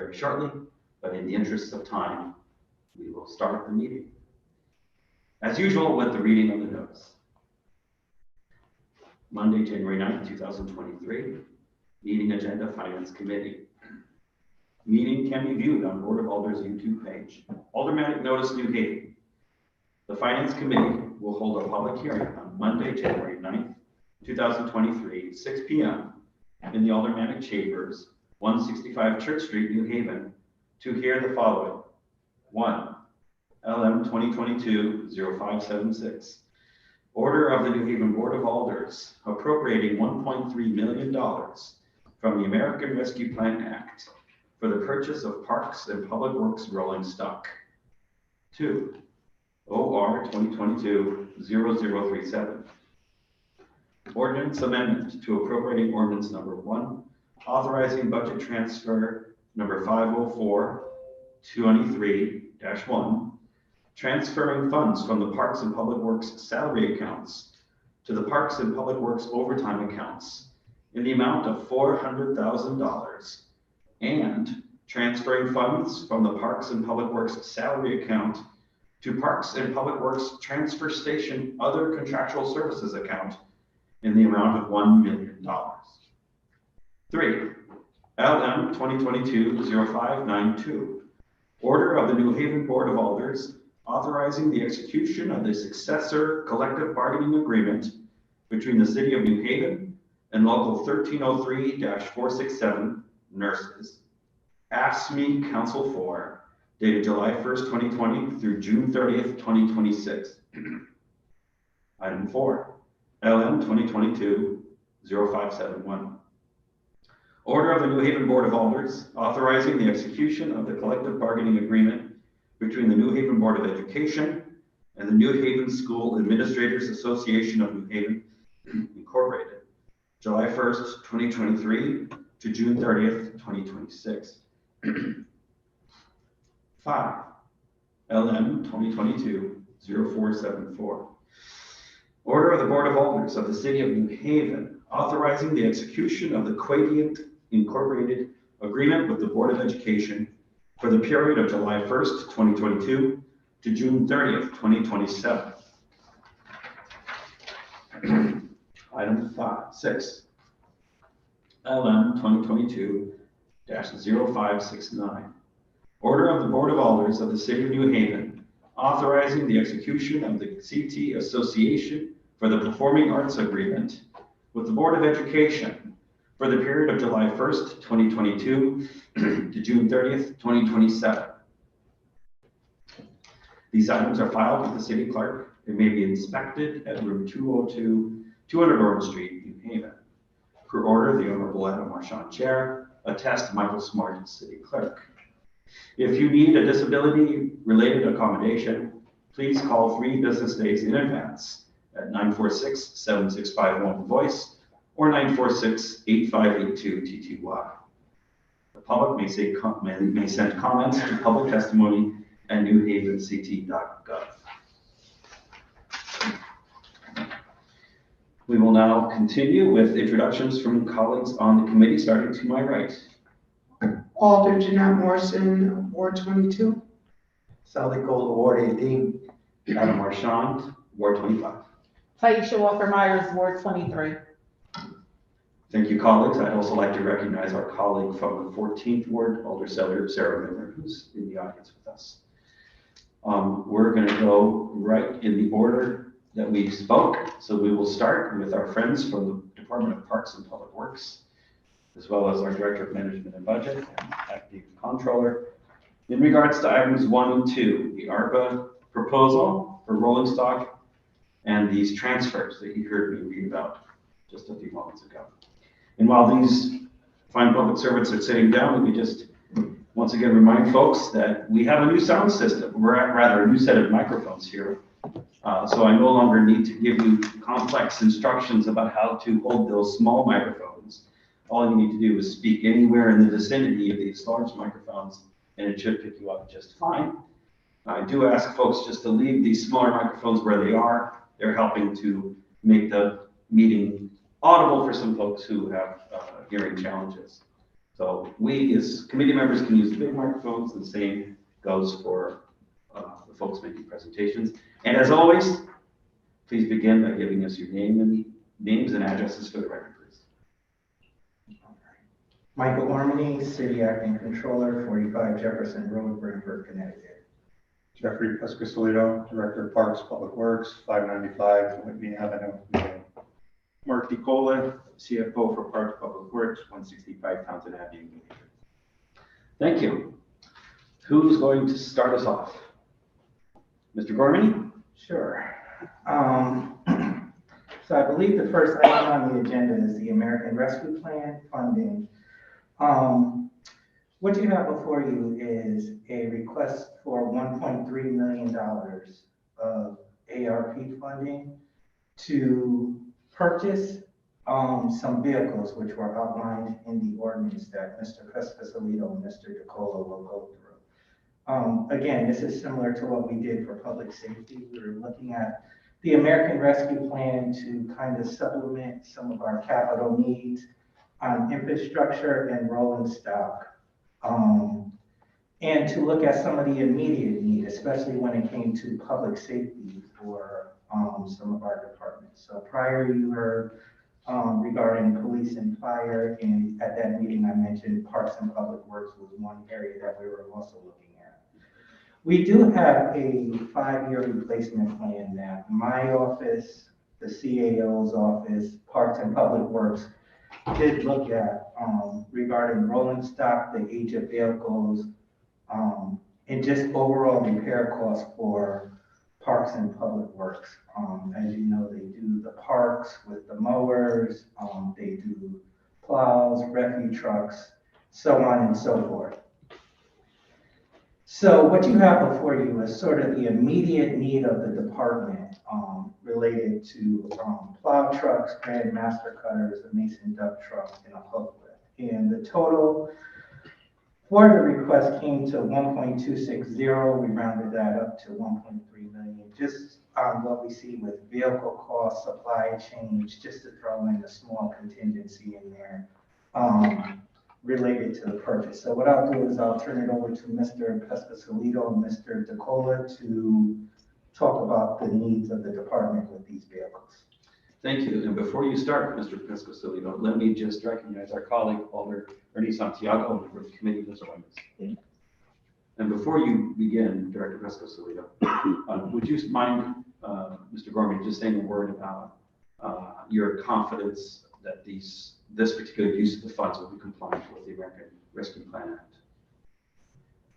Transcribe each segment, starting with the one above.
very shortly, but in the interest of time, we will start the meeting. As usual, with the reading of the notice. Monday, January 9th, 2023, meeting agenda, Finance Committee. Meeting can be viewed on Board of Alders YouTube page. Aldermanic Notice, New Haven. The Finance Committee will hold a public hearing on Monday, January 9th, 2023, 6 p.m. in the Aldermanic Chambers, 165 Church Street, New Haven, to hear the following. 1. LM 2022-0576. Order of the New Haven Board of Alders appropriating $1.3 million from the American Rescue Plan Act for the purchase of Parks and Public Works rolling stock. 2. OR 2022-0037. Ordinance amendment to appropriating ordinance number 1, authorizing budget transfer number 504-23-1, transferring funds from the Parks and Public Works salary accounts to the Parks and Public Works overtime accounts in the amount of $400,000, and transferring funds from the Parks and Public Works salary account to Parks and Public Works transfer station other contractual services account in the amount of $1 million. 3. LM 2022-0592. Order of the New Haven Board of Alders authorizing the execution of the successor collective bargaining agreement between the City of New Haven and Local 1303-467 Nurses, AFSCME Council 4, dated July 1st, 2020 through June 30th, 2026. Item 4, LM 2022-0571. Order of the New Haven Board of Alders authorizing the execution of the collective bargaining agreement between the New Haven Board of Education and the New Haven School Administrators Association of New Haven, Incorporated, July 1st, 2023 to June 30th, 2026. 5. LM 2022-0474. Order of the Board of Alders of the City of New Haven authorizing the execution of the Quadient Incorporated agreement with the Board of Education for the period of July 1st, 2022 to June 30th, 2027. Item 6. LM 2022-0569. Order of the Board of Alders of the City of New Haven authorizing the execution of the CT Association for the Performing Arts Agreement with the Board of Education for the period of July 1st, 2022 to June 30th, 2027. These items are filed with the City Clerk and may be inspected at room 202, 200 Orange Street, New Haven. Per order, the Honorable Adam Marchand, Chair, attest Michael Smart, City Clerk. If you need a disability-related accommodation, please call 3 business days in advance at 946-7651 voice or 946-8582 TTY. The public may send comments to public testimony at newhavenct.gov. We will now continue with introductions from colleagues on the committee, starting to my right. Alder Jeanette Morrison, Ward 22. Sally Gold, Ward 18. Adam Marchand, Ward 25. Taisha Walker-Myers, Ward 23. Thank you, colleagues. I'd also like to recognize our colleague from the 14th Ward, Alder Sarah Miller, who's in the audience with us. We're going to go right in the order that we spoke. So we will start with our friends from the Department of Parks and Public Works, as well as our Director of Management and Budget and Acting Comptroller. In regards to items 1 and 2, the ARPA proposal for rolling stock and these transfers that you heard me read about just a few moments ago. And while these fine public servants are sitting down, let me just once again remind folks that we have a new sound system. We're at rather a new set of microphones here. So I no longer need to give you complex instructions about how to hold those small microphones. All you need to do is speak anywhere in the vicinity of these large microphones, and it should pick you up just fine. I do ask folks just to leave these smaller microphones where they are. They're helping to make the meeting audible for some folks who have hearing challenges. So we, as committee members, can use the big microphones, and the same goes for the folks making presentations. And as always, please begin by giving us your names and addresses for the record, please. Michael Harmony, City Acting Controller, 45 Jefferson Road, Bridgeport, Connecticut. Jeffrey Pescasolito, Director of Parks, Public Works, 595 Whitney Avenue. Mark DiCola, CFO for Parks Public Works, 165 Townsend Avenue. Thank you. Who's going to start us off? Mr. Gorman? Sure. So I believe the first item on the agenda is the American Rescue Plan funding. What you have before you is a request for $1.3 million of ARP funding to purchase some vehicles which were outlined in the ordinance that Mr. Pescasolito and Mr. DiCola will go through. Again, this is similar to what we did for public safety. We were looking at the American Rescue Plan to kind of supplement some of our capital needs on infrastructure and rolling stock. And to look at some of the immediate need, especially when it came to public safety for some of our departments. So prior you heard regarding police and fire, and at that meeting I mentioned Parks and Public Works was one area that we were also looking at. We do have a 5-year replacement plan that my office, the CAO's office, Parks and Public Works did look at regarding rolling stock, the age of vehicles, and just overall repair costs for Parks and Public Works. As you know, they do the parks with the mowers, they do plows, refuse trucks, so on and so forth. So what you have before you is sort of the immediate need of the department related to plow trucks, grand master cutters, a mason duck truck, and a hook lift. And the total for the request came to 1.260. We rounded that up to 1.3 million, just on what we see with vehicle costs, supply chains, just to throw in a small contingency in there related to the purchase. So what I'll do is I'll turn it over to Mr. Pescasolito and Mr. DiCola to talk about the needs of the department with these vehicles. Thank you. And before you start, Mr. Pescasolito, let me just recognize our colleague, Alder Ernie Santiago, member of the Committee of Miscellaneous. And before you begin, Director Pescasolito, would you mind, Mr. Gorman, just saying a word about your confidence that this particular use of the funds will be compliant with the American Rescue Plan Act?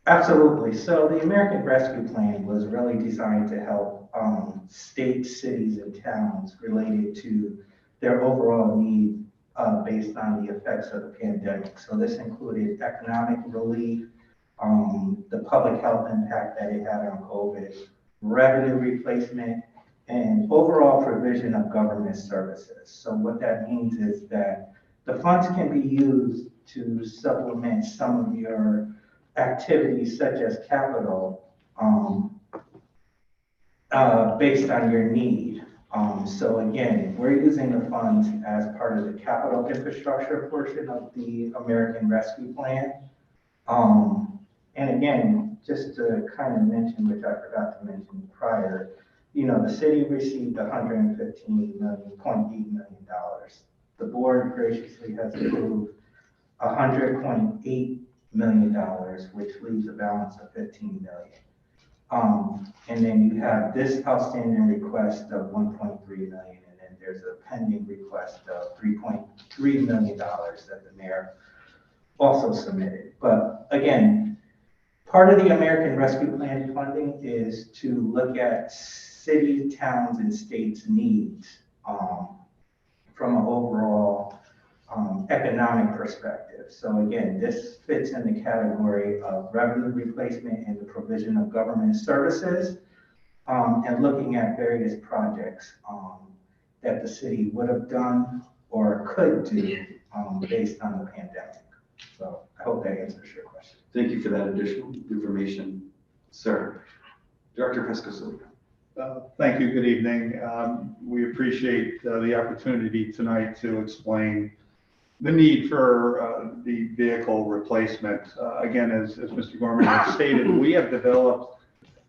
Absolutely. So the American Rescue Plan was really designed to help states, cities, and towns related to their overall need based on the effects of the pandemic. So this included economic relief, the public health impact that it had on COVID, revenue replacement, and overall provision of government services. So what that means is that the funds can be used to supplement some of your activities such as capital based on your need. So again, we're using the funds as part of the capital infrastructure portion of the American Rescue Plan. And again, just to kind of mention, which I forgot to mention prior, you know, the city received $115.8 million. The board graciously has approved $100.8 million, which leaves a balance of $15 million. And then you have this outstanding request of $1.3 million, and then there's a pending request of $3.3 million that the mayor also submitted. But again, part of the American Rescue Plan funding is to look at city, towns, and states' needs from an overall economic perspective. So again, this fits in the category of revenue replacement and the provision of government services, and looking at various projects that the city would have done or could do based on the pandemic. So I hope that answers your question. Thank you for that additional information, sir. Director Pescasolito. Thank you. Good evening. We appreciate the opportunity tonight to explain the need for the vehicle replacement. Again, as Mr. Gorman has stated, we have developed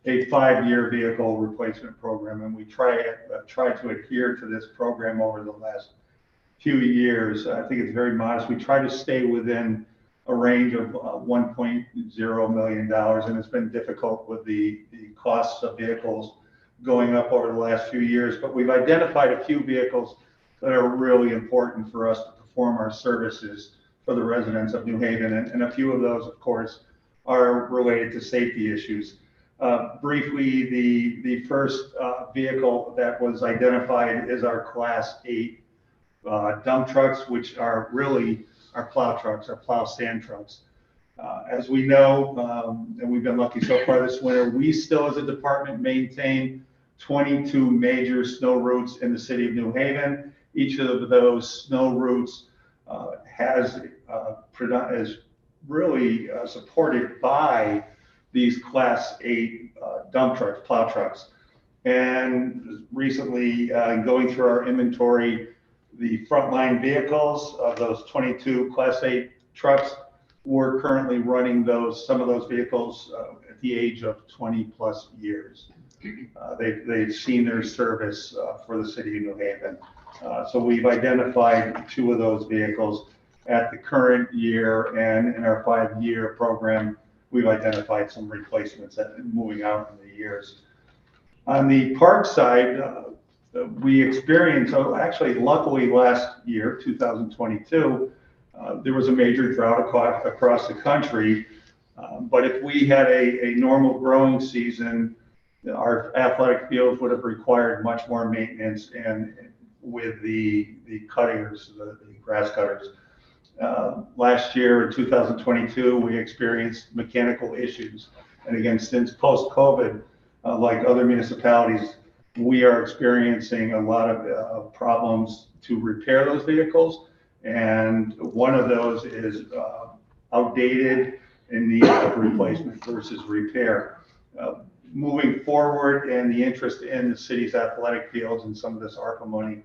a 5-year vehicle replacement program, and we try to adhere to this program over the last few years. I think it's very modest. We try to stay within a range of $1.0 million, and it's been difficult with the costs of vehicles going up over the last few years. But we've identified a few vehicles that are really important for us to perform our services for the residents of New Haven, and a few of those, of course, are related to safety issues. Briefly, the first vehicle that was identified is our Class 8 dump trucks, which are really our plow trucks, our plow sand trucks. As we know, and we've been lucky so far this winter, we still as a department maintain 22 major snow routes in the city of New Haven. Each of those snow routes is really supported by these Class 8 dump trucks, plow trucks. And recently, going through our inventory, the frontline vehicles of those 22 Class 8 trucks, we're currently running some of those vehicles at the age of 20 plus years. They've seen their service for the city of New Haven. So we've identified 2 of those vehicles at the current year, and in our 5-year program, we've identified some replacements that are moving out in the years. On the park side, we experienced, actually luckily last year, 2022, there was a major drought across the country. But if we had a normal growing season, our athletic fields would have required much more maintenance, and with the cutters, the grass cutters. Last year in 2022, we experienced mechanical issues. And again, since post-COVID, like other municipalities, we are experiencing a lot of problems to repair those vehicles. And one of those is outdated and need of replacement versus repair. Moving forward, and the interest in the city's athletic fields and some of this ARPA money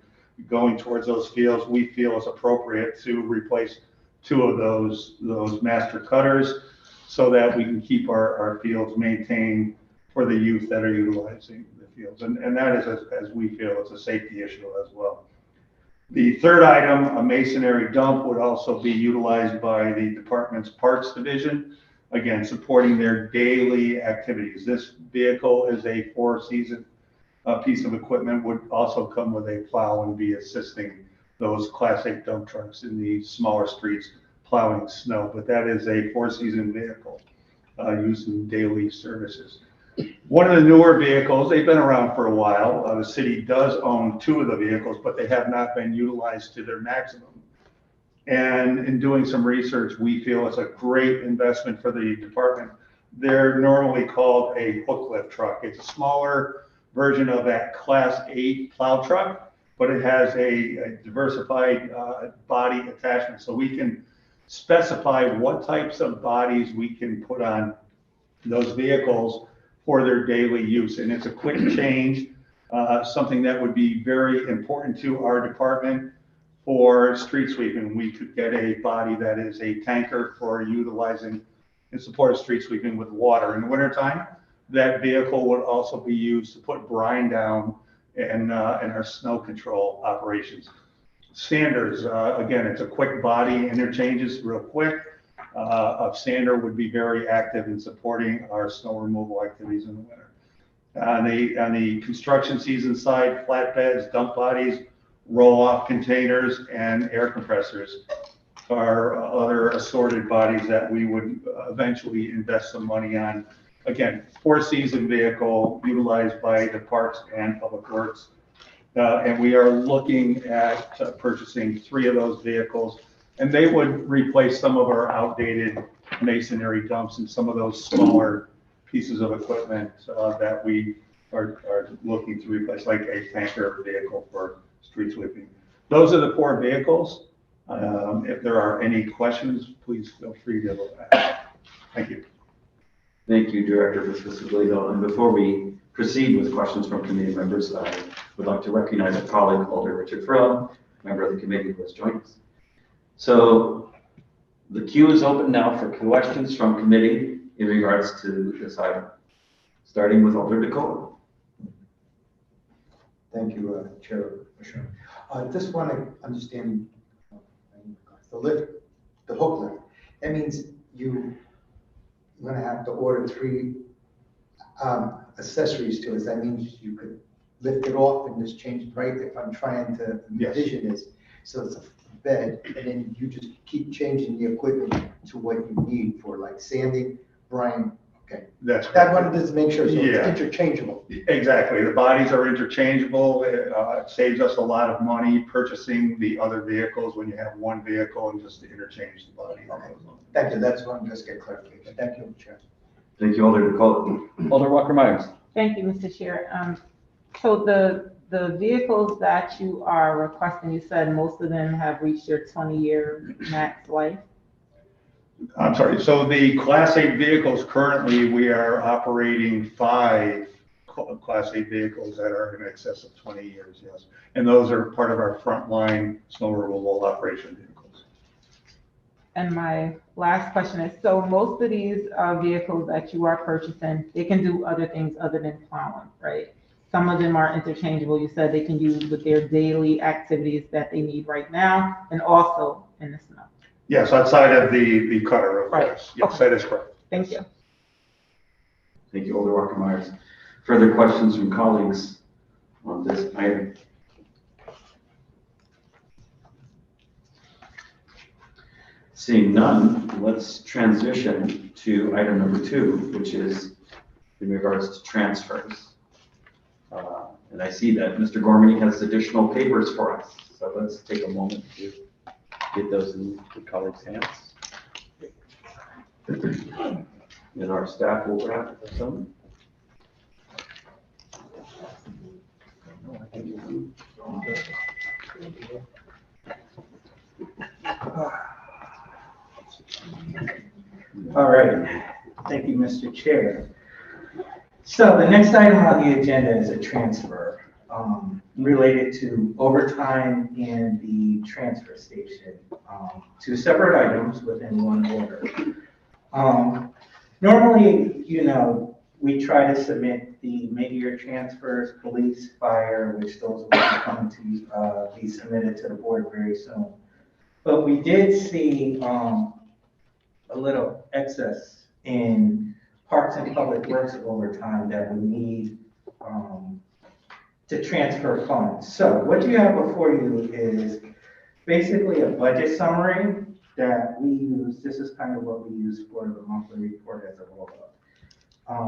going towards those fields, we feel is appropriate to replace 2 of those master cutters so that we can keep our fields maintained for the youth that are utilizing the fields. And that is, as we feel, is a safety issue as well. The third item, a masonry dump, would also be utilized by the department's parks division, again, supporting their daily activities. This vehicle is a 4-season piece of equipment, would also come with a plow and be assisting those Class 8 dump trucks in the smaller streets plowing snow. But that is a 4-season vehicle used in daily services. One of the newer vehicles, they've been around for a while. The city does own 2 of the vehicles, but they have not been utilized to their maximum. And in doing some research, we feel it's a great investment for the department. They're normally called a hook lift truck. It's a smaller version of that Class 8 plow truck, but it has a diversified body attachment. So we can specify what types of bodies we can put on those vehicles for their daily use. And it's a quick change, something that would be very important to our department. For street sweeping, we could get a body that is a tanker for utilizing in support of street sweeping with water. In the wintertime, that vehicle would also be used to put brine down in our snow control operations. Sanders, again, it's a quick body, interchanges real quick. A sander would be very active in supporting our snow removal activities in the winter. On the construction season side, flatbeds, dump bodies, roll-off containers, and air compressors are other assorted bodies that we would eventually invest some money on. Again, 4-season vehicle utilized by the Parks and Public Works. And we are looking at purchasing 3 of those vehicles, and they would replace some of our outdated masonry dumps and some of those smaller pieces of equipment that we are looking to replace, like a tanker vehicle for street sweeping. Those are the 4 vehicles. If there are any questions, please feel free to ask. Thank you. Thank you, Director Viscosilito. And before we proceed with questions from committee members, I would like to recognize a colleague, Alder Richard Frill, member of the committee who has joined us. So the queue is open now for questions from committee in regards to this item, starting with Alder DeCola. Thank you, Chair Commissioner. Just want to understand the lift, the hook lift. That means you're going to have to order 3 accessories to it. That means you could lift it off and just change the height if I'm trying to Yes. envision this. So it's a bed, and then you just keep changing the equipment to what you need for like sanding, brining. Okay. That's That correct. one, just make sure, so Yeah. it's interchangeable. Exactly. The bodies are interchangeable. It saves us a lot of money purchasing the other vehicles when you have one vehicle and just interchange the body. Okay. Thank you, that's what I'm just getting clarification. Thank you, Chair. Thank you, Alder DeCola. Alder Walker Myers. Thank you, Mr. Chair. So the vehicles that you are requesting, you said most of them have reached their 20-year max life? I'm sorry. So the Class 8 vehicles, currently, we are operating 5 Class 8 vehicles that are in excess of 20 years, yes. And those are part of our frontline snow removal operation vehicles. And my last question is, so most of these vehicles that you are purchasing, they can do other things other than plowing, right? Some of them are interchangeable. You said they can use with their daily activities that they need right now and also in the snow. Yes, outside of the cutter, of Right. course. Yes, Okay. that is correct. Thank you. Thank you, Alder Walker Myers. Further questions from colleagues on this item? Seeing none, let's transition to item number 2, which is in regards to transfers. And I see that Mr. Gormany has additional papers for us, so let's take a moment to get those in the colleagues' hands. And our staff will grab some. All right, thank you, Mr. Chair. So the next item on the agenda is a transfer related to overtime in the transfer station. 2 separate items within one order. Normally, we try to submit the mid-year transfers, police, fire, which those will come to be submitted to the board very soon. But we did see a little excess in Parks and Public Works overtime that we need to transfer funds. So what you have before you is basically a budget summary that we use. This is kind of what we use for the monthly report as a roll-up.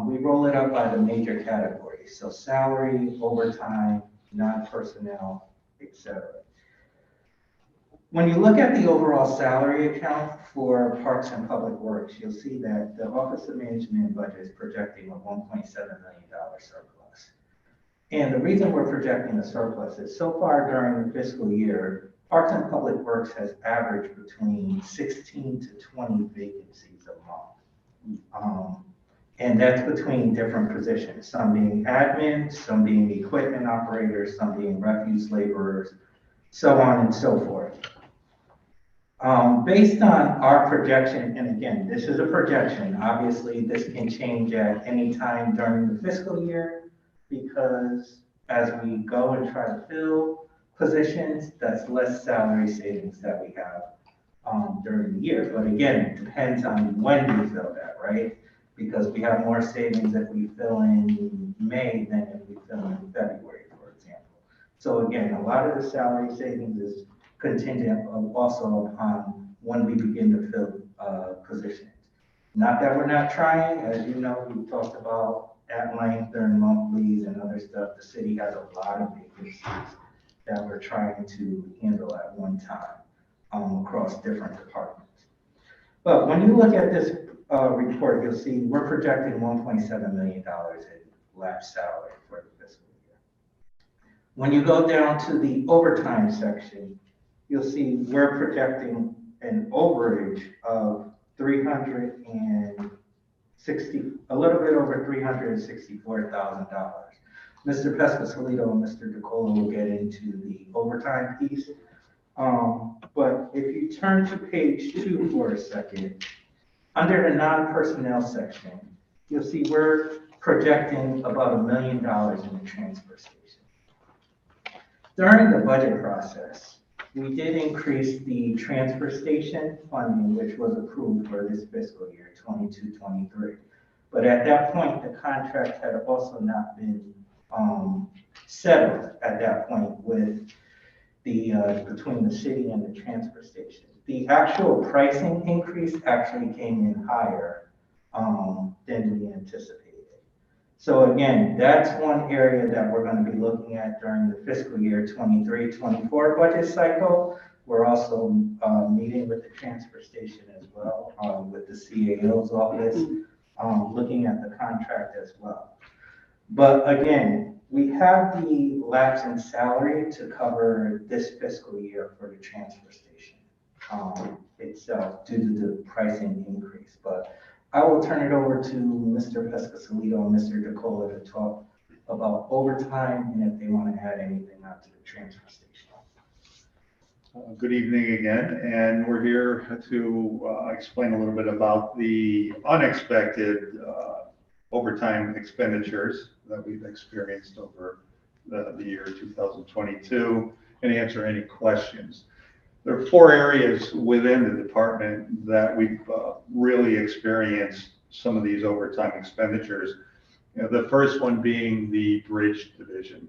We roll it up by the major categories. So salary, overtime, non-personnel, etc. When you look at the overall salary account for Parks and Public Works, you'll see that the Office of Management and Budget is projecting a $1.7 million surplus. And the reason we're projecting a surplus is so far during the fiscal year, Parks and Public Works has averaged between 16 to 20 vacancies a month. And that's between different positions, some being admin, some being equipment operators, some being refuse laborers, so on and so forth. Based on our projection, and again, this is a projection, obviously this can change at any time during the fiscal year because as we go and try to fill positions, that's less salary savings that we have during the year. But again, it depends on when we fill that, right? Because we have more savings if we fill in May than if we fill in February, for example. So again, a lot of the salary savings is contingent also upon when we begin to fill positions. Not that we're not trying, as you know, we talked about at length during monthlies and other stuff. The city has a lot of vacancies that we're trying to handle at one time across different departments. But when you look at this report, you'll see we're projecting $1.7 million in lapsed salary for the fiscal year. When you go down to the overtime section, you'll see we're projecting an overage of a little bit over $364,000. Mr. Pescasolido and Mr. DeCola will get into the overtime piece. But if you turn to page 2 for a second, under the non-personnel section, you'll see we're projecting about $1 million in the transfer station. During the budget process, we did increase the transfer station funding, which was approved for this fiscal year, 22-23. But at that point, the contract had also not been settled at that point with the, between the city and the transfer station. The actual pricing increase actually came in higher than we anticipated. So again, that's one area that we're going to be looking at during the fiscal year 23-24 budget cycle. We're also meeting with the transfer station as well, with the CAO's office, looking at the contract as well. But again, we have the lapse in salary to cover this fiscal year for the transfer station itself due to the pricing increase. But I will turn it over to Mr. Pescasolito and Mr. DeCola to talk about overtime and if they want to add anything onto the transfer station. Good evening again, and we're here to explain a little bit about the unexpected overtime expenditures that we've experienced over the year 2022 and answer any questions. There are 4 areas within the department that we've really experienced some of these overtime expenditures. You know, the first one being the bridge division.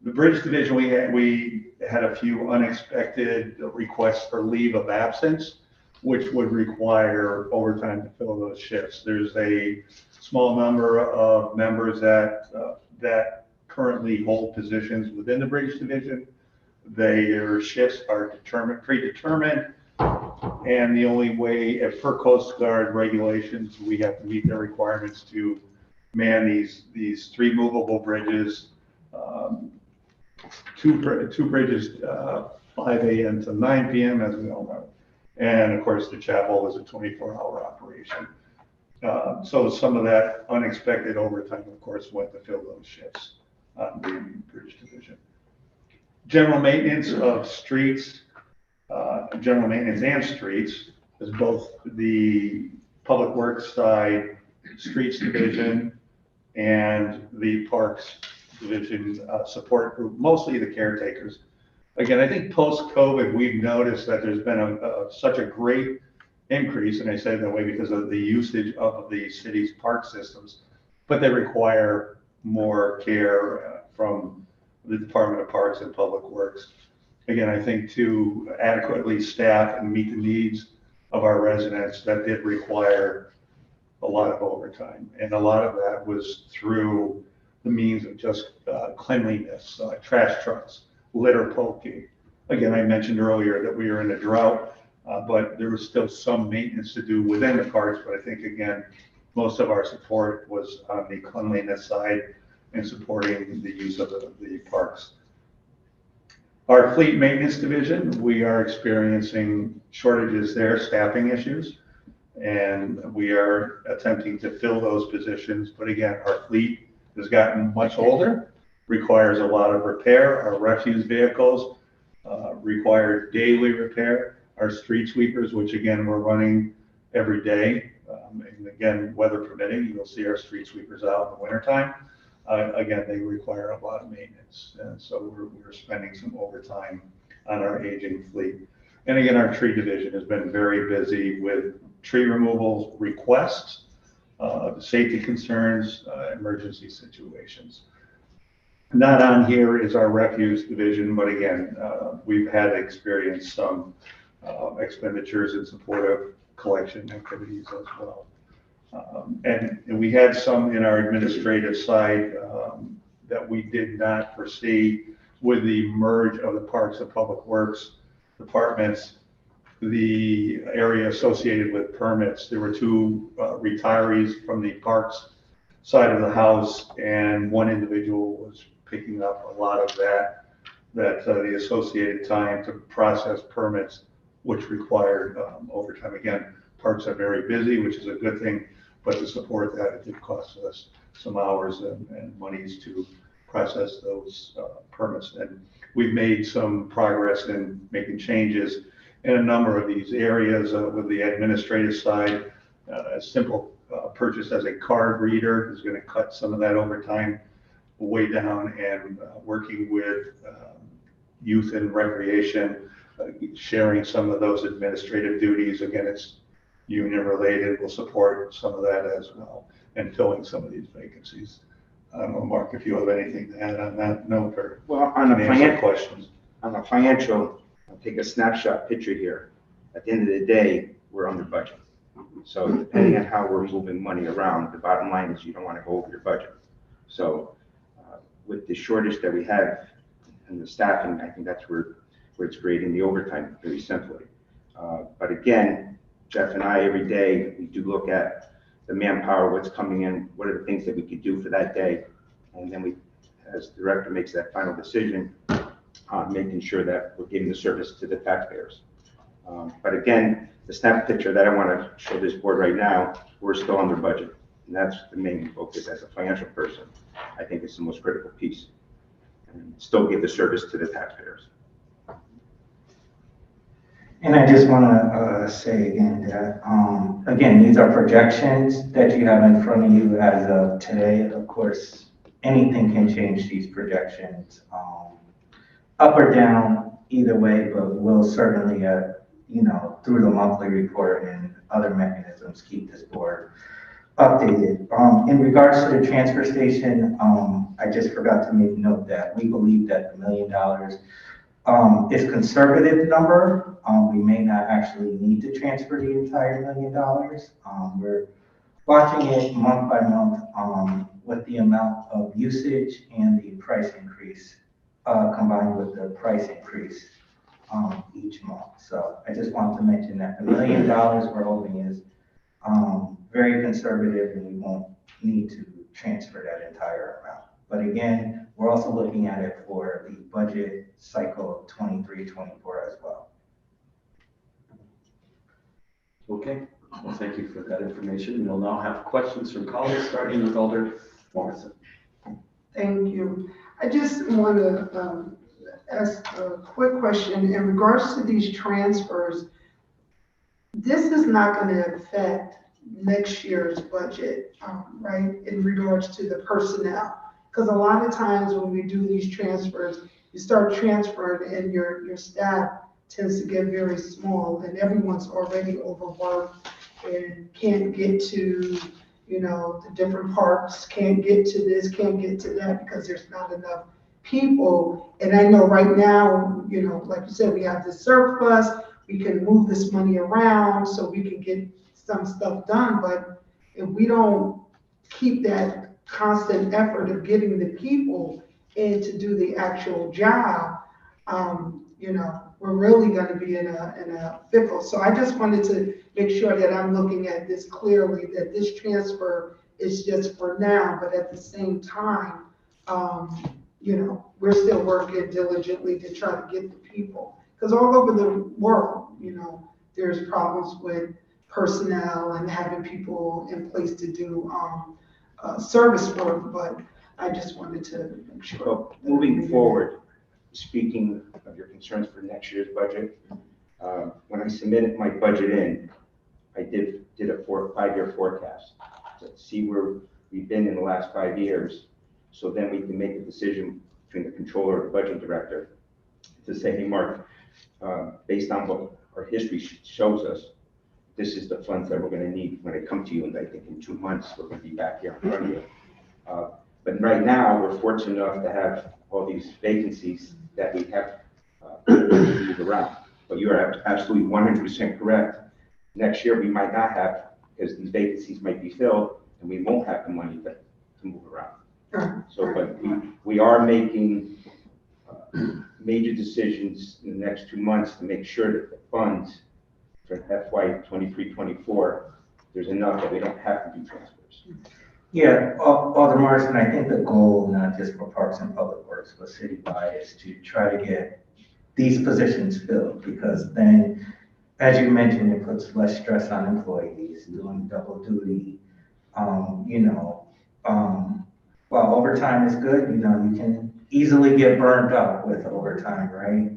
The bridge division, we had a few unexpected requests for leave of absence, which would require overtime to fill those shifts. There's a small number of members that currently hold positions within the bridge division. Their shifts are predetermined, and the only way, per Coast Guard regulations, we have to meet their requirements to man these 3 movable bridges, 2 bridges, 5 a.m. to 9 p.m., as we all know. And of course, the chapel is a 24-hour operation. So some of that unexpected overtime, of course, went to fill those shifts on the bridge division. General maintenance of streets, general maintenance and streets is both the public works side, streets division, and the parks division support group, mostly the caretakers. Again, I think post-COVID, we've noticed that there's been such a great increase, and I say it that way because of the usage of the city's park systems, but they require more care from the Department of Parks and Public Works. Again, I think to adequately staff and meet the needs of our residents, that did require a lot of overtime. And a lot of that was through the means of just cleanliness, trash trucks, litter poking. Again, I mentioned earlier that we are in a drought, but there was still some maintenance to do within the parks. But I think, again, most of our support was on the cleanliness side and supporting the use of the parks. Our fleet maintenance division, we are experiencing shortages there, staffing issues, and we are attempting to fill those positions. But again, our fleet has gotten much older, requires a lot of repair. Our refuse vehicles require daily repair. Our street sweepers, which again, we're running every day, and again, weather permitting, you'll see our street sweepers out in the wintertime. Again, they require a lot of maintenance, and so we're spending some overtime on our aging fleet. And again, our tree division has been very busy with tree removal requests, safety concerns, emergency situations. Not on here is our refuse division, but again, we've had experienced some expenditures in support of collection activities as well. And we had some in our administrative side that we did not foresee with the merge of the Parks and Public Works departments, the area associated with permits. There were 2 retirees from the Parks side of the house, and one individual was picking up a lot of the associated time to process permits, which required overtime. Again, parks are very busy, which is a good thing, but to support that, it did cost us some hours and monies to process those permits. And we've made some progress in making changes in a number of these areas with the administrative side. A simple purchase as a card reader is going to cut some of that overtime way down, and working with youth and recreation, sharing some of those administrative duties. Again, it's union related. We'll support some of that as well, and filling some of these vacancies. I don't know, Mark, if you have anything to add on that note, or Well, on the answer financial, questions. I'll take a snapshot picture here. At the end of the day, we're under budget. So depending on how we're moving money around, the bottom line is you don't want to go over your budget. So with the shortage that we have in the staffing, I think that's where it's creating the overtime, very simply. But again, Jeff and I, every day, we do look at the manpower, what's coming in, what are the things that we could do for that day. And then we, as the director makes that final decision, making sure that we're giving the service to the taxpayers. But again, the snap picture that I want to show this board right now, we're still under budget. And that's the main focus as a financial person. I think it's the most critical piece. And still give the service to the taxpayers. And I just want to say again that, again, these are projections that you have in front of you as of today. Of course, anything can change these projections, up or down, either way, but we'll certainly, through the monthly report and other mechanisms, keep this board updated. In regards to the transfer station, I just forgot to make note that we believe that the $1 million is a conservative number. We may not actually need to transfer the entire $1 million. We're watching it month by month with the amount of usage and the price increase combined with the price increase each month. So I just want to mention that the $1 million we're holding is very conservative, and we won't need to transfer that entire amount. But again, we're also looking at it for the budget cycle of 23-24 as well. Okay, well, thank you for that information. We'll now have questions from colleagues, starting with Alder Morrison. Thank you. I just want to ask a quick question in regards to these transfers. This is not going to affect next year's budget, right, in regards to the personnel. Because a lot of times when we do these transfers, you start transferring and your staff tends to get very small, and everyone's already overworked and can't get to, the different parks, can't get to this, can't get to that because there's not enough people. And I know right now, like you said, we have the surplus, we can move this money around so we can get some stuff done. But if we don't keep that constant effort of getting the people in to do the actual job, we're really going to be in a pickle. So I just wanted to make sure that I'm looking at this clearly, that this transfer is just for now, but at the same time, we're still working diligently to try to get the people. Because all over the world, there's problems with personnel and having people in place to do service work, but I just wanted to make sure. So moving forward, speaking of your concerns for next year's budget, when I submitted my budget in, I did a 5-year forecast to see where we've been in the last 5 years. So then we can make a decision between the controller and the budget director to say, hey, Mark, based on what our history shows us, this is the funds that we're going to need when I come to you. And I think in 2 months, we're going to be back here in front of you. But right now, we're fortunate enough to have all these vacancies that we have to move around. But you are absolutely 100% correct. Next year, we might not have, because these vacancies might be filled, and we won't have the money to move around. So, but we are making major decisions in the next 2 months to make sure that the funds for FY 23-24, there's enough that we don't have to do transfers. Yeah, Alder Morrison, I think the goal, not just for Parks and Public Works, but citywide, is to try to get these positions filled, because then, as you mentioned, it puts less stress on employees doing double duty. While overtime is good, you can easily get burned up with overtime, right?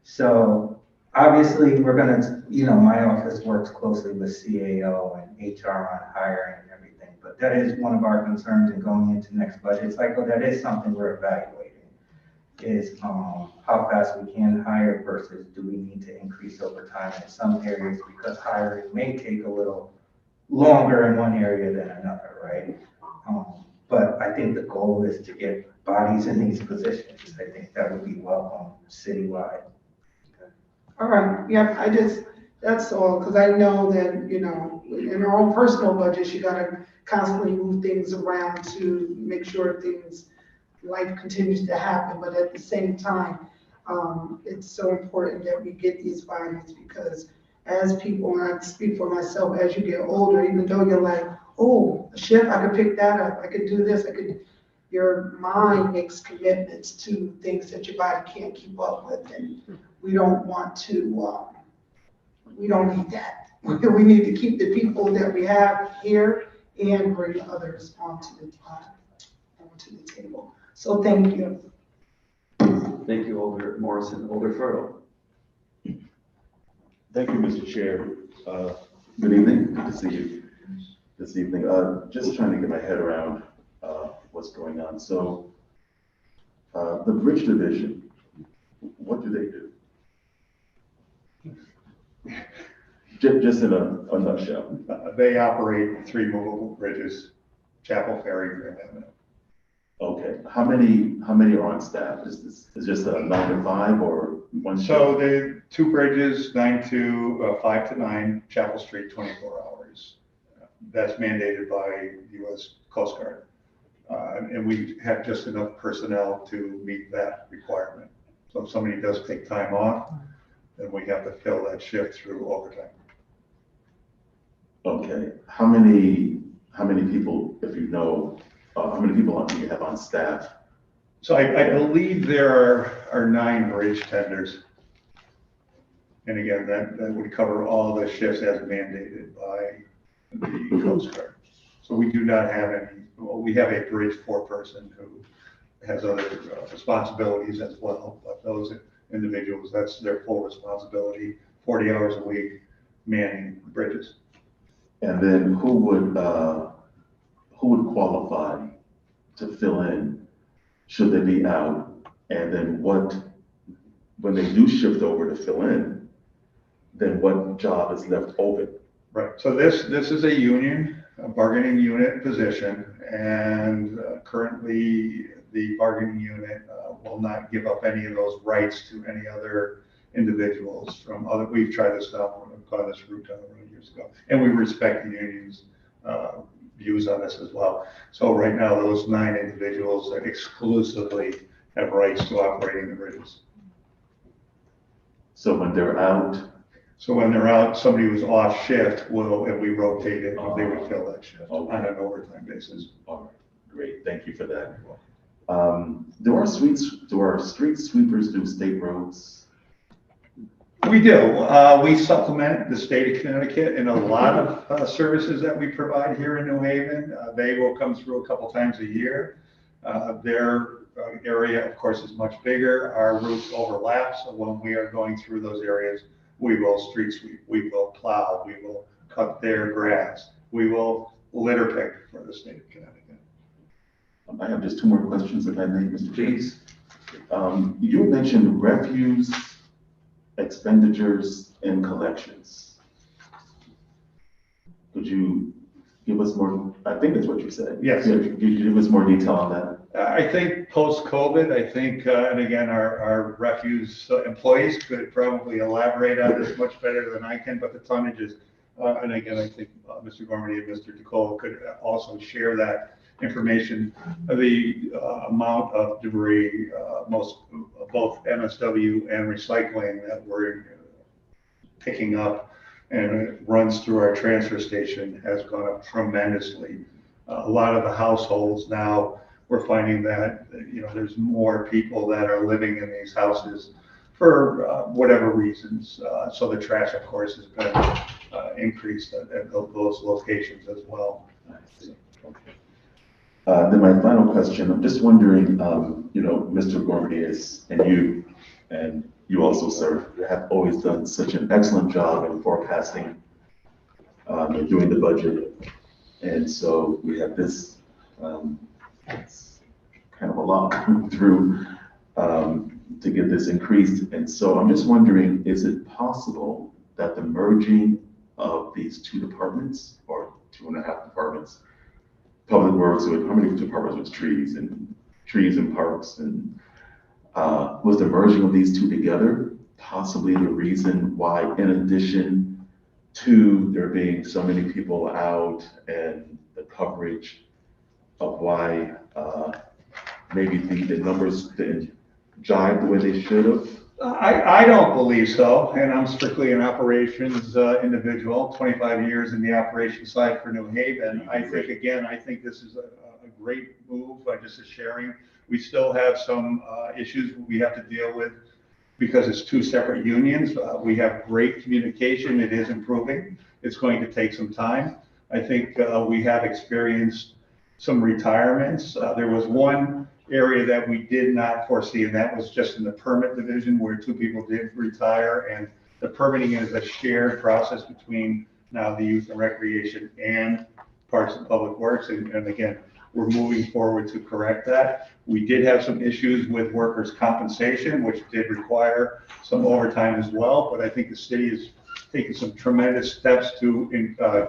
So Obviously, we're gonna, my office works closely with CAO and HR on hiring and everything, but that is one of our concerns in going into next budget cycle. That is something we're evaluating, is how fast we can hire versus do we need to increase overtime in some areas, because hiring may take a little longer in one area than another, right? But I think the goal is to get bodies in these positions. I think that would be welcome citywide. All right, yep, that's all, because I know that, in our own personal budgets, you gotta constantly move things around to make sure life continues to happen, but at the same time, it's so important that we get these bodies, because as people, and I speak for myself, as you get older, even though you're like, oh, a shift, I could pick that up, I could do this, your mind makes commitments to things that your body can't keep up with, and we don't want to, we don't need that. We need to keep the people that we have here and bring others onto the table. So thank you. Thank you, Alder Morrison. Alder Furlow. Thank you, Mr. Chair. Good evening. Good to see you this evening. Just trying to get my head around what's going on. So the Bridge Division, what do they do? Just in a nutshell. They operate 3 movable bridges, Chapel Ferry, Grand Avenue. Okay. How many are on staff? Is just a 9 to 5 or one? So the 2 bridges, 9 to 5 to 9, Chapel Street, 24 hours. That's mandated by U.S. Coast Guard. And we have just enough personnel to meet that requirement. So if somebody does take time off, then we have to fill that shift through overtime. Okay. How many people, if you know, how many people do you have on staff? So I believe there are 9 bridge tenders. And again, that would cover all the shifts as mandated by the Coast Guard. So we do not have any, we have a bridge foreperson who has other responsibilities as well, but those individuals, that's their full responsibility, 40 hours a week manning bridges. And then who would qualify to fill in should they be out? And then when they do shift over to fill in, then what job is left open? Right, so this is a union, a bargaining unit position, and currently the bargaining unit will not give up any of those rights to any other individuals from other, we've tried this out, we've gone this route down the road years ago, and we respect the union's views on this as well. So right now, those 9 individuals exclusively have rights to operating the bridges. So when they're out, somebody who's off shift and we rotate it, they would fill that shift on an overtime basis. all right, great, thank you for that. Do our street sweepers do state roads? We do. We supplement the state of Connecticut in a lot of services that we provide here in New Haven. They will come through a couple times a year. Their area, of course, is much bigger. Our routes overlap, so when we are going through those areas, we will street sweep, we will plow, we will cut their grass, we will litter pick for the state of Connecticut. I have just 2 more questions, if I may, Mr. Chair. Please. You mentioned refuse expenditures and collections. Could you give us more, I think that's what you said. Yes. Could you give us more detail on that? I think post-COVID, and again, our refuse employees could probably elaborate on this much better than I can, but the tonnages, and again, I think Mr. Gormley and Mr. DeCole could also share that information. The amount of debris, both MSW and recycling that we're picking up and it runs through our transfer station has gone up tremendously. A lot of the households now, we're finding that, there's more people that are living in these houses for whatever reasons. So the trash, of course, has been increased at those locations as well. Then my final question, I'm just wondering, Mr. Gormley and you And you also, sir, have always done such an excellent job in forecasting and doing the budget. And so we have this, it's kind of a lot coming through to get this increased. And so I'm just wondering, is it possible that the merging of these two departments, or 2.5 departments, Public Works, with how many departments with trees and parks, and was the merging of these two together possibly the reason why, in addition to there being so many people out and the coverage of why maybe the numbers didn't jive the way they should have? I don't believe so, and I'm strictly an operations individual, 25 years in the operations side for New Haven. I think this is a great move, just a sharing. We still have some issues we have to deal with because it's two separate unions. We have great communication, it is improving. It's going to take some time. I think we have experienced some retirements. There was one area that we did not foresee, and that was just in the permit division where 2 people did retire, and the permitting is a shared process between now the youth and recreation and Parks and Public Works. And again, we're moving forward to correct that. We did have some issues with workers' compensation, which did require some overtime as well, but I think the city is taking some tremendous steps to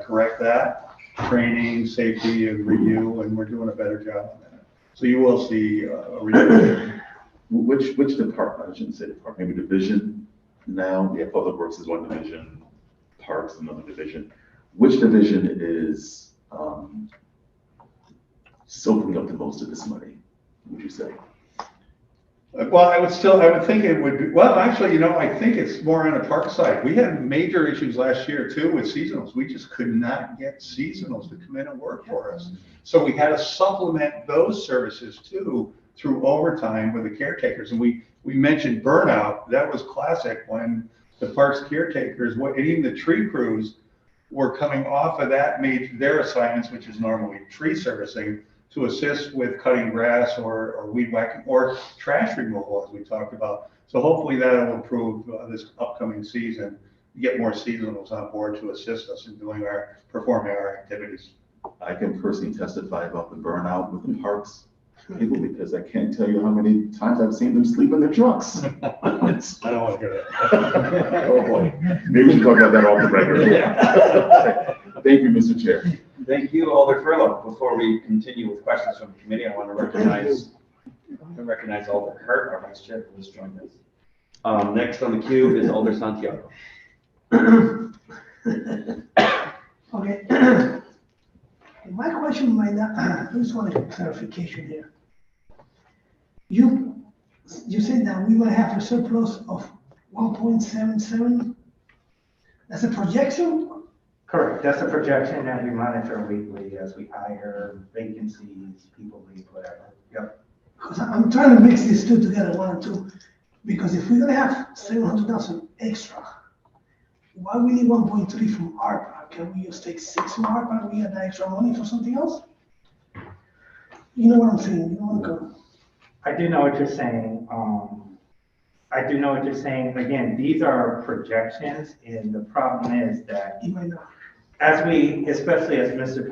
correct that. Training, safety, and review, and we're doing a better job on that. So you will see a reduction. Which department, I shouldn't say department, maybe division now? Yeah, Public Works is one division, Parks another division. Which division is soaking up the most of this money, would you say? Well, I would think it would be, well, actually, I think it's more on the park side. We had major issues last year too with seasonals. We just could not get seasonals to come in and work for us. So we had to supplement those services too through overtime with the caretakers. And we mentioned burnout. That was classic when the parks caretakers, and even the tree crews were coming off of that, made their assignments, which is normally tree servicing, to assist with cutting grass or weed whacking or trash removal, as we talked about. So hopefully that'll improve this upcoming season, get more seasonals on board to assist us in performing our activities. I can personally testify about the burnout with the parks people, because I can't tell you how many times I've seen them sleep in their trucks. I don't want to hear that. Oh boy, maybe we can talk about that off the record. Thank you, Mr. Chair. Thank you, Alder Furlow. Before we continue with questions from the committee, I want to recognize Alder Hurt, our vice chair, who has joined us. Next on the queue is Alder Santiago. Okay. My question might not, I just want a clarification here. You said that we will have a surplus of 1.77. That's a projection? Correct, that's a projection that we monitor weekly as we hire vacancies, people leave, whatever. Yep. Because I'm trying to mix these two together, 1 and 2. Because if we're gonna have 700,000 extra, why we need 1.3 from ARPA? Can we just take 6 from ARPA and we get the extra money for something else? You know what I'm saying? You know what I'm going. I do know what you're saying. Again, these are projections, and the problem is that You might not. especially as Mr.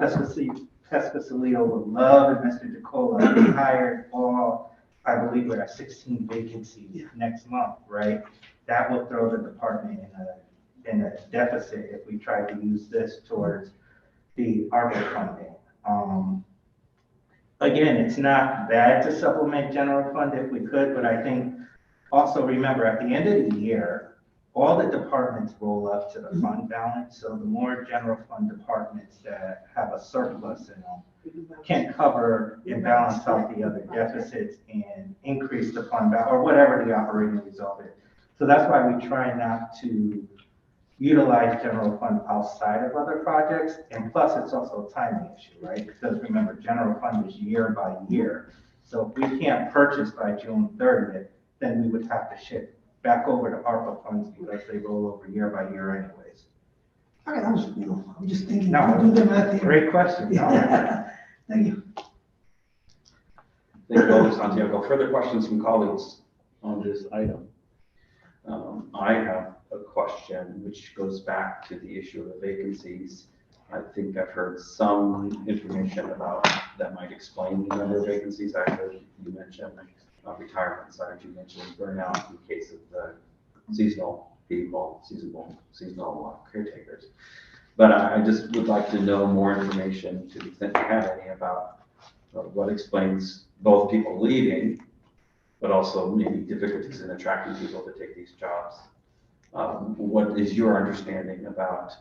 Pescasolido would love, and Mr. DeCola, we hired all, I believe we're at 16 vacancies next month, right? That will throw the department in a deficit if we try to use this towards the ARPA funding. Again, it's not bad to supplement general fund if we could, but I think also remember at the end of the year, all the departments roll up to the fund balance. So the more general fund departments that have a surplus in them can cover and balance out the other deficits and increase the fund balance or whatever the operating result is. So that's why we try not to utilize general fund outside of other projects. And plus it's also a timing issue, right? Because remember, general fund is year by year. So if we can't purchase by June 30th, then we would have to shift back over to ARPA funds because they roll over year by year anyways. Okay, that was, I'm just thinking. No, do the math here. great question. No. Thank you. Thank you, Alder Santiago. Further questions from colleagues on this item? I have a question which goes back to the issue of the vacancies. I think I've heard some information about that might explain the number of vacancies. I heard you mention retirement side, you mentioned burnout in case of the seasonal people, seasonal caretakers. But I just would like to know more information, to the extent you have any, about what explains both people leaving, but also maybe difficulties in attracting people to take these jobs. What is your understanding about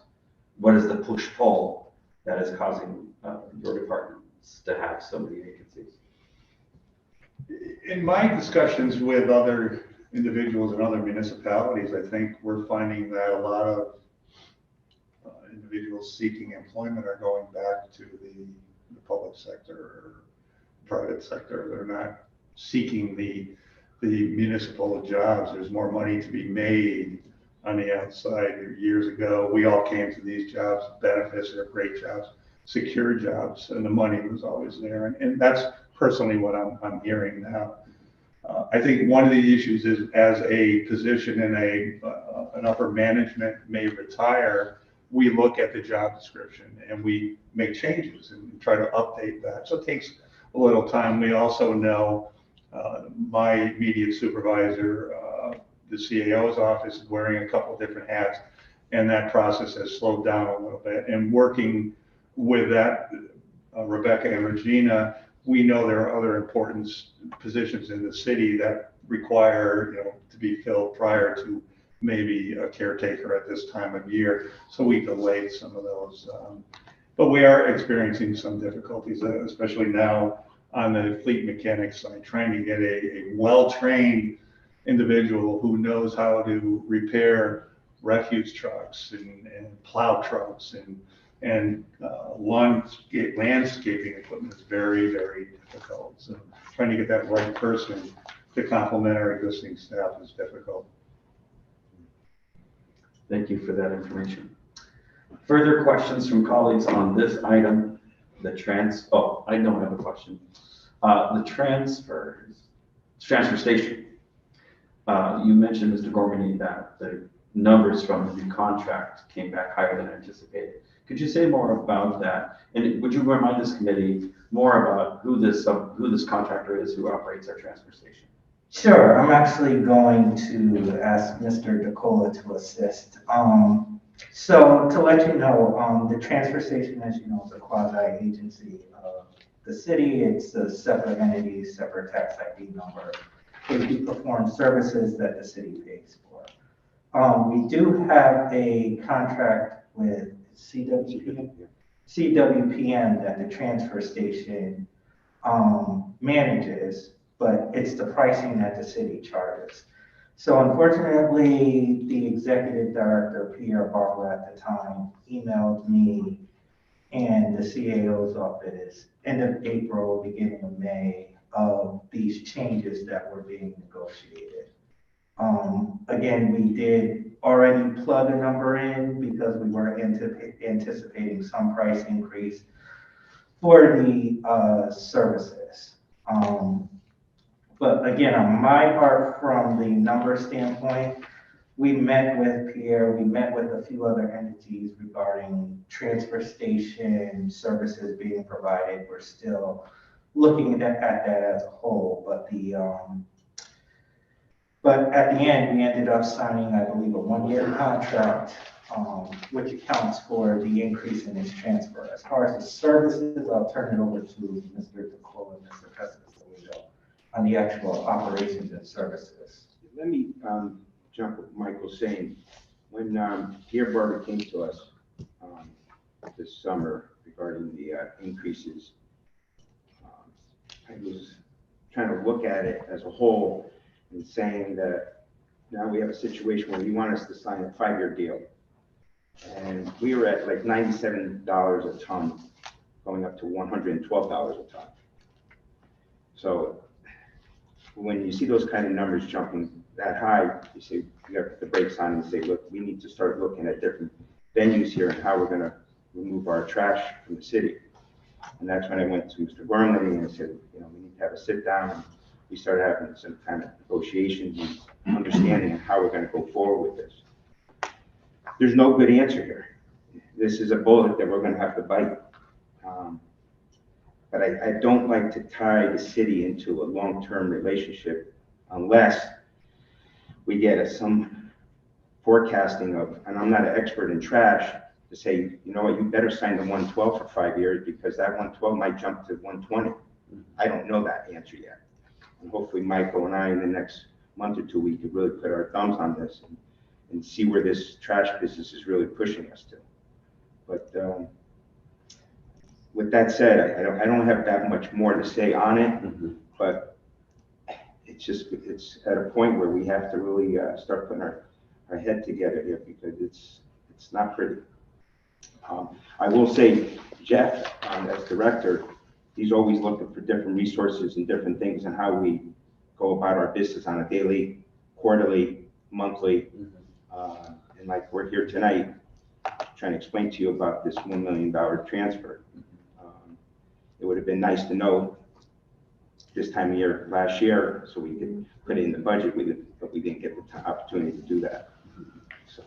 what is the push-pull that is causing your departments to have so many vacancies? In my discussions with other individuals in other municipalities, I think we're finding that a lot of individuals seeking employment are going back to the public sector or private sector. They're not seeking the municipal jobs. There's more money to be made on the outside. Years ago, we all came to these jobs, benefits, they're great jobs, secure jobs, and the money was always there. And that's personally what I'm hearing now. I think one of the issues is, as a position in an upper management may retire, we look at the job description and we make changes and try to update that. So it takes a little time. We also know my immediate supervisor, the CAO's office, is wearing a couple different hats, and that process has slowed down a little bit. And working with that, Rebecca and Regina, we know there are other important positions in the city that require, to be filled prior to maybe a caretaker at this time of year. So we delayed some of those. But we are experiencing some difficulties, especially now on the fleet mechanics side, trying to get a well-trained individual who knows how to repair refuse trucks and plow trucks and landscaping equipment is very, very difficult. So trying to get that right person to complement our existing staff is difficult. Thank you for that information. Further questions from colleagues on this item? I don't have a question. The transfer station. You mentioned, Mr. Gormany, that the numbers from the new contract came back higher than anticipated. Could you say more about that? And would you remind this committee more about who this contractor is who operates our transfer station? Sure, I'm actually going to ask Mr. DeCola to assist. So to let you know, the transfer station, as you know, is a quasi-agency of the city. It's a separate entity, separate tax ID number. It performs services that the city pays for. We do have a contract with CWPM that the transfer station manages, but it's the pricing that the city charges. So unfortunately, the executive director, Pierre Barber at the time, emailed me and the CAO's office end of April, beginning of May, of these changes that were being negotiated. Again, we did already plug a number in because we were anticipating some price increase for the services. But again, on my part, from the number standpoint, we met with Pierre, we met with a few other entities regarding transfer station services being provided. We're still looking at that as a whole, but at the end, we ended up signing, I believe, a one-year contract, which accounts for the increase in its transfer. As far as the services, I'll turn it over to Mr. DeCola and Mr. Pescasolido on the actual operations and services. Let me jump what Michael's saying. When Pierre Barber came to us this summer regarding the increases, I was trying to look at it as a whole and saying that now we have a situation where he wanted us to sign a 5-year deal. And we were at like $97 a ton, going up to $112 a ton. So when you see those kind of numbers jumping that high, you say, you have to put the brakes on and say, look, we need to start looking at different venues here and how we're going to remove our trash from the city. And that's when I went to Mr. Gormley and I said, we need to have a sit down and we started having some kind of negotiations and understanding of how we're gonna go forward with this. There's no good answer here. This is a bullet that we're gonna have to bite. But I don't like to tie the city into a long-term relationship unless we get some forecasting of, and I'm not an expert in trash, to say, you know what, you better sign the 112 for 5 years because that 112 might jump to 120. I don't know that answer yet. And hopefully Michael and I in the next month or two, we could really put our thumbs on this and see where this trash business is really pushing us to. But with that said, I don't have that much more to say on it, but it's at a point where we have to really start putting our head together here because it's not pretty. I will say, Jeff, as director, he's always looking for different resources and different things and how we go about our business on a daily, quarterly, monthly. And like we're here tonight, trying to explain to you about this $1 million transfer. It would have been nice to know this time of year, last year, so we could put it in the budget, but we didn't get the opportunity to do that. So,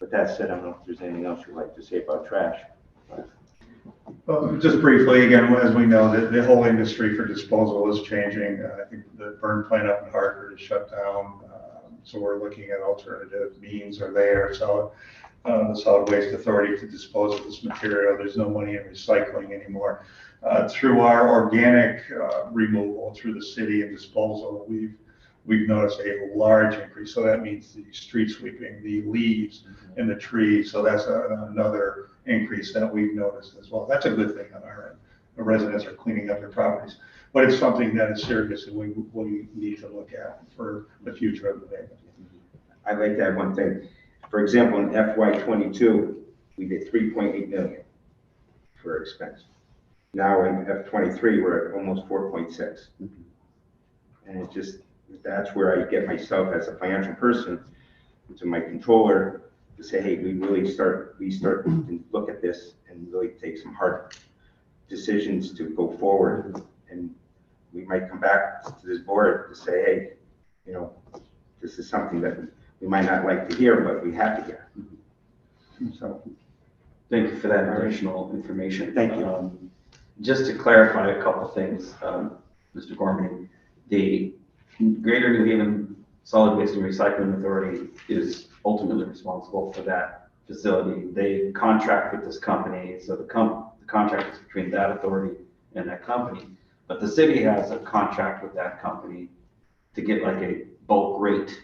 with that said, I don't know if there's anything else you'd like to say about trash. Well, just briefly, again, as we know, the whole industry for disposal is changing. I think the burn plant up in Hartford is shut down. So we're looking at alternative means are there. So the Solid Waste Authority to dispose of this material, there's no money in recycling anymore. Through our organic removal through the city and disposal, we've noticed a large increase. So that means the street sweeping, the leaves in the trees. So that's another increase that we've noticed as well. That's a good thing on our end. The residents are cleaning up their properties, but it's something that is serious and we need to look at for the future of the neighborhood. I'd like to add one thing. For example, in FY22, we did 3.8 million for expense. Now in F23, we're at almost 4.6. And it just, that's where I get myself as a financial person, to my controller, to say, hey, we start to look at this and really take some hard decisions to go forward. And we might come back to this board to say, hey, you know, this is something that we might not like to hear, but we have to hear. So, Thank you for that additional information. Thank you. Just to clarify a couple things, Mr. Gorman, the Greater New Haven Solid Waste and Recycling Authority is ultimately responsible for that facility. They contract with this company, so the contract is between that authority and that company. But the city has a contract with that company to get like a bulk rate.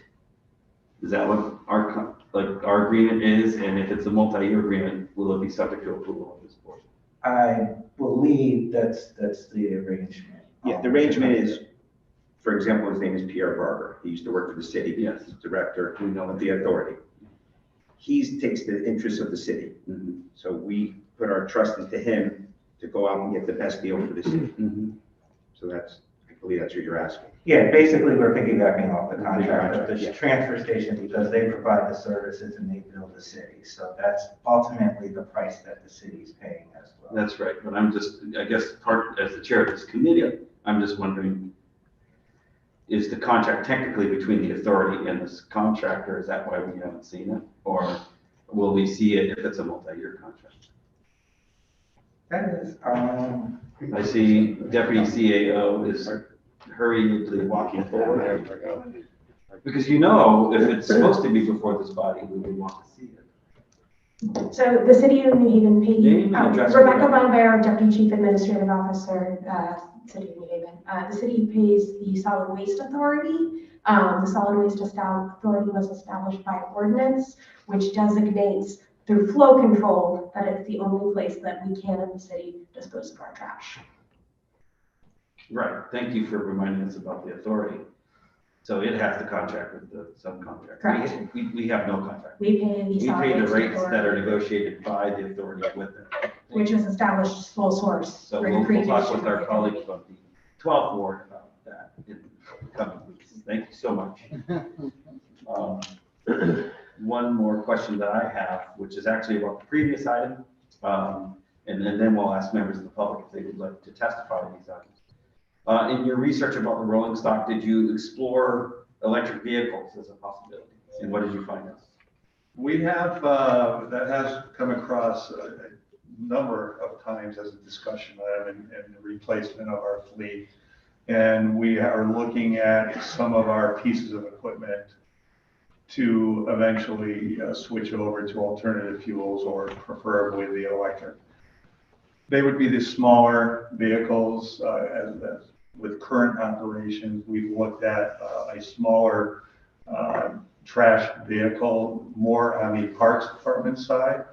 Is that what our agreement is? And if it's a multi-year agreement, will it be subject to approval of this board? I believe that's the arrangement. yeah, the arrangement is, for example, his name is Pierre Barber. He used to work for the city. Yes. He's director of the authority. He takes the interests of the city. So we put our trust into him to go out and get the best deal for the city. So that's, I believe that's what you're asking. Yeah, basically, we're piggybacking off the contract of Yeah. the transfer station because they provide the services and they bill the city. So that's ultimately the price that the city's paying as well. That's right, but I'm just, I guess, as the chair of this committee, I'm just wondering, is the contract technically between the authority and this contractor? Is that why we haven't seen it? Or will we see it if it's a multi-year contract? That is, I see Deputy CAO is hurriedly walking forward. Because if it's supposed to be before this body, we would want to see it. So the city of New Haven paid, Name and address. Rebecca Bonbear, Deputy Chief Administrative Officer, City of New Haven. The city pays the Solid Waste Authority. The Solid Waste Authority was established by ordinance, which designates through flow control that it's the only place that we can in the city dispose of our trash. Right, thank you for reminding us about the authority. So it has the contract with the subcontractor. Correct. We have no contract. We pay the We Solid pay the Waste rates that are Authority, negotiated by the authority with it. which was established sole source. So for the we'll previous talk with our year. colleagues about the 12th ward about that in the coming weeks. Thank you so much. One more question that I have, which is actually about the previous item, and then we'll ask members of the public if they would like to testify to these items. In your research about the rolling stock, did you explore electric vehicles as a possibility? And what did you find out? We have, that has come across a number of times as a discussion item in the replacement of our fleet. And we are looking at some of our pieces of equipment to eventually switch over to alternative fuels or preferably the electric. They would be the smaller vehicles as with current operations. We've looked at a smaller trash vehicle, more on the parks department side.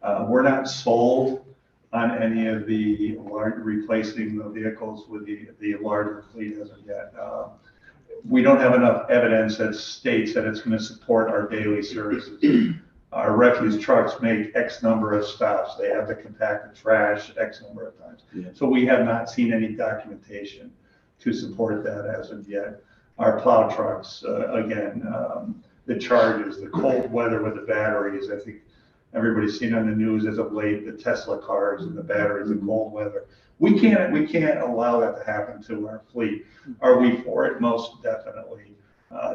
We're not sold on any of the replacing the vehicles with the larger fleet as of yet. We don't have enough evidence that states that it's going to support our daily services. Our refuse trucks make X number of stops. They have to compact the trash X number of times. Yeah. So we have not seen any documentation to support that as of yet. Our plow trucks, again, the charges, the cold weather with the batteries. I think everybody's seen on the news as of late, the Tesla cars and the batteries in cold weather. We can't allow that to happen to our fleet. Are we for it? Most definitely.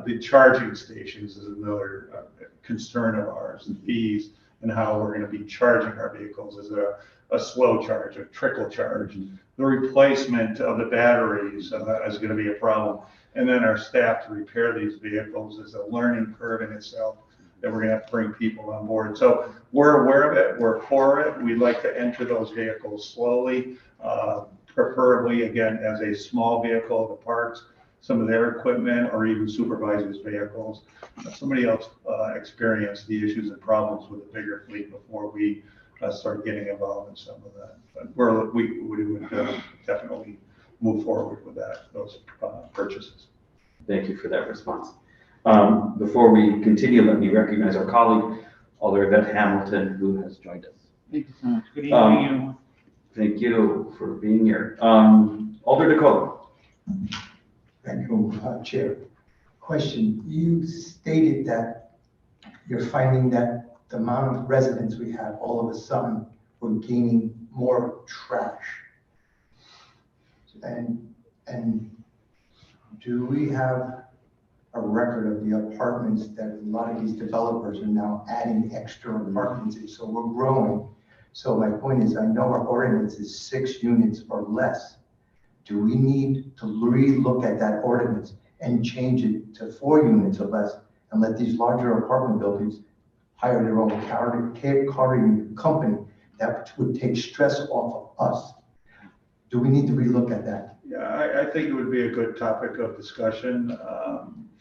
The charging stations is another concern of ours, the fees and how we're going to be charging our vehicles. Is it a slow charge, a trickle charge? The replacement of the batteries is going to be a problem. And then our staff to repair these vehicles is a learning curve in itself that we're going to have to bring people on board. So we're aware of it. We're for it. We'd like to enter those vehicles slowly, preferably, again, as a small vehicle of the parks, some of their equipment, or even supervisors' vehicles. Somebody else experienced the issues and problems with a bigger fleet before we start getting involved in some of that. But we would definitely move forward with those purchases. Thank you for that response. Before we continue, let me recognize our colleague, Alder Yvette Hamilton, who has joined us. Thank you so much. Good evening, everyone. Thank you for being here. Alder DeCola. Thank you, Chair. Question, you stated that you're finding that the amount of residents we have, all of a sudden, we're gaining more trash. And do we have a record of the apartments that a lot of these developers are now adding extra apartments in? So we're growing. So my point is, I know our ordinance is 6 units or less. Do we need to relook at that ordinance and change it to 4 units or less and let these larger apartment buildings hire their own carting company that would take stress off of us? Do we need to relook at that? Yeah, I think it would be a good topic of discussion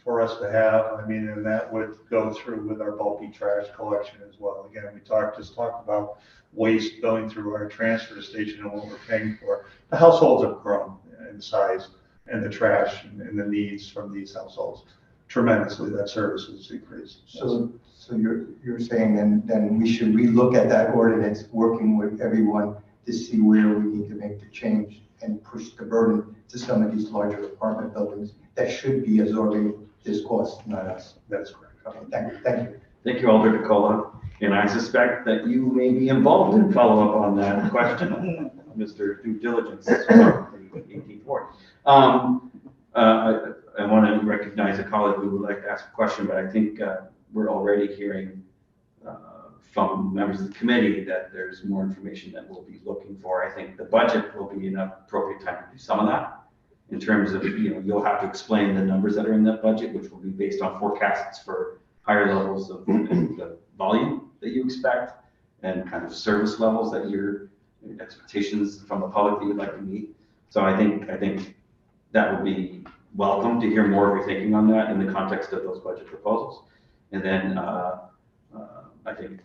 for us to have. I mean, and that would go through with our bulky trash collection as well. Again, we just talked about waste going through our transfer station and what we're paying for. The households have grown in size, and the trash and the needs from these households tremendously. That service has increased. So you're saying then we should relook at that ordinance, working with everyone to see where we need to make the change and push the burden to some of these larger apartment buildings that should be absorbing this cost, not us. That's correct. Okay, thank you. Thank you, Alder DeCola. And I suspect that you may be involved in follow-up on that question, Mr. Due Diligence, from the 18th Ward. I want to recognize a colleague who would like to ask a question, but I think we're already hearing from members of the committee that there's more information that we'll be looking for. I think the budget will be an appropriate time to do some of that in terms of, you'll have to explain the numbers that are in that budget, which will be based on forecasts for higher levels of the volume that you expect and kind of service levels that your expectations from the public that you'd like to meet. So I think that would be welcome to hear more of your thinking on that in the context of those budget proposals. And then I think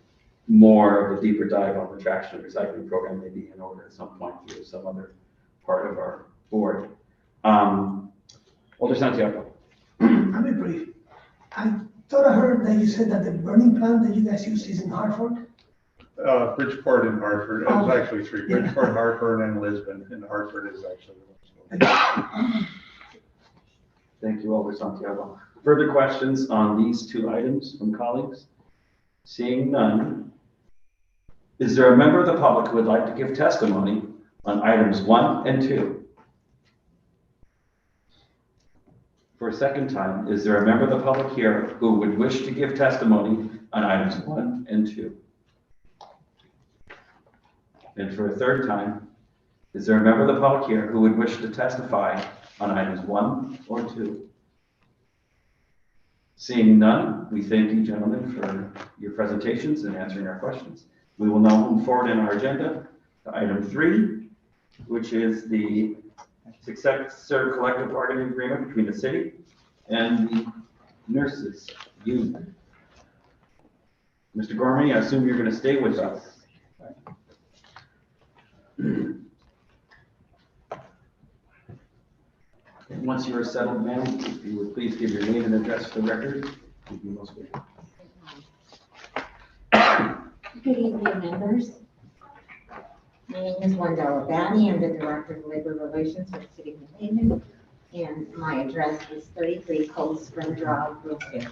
more of a deeper dive on the trash and recycling program may be in order at some point through some other part of our board. Alder Santiago. I'll be brief. I thought I heard that you said that the burning plant that you guys use is in Hartford. Bridgeport and Hartford. It was actually 3. Yeah. Bridgeport, Hartford, and Lisbon. And Hartford is actually the one. Thank you, Alder Santiago. Further questions on these 2 items from colleagues? Seeing none, is there a member of the public who would like to give testimony on items 1 and 2? For a second time, is there a member of the public here who would wish to give testimony on items 1 and 2? And for a third time, is there a member of the public here who would wish to testify on items 1 or 2? Seeing none, we thank you, gentlemen, for your presentations and answering our questions. We will now move forward in our agenda to item 3, which is the successor collective bargaining agreement between the city and the nurses union. Mr. Gormley, I assume you're going to stay with us. And once you are settled, ma'am, if you would please give your name and address for the record. Would be most good. Good evening, members. My name is Wanda Labani. I'm the Director of Labor Relations for the City of New Haven, and my address is 33 Cold Spring Drive, Brookfield.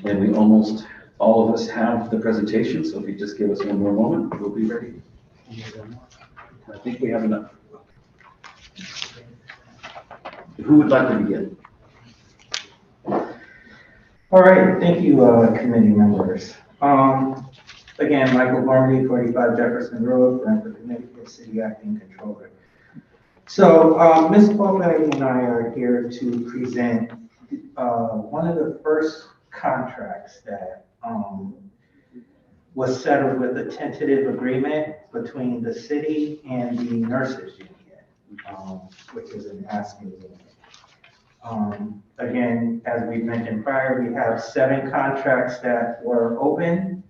And we almost all of us have the presentation, so if you just give us one more moment, we'll be ready. I think we have enough. Who would like to begin? All right, thank you, committee members. Again, Michael Gormley, 45 Jefferson Road, Brentford Committee for City Acting Controller. So Ms. Bowman and I are here to present one of the first contracts that was settled with a tentative agreement between the city and the nurses union, which is an ASME union. Again, as we mentioned prior, we have 7 contracts that were open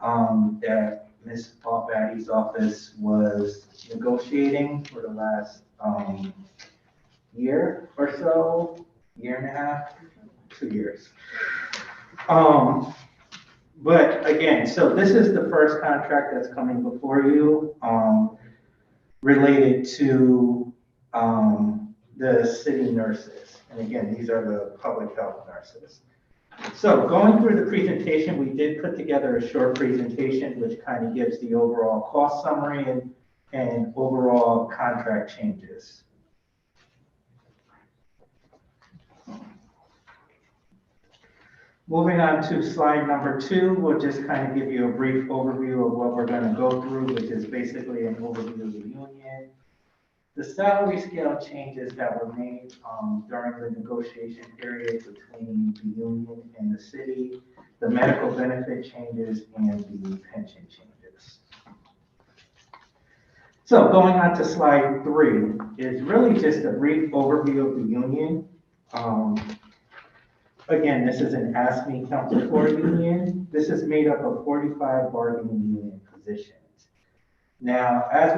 that Ms. Bowman's office was negotiating for the last year or so, year and a half, 2 years. But again, so this is the first contract that's coming before you related to the city nurses. And again, these are the public health nurses. So going through the presentation, we did put together a short presentation which kind of gives the overall cost summary and overall contract changes. Moving on to slide number 2, we'll just kind of give you a brief overview of what we're going to go through, which is basically an overview of the union. The salary scale changes that were made during the negotiation period between the union and the city, the medical benefit changes, and the pension changes. So going on to slide 3 is really just a brief overview of the union. Again, this is an ASME Council 4 union. This is made up of 45 bargaining unit positions. Now, as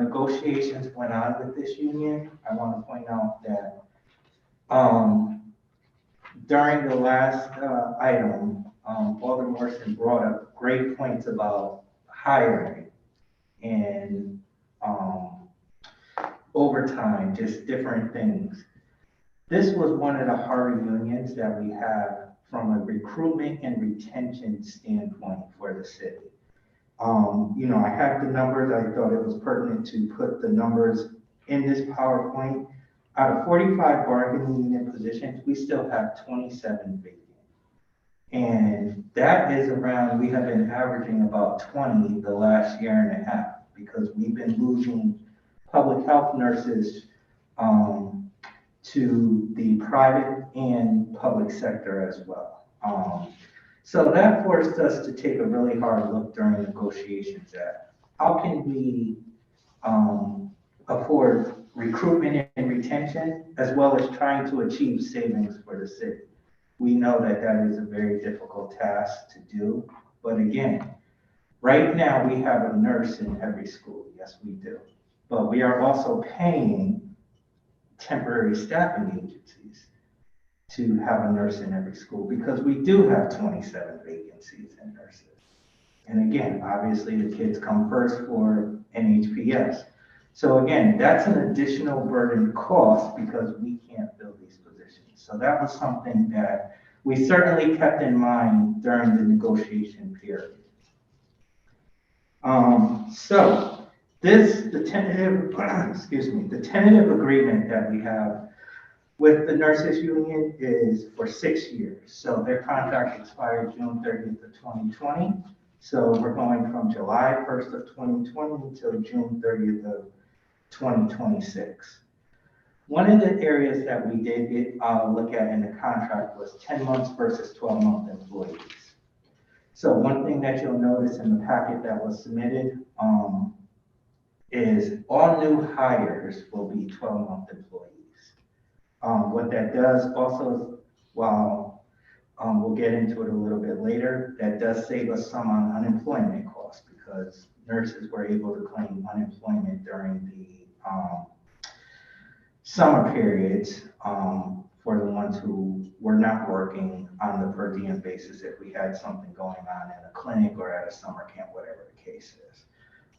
negotiations went on with this union, I want to point out that during the last item, Alderman Morrison brought up great points about hiring and overtime, just different things. This was one of the harder unions that we have from a recruitment and retention standpoint for the city. You know, I have the numbers. I thought it was pertinent to put the numbers in this PowerPoint. Out of 45 bargaining unit positions, we still have 27 vacant. And that is around, we have been averaging about 20 the last year and a half because we've been losing public health nurses to the private and public sector as well. So that forced us to take a really hard look during negotiations at how can we afford recruitment and retention as well as trying to achieve savings for the city. We know that that is a very difficult task to do, but again, right now we have a nurse in every school, yes we do, but we are also paying temporary staffing agencies to have a nurse in every school because we do have 27 vacancies in nurses. And again, obviously the kids come first for NHPS. So again, that's an additional burden cost because we can't fill these positions. So that was something that we certainly kept in mind during the negotiation period. So the tentative, the tentative agreement that we have with the nurses union is for 6 years. So their contract expired June 30th of 2020. So we're going from July 1st of 2020 until June 30th of 2026. One of the areas that we did look at in the contract was 10 months versus 12-month employees. So one thing that you'll notice in the packet that was submitted is all new hires will be 12-month employees. What that does also, while we'll get into it a little bit later, that does save us some on unemployment costs because nurses were able to claim unemployment during the summer periods for the ones who were not working on the per diem basis if we had something going on in a clinic or at a summer camp, whatever the case is.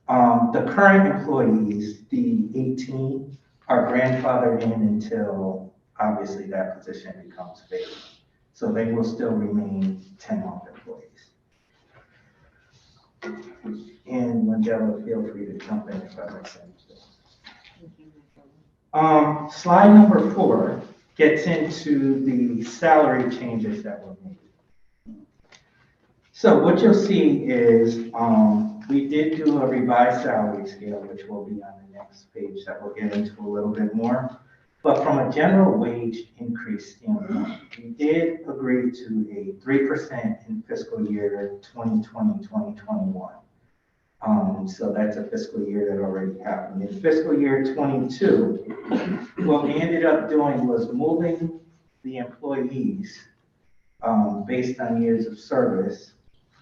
The current employees, the 18, are grandfathered in until obviously that position becomes vacant. So they will still remain 10-month employees. And Mandela, feel free to jump in if I miss anything. Slide number 4 gets into the salary changes that were made. So what you'll see is we did do a revised salary scale, which will be on the next page that we'll get into a little bit more. But from a general wage increase standpoint, we did agree to a 3% in fiscal year 2020-2021. So that's a fiscal year that already happened. In fiscal year 22, what we ended up doing was moving the employees based on years of service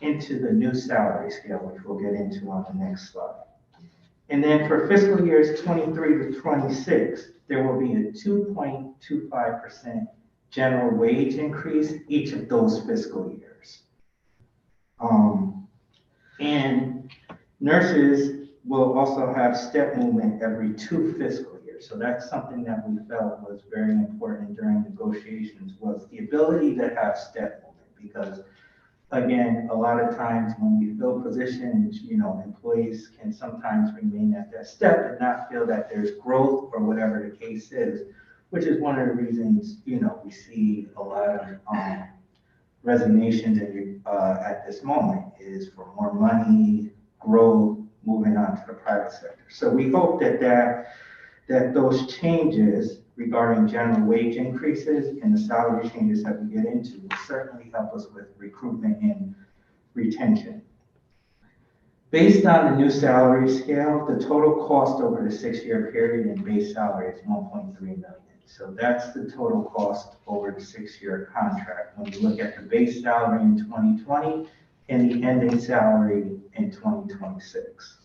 into the new salary scale, which we'll get into on the next slide. And then for fiscal years 23 to 26, there will be a 2.25% general wage increase each of those fiscal years. And nurses will also have step movement every 2 fiscal years. So that's something that we felt was very important during negotiations, was the ability to have step movement. Because again, a lot of times when we fill positions, employees can sometimes remain at that step and not feel that there's growth or whatever the case is, which is one of the reasons, we see a lot of resignations at this moment is for more money, growth, moving on to the private sector. So we hope that those changes regarding general wage increases and the salary changes that we get into will certainly help us with recruitment and retention. Based on the new salary scale, the total cost over the 6-year period in base salary is $1.3 million. So that's the total cost over the 6-year contract when you look at the base salary in 2020 and the ending salary in 2026.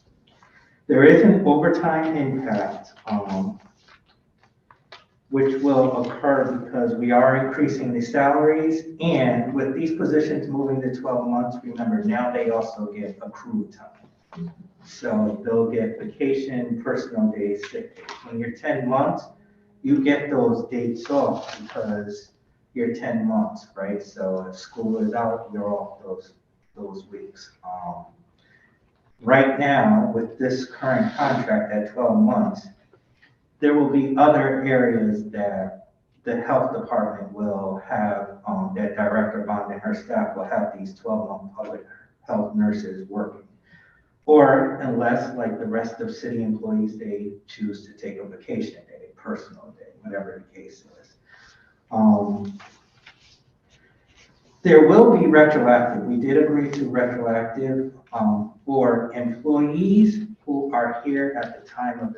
There is an overtime impact, which will occur because we are increasing the salaries, and with these positions moving to 12 months, remember now they also get accrued time. So they'll get vacation, personal days, sick days. When you're 10 months, you get those dates off because you're 10 months, right? So if school is out, you're off those weeks. Right now, with this current contract at 12 months, there will be other areas that the health department will have, that Director Bond and her staff will have these 12-month public health nurses working. Or unless, like the rest of city employees, they choose to take a vacation day, a personal day, whatever the case is. There will be retroactive. We did agree to retroactive for employees who are here at the time of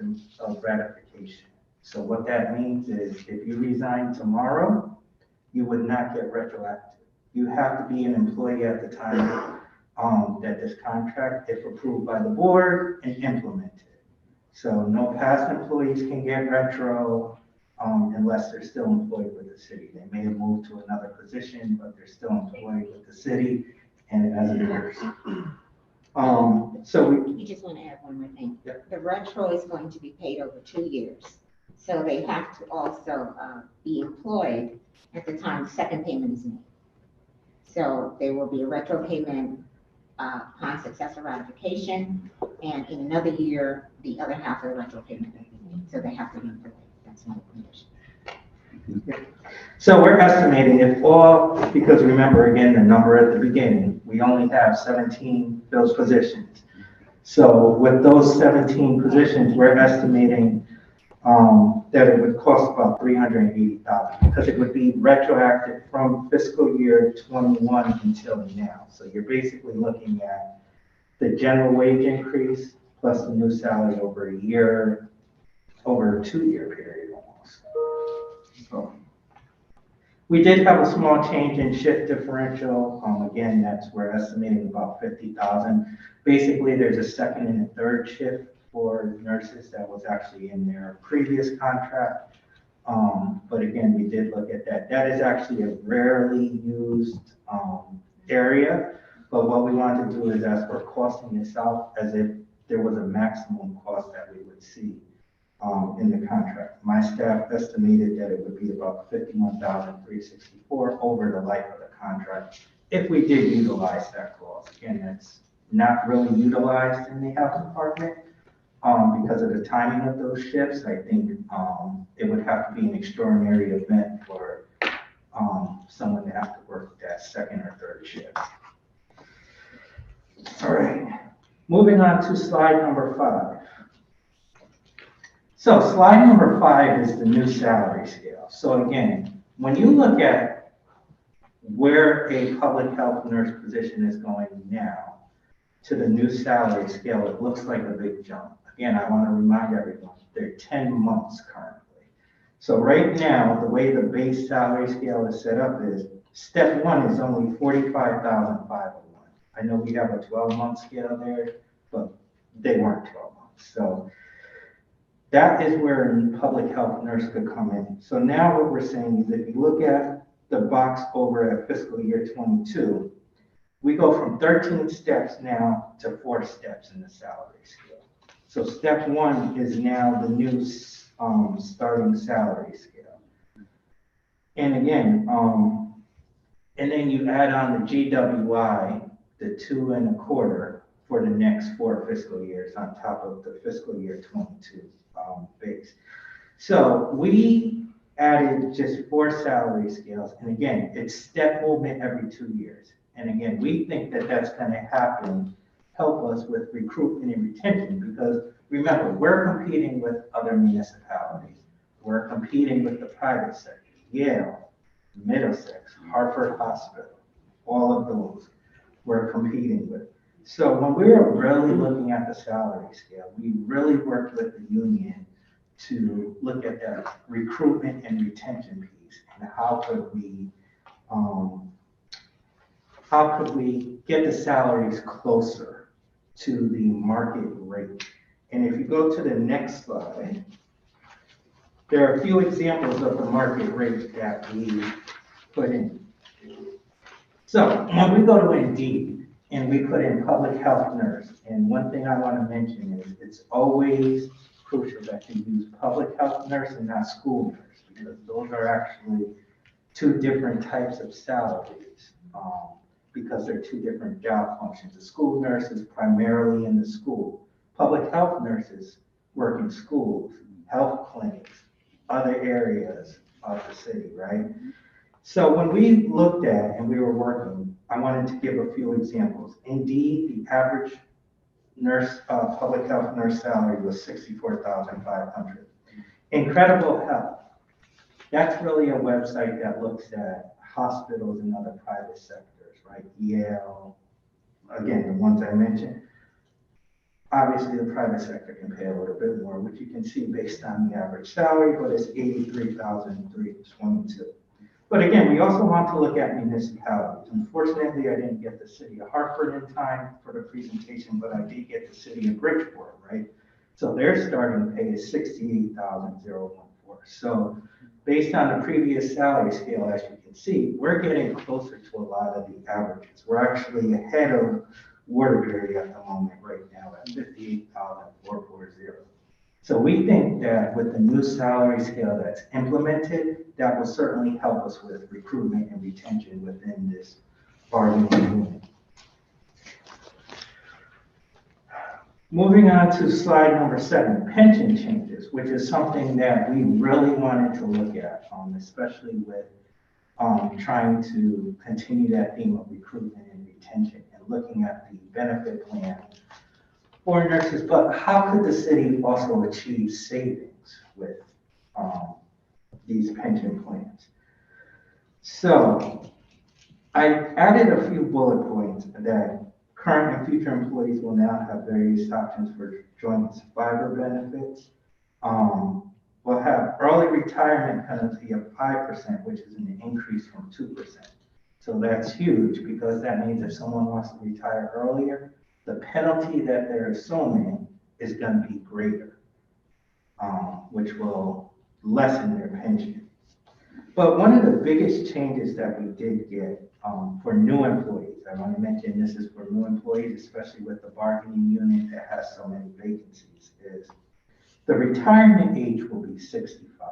ratification. So what that means is if you resign tomorrow, you would not get retroactive. You have to be an employee at the time that this contract, if approved by the board and implemented. So no past employees can get retro unless they're still employed with the city. They may have moved to another position, but they're still employed with the city and as a nurse. You just want to add one more thing. Yeah. The retro is going to be paid over 2 years. So they have to also be employed at the time the second payment is made. So there will be a retro payment upon successful ratification, And in another year, the other half of the rental payment will be made, so they have to be delayed. That's not a condition. So we're estimating if all, because remember again, the number at the beginning, we only have 17 those positions. So with those 17 positions, we're estimating that it would cost about $380,000 because it would be retroactive from fiscal year 21 until now. So you're basically looking at the general wage increase plus the new salary over a 2-year period almost. So we did have a small change in shift differential. Again, we're estimating about 50,000. Basically, there's a second and a third shift for nurses that was actually in their previous contract. But again, we did look at that. That is actually a rarely used area. But what we want to do is, as we're costing this out, as if there was a maximum cost that we would see in the contract. My staff estimated that it would be about $51,364 over the life of the contract if we did utilize that clause. Again, that's not really utilized in the health department because of the timing of those shifts. I think it would have to be an extraordinary event for someone to have to work that second or third shift. All right, moving on to slide number 5. So slide number 5 is the new salary scale. So again, when you look at where a public health nurse position is going now to the new salary scale, it looks like a big jump. Again, I want to remind everyone, they're 10 months currently. So right now, the way the base salary scale is set up is step 1 is only $45,501. I know we have a 12-month scale there, but they weren't 12 months. So that is where a public health nurse could come in. So now what we're saying is if you look at the box over at fiscal year 22, we go from 13 steps now to 4 steps in the salary scale. So step 1 is now the new starting salary scale. And again, and then you add on the GWI, the 2.25 for the next 4 fiscal years on top of the fiscal year 22 base. So we added just 4 salary scales. And again, it's step movement every 2 years. And again, we think that that's going to help us with recruitment and retention because remember, we're competing with other municipalities. We're competing with the private sector, Yale, Middlesex, Hartford Hospital, all of those we're competing with. So when we were really looking at the salary scale, we really worked with the union to look at that recruitment and retention piece and how could we get the salaries closer to the market rate. And if you go to the next slide, there are a few examples of the market rate that we put in. So when we go to Indeed and we put in public health nurse, and one thing I want to mention is it's always crucial that you use public health nurse and not school nurse because those are actually 2 different types of salaries because they're 2 different job functions. The school nurse is primarily in the school. Public health nurses work in schools, health clinics, other areas of the city, right? So when we looked at and we were working, I wanted to give a few examples. Indeed, the average nurse, public health nurse salary was $64,500. Incredible Health, that's really a website that looks at hospitals and other private sectors, right? Yale, again, the ones I mentioned. Obviously, the private sector can pay a little bit more, which you can see based on the average salary, but it's $83,322. But again, we also want to look at municipalities. Unfortunately, I didn't get the city of Hartford in time for the presentation, but I did get the city of Bridgeport, right? So their starting pay is $68,014. So based on the previous salary scale, as you can see, we're getting closer to a lot of the averages. We're actually ahead of Waterbury at the moment right now at $58,440. So we think that with the new salary scale that's implemented, that will certainly help us with recruitment and retention within this bargaining unit. Moving on to slide number 7, pension changes, which is something that we really wanted to look at, especially with trying to continue that theme of recruitment and retention and looking at the benefit plan for nurses. But how could the city also achieve savings with these pension plans? So I added a few bullet points that current and future employees will now have various options for joint survivor benefits. We'll have early retirement penalty of 5%, which is an increase from 2%. So that's huge because that means if someone wants to retire earlier, the penalty that they're assuming is going to be greater, which will lessen their pension. But one of the biggest changes that we did get for new employees, I want to mention this is for new employees, especially with the bargaining unit that has so many vacancies, is the retirement age will be 65.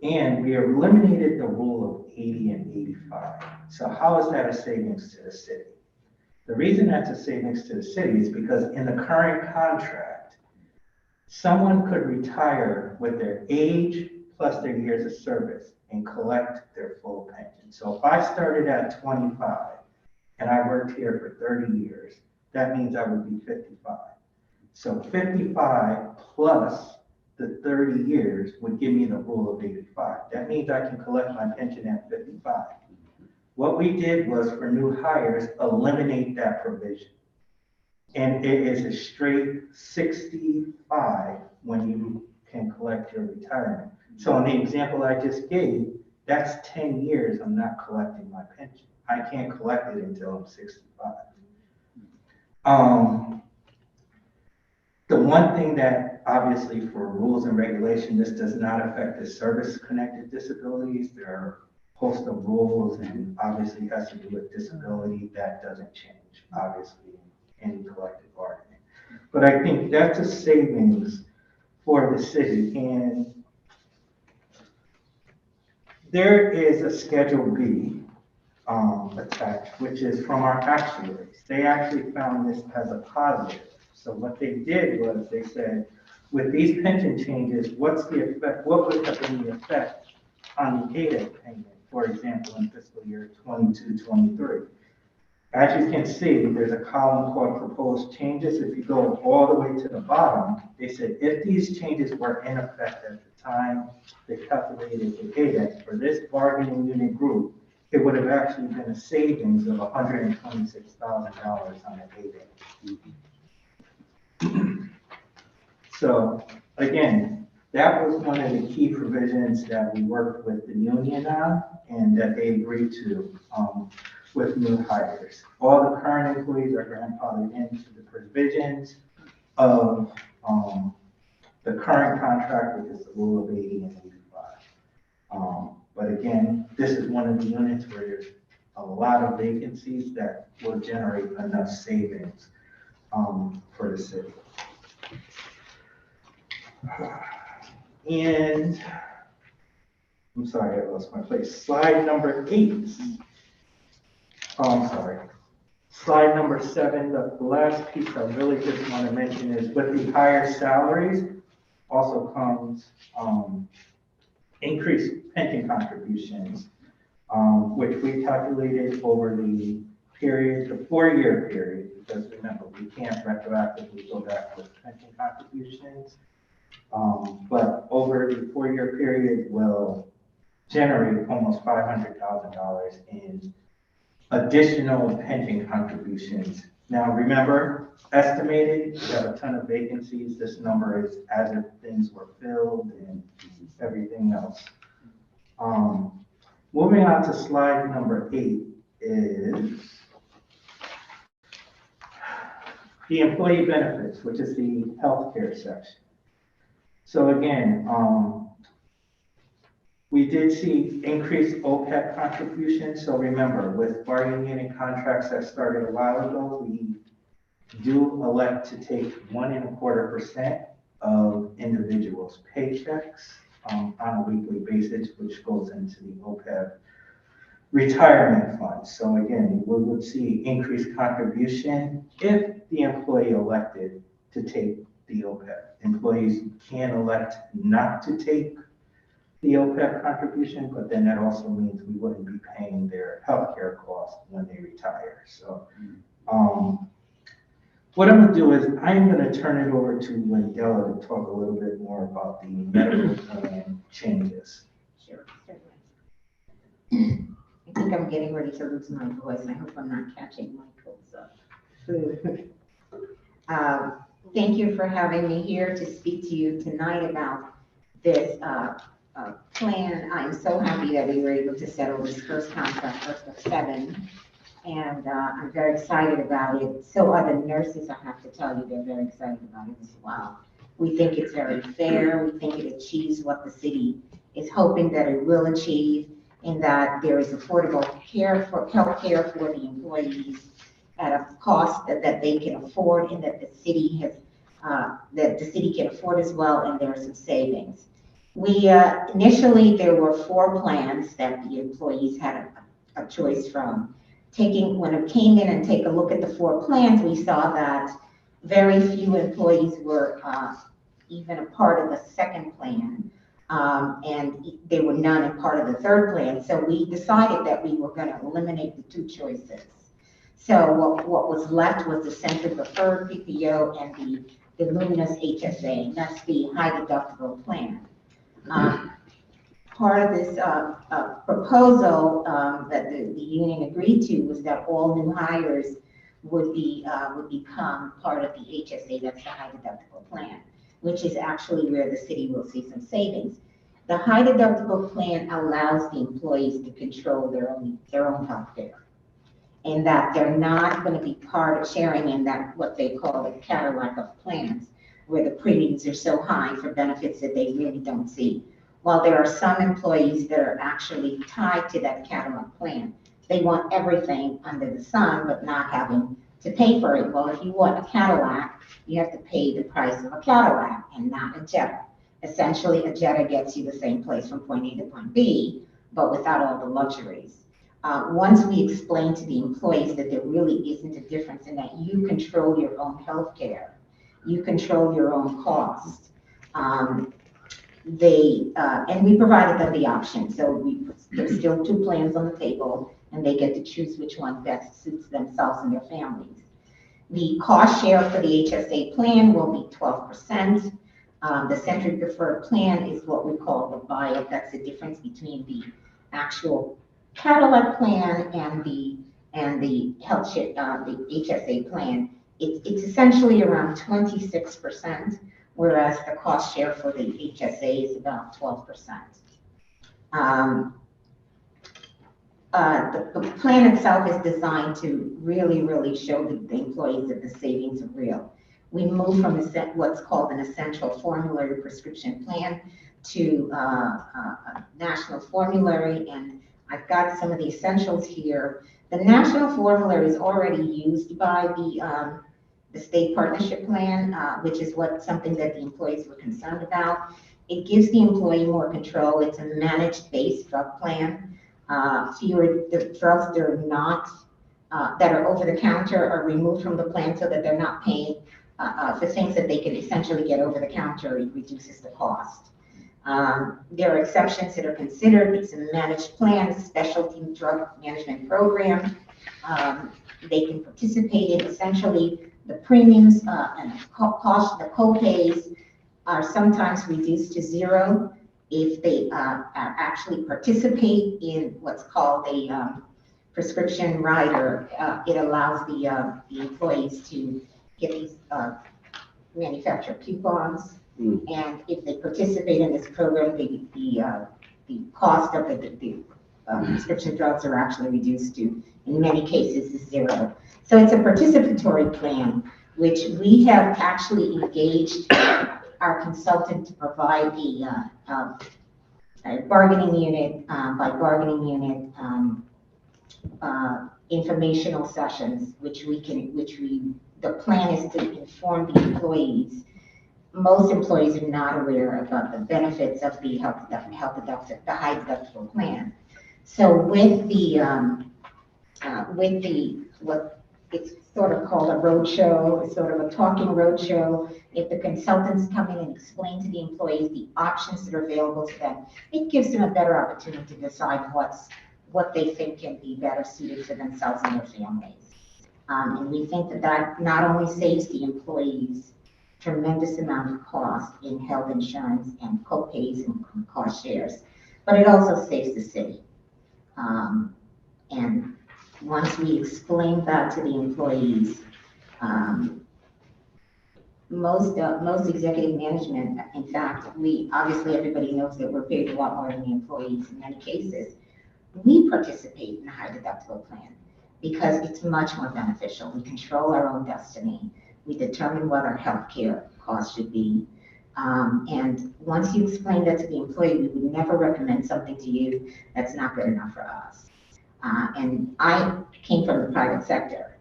And we eliminated the rule of 80 and 85. So how is that a savings to the city? The reason that's a savings to the city is because in the current contract, someone could retire with their age plus their years of service and collect their full pension. So if I started at 25 and I worked here for 30 years, that means I would be 55. So 55 plus the 30 years would give me the rule of 85. That means I can collect my pension at 55. What we did was for new hires, eliminate that provision. And it is a straight 65 when you can collect your retirement. So in the example I just gave, that's 10 years I'm not collecting my pension. I can't collect it until I'm 65. The one thing that obviously for rules and regulation, this does not affect the service-connected disabilities. There are a host of rules and obviously has to do with disability. That doesn't change, obviously, in any collective bargaining. But I think that's a savings for the city. And there is a Schedule B attached, which is from our actuaries. They actually found this as a positive. So what they did was they said, with these pension changes, what's the effect? What would have been the effect on the ADA payment, for example, in fiscal year 22-23? As you can see, there's a column called proposed changes. If you go all the way to the bottom, they said if these changes were in effect at the time they calculated the ADA for this bargaining unit group, it would have actually been a savings of $126,000 on the ADA. So again, that was one of the key provisions that we worked with the union on and that they agreed to with new hires. All the current employees are grandfathered into the provisions of the current contract, which is the rule of 80 and 85. But again, this is one of the units where there's a lot of vacancies that will generate enough savings for the city. And I'm sorry, I lost my place. Slide number 8. Oh, I'm sorry. Slide number 7, the last piece I really just want to mention is with the higher salaries also comes increased pension contributions, which we calculated over the period, the 4-year period, because remember, we can't retroactively go back with pension contributions. But over the 4-year period will generate almost $500,000 in additional pension contributions. Now, remember, estimated, we have a ton of vacancies. This number is as if things were filled and everything else. Moving on to slide number 8 is the employee benefits, which is the healthcare section. So again, we did see increased OPEB contributions. So remember, with bargaining unit contracts that started a while ago, we do elect to take 1.25% of individuals' paychecks on a weekly basis, which goes into the OPEB retirement funds. So again, we would see increased contribution if the employee elected to take the OPEB. Employees can elect not to take the OPEB contribution, but then that also means we wouldn't be paying their healthcare costs when they retire. So, what I'm gonna do is I'm gonna turn it over to Wendella to talk a little bit more about the medical plan changes. Sure, certainly. I think I'm getting ready to lose my voice. I hope I'm not catching Michael's thank you for having me here to speak to you tonight about this plan. I'm so happy that we were able to settle this first contract, first of 7. And I'm very excited about it. So are the nurses, I have to tell you, they're very excited about it as well. We think it's very fair. We think it achieves what the city is hoping that it will achieve, in that there is affordable health care for the employees at a cost that they can afford, and that the city can afford as well, and there are some savings. We initially, there were 4 plans that the employees had a choice from. When it came in and take a look at the 4 plans, we saw that very few employees were even a part of the second plan, and there were none in part of the third plan. So we decided that we were going to eliminate the 2 choices. So what was left was the Central Preferred PPO and the Luminous HSA, and that's the high deductible plan. Part of this proposal that the union agreed to was that all new hires would become part of the HSA, that's the high deductible plan, which is actually where the city will see some savings. The high deductible plan allows the employees to control their own health care, and that they're not going to be part of sharing in that what they call the Cadillac of plans, where the premiums are so high for benefits that they really don't see. While there are some employees that are actually tied to that Cadillac plan, they want everything under the sun, but not having to pay for it. Well, if you want a Cadillac, you have to pay the price of a Cadillac and not a Jetta. Essentially, a Jetta gets you the same place from point A to point B, but without all the luxuries. Once we explain to the employees that there really isn't a difference, and that you control your own health care, you control your own cost, and we provided them the option. So there's still 2 plans on the table, and they get to choose which one best suits themselves and their families. The cost share for the HSA plan will be 12%. The Century Preferred plan is what we call the buy-up. That's the difference between the actual Cadillac plan and the health share, the HSA plan. It's essentially around 26%. Whereas the cost share for the HSA is about 12%. The plan itself is designed to really show the employees that the savings are real. We move from what's called an essential formulary prescription plan to a national formulary, and I've got some of the essentials here. The national formulary is already used by the state partnership plan, which is something that the employees were concerned about. It gives the employee more control. It's a managed base drug plan. The drugs that are not, that are over the counter are removed from the plan so that they're not paying for things that they can essentially get over the counter. It reduces the cost. There are exceptions that are considered. It's a managed plan, a specialty drug management program. They can participate in essentially the premiums and the co-pays are sometimes reduced to 0 if they actually participate in what's called a prescription rider. It allows the employees to get these manufacturer coupons, and if they participate in this program, the cost of the prescription drugs are actually reduced to, in many cases, 0. So it's a participatory plan, which we have actually engaged our consultant to provide a bargaining unit by bargaining unit informational sessions, the plan is to inform the employees. Most employees are not aware about the benefits of the high deductible plan. So with what it's sort of called a roadshow, it's sort of a talking roadshow. If the consultants come in and explain to the employees the options that are available to them, it gives them a better opportunity to decide what they think can be better suited for themselves and their families. And we think that that not only saves the employees tremendous amount of cost in health insurance and co-pays and cost shares, but it also saves the city. And once we explain that to the employees, most executive management, in fact, obviously everybody knows that we're paid a lot more than the employees in many cases. We participate in the high deductible plan because it's much more beneficial. We control our own destiny. We determine what our healthcare costs should be. And once you explain that to the employee, we would never recommend something to you that's not good enough for us. And I came from the private sector,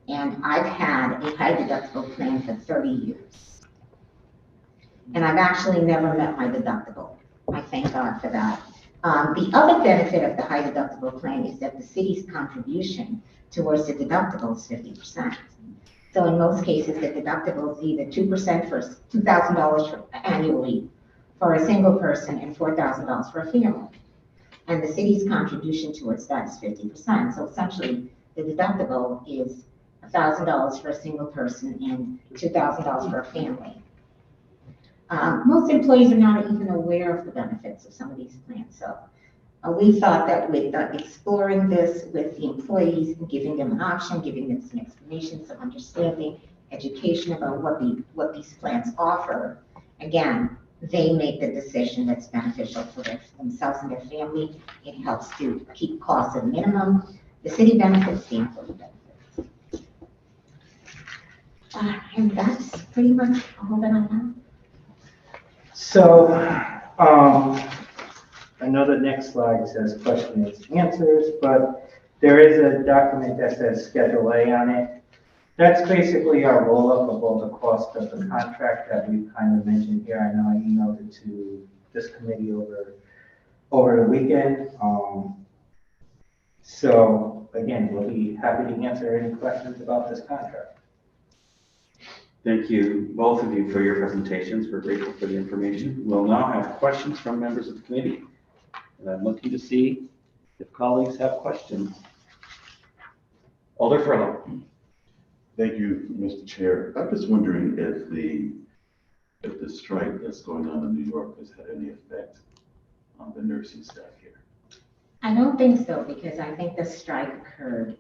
and I've had a high deductible plan for 30 years. And I've actually never met my deductible. I thank God for that. The other benefit of the high deductible plan is that the city's contribution towards the deductible is 50%. So in most cases, the deductible is either 2% for $2,000 annually for a single person and $4,000 for a family. And the city's contribution towards that is 50%. So essentially, the deductible is $1,000 for a single person and $2,000 for a family. Most employees are not even aware of the benefits of some of these plans. So we thought that with exploring this with the employees and giving them an option, giving them some explanation, some understanding, education about what these plans offer, again, they make the decision that's beneficial for themselves and their family. It helps to keep costs at a minimum. The city benefits, the employee benefits. And that's pretty much all that I have. So, I know the next slide says questions and answers, but there is a document that says Schedule A on it. That's basically our roll-up of all the cost of the contract that we've kind of mentioned here. I know I emailed it to this committee over the weekend. So again, we'll be happy to answer any questions about this contract. Thank you, both of you, for your presentations. We're grateful for the information. We'll now have questions from members of the committee. And I'm looking to see if colleagues have questions. Alder Furlow. Thank you, Mr. Chair. I'm just wondering if the strike that's going on in New York has had any effect on the nursing staff here. I don't think so, because I think the strike occurred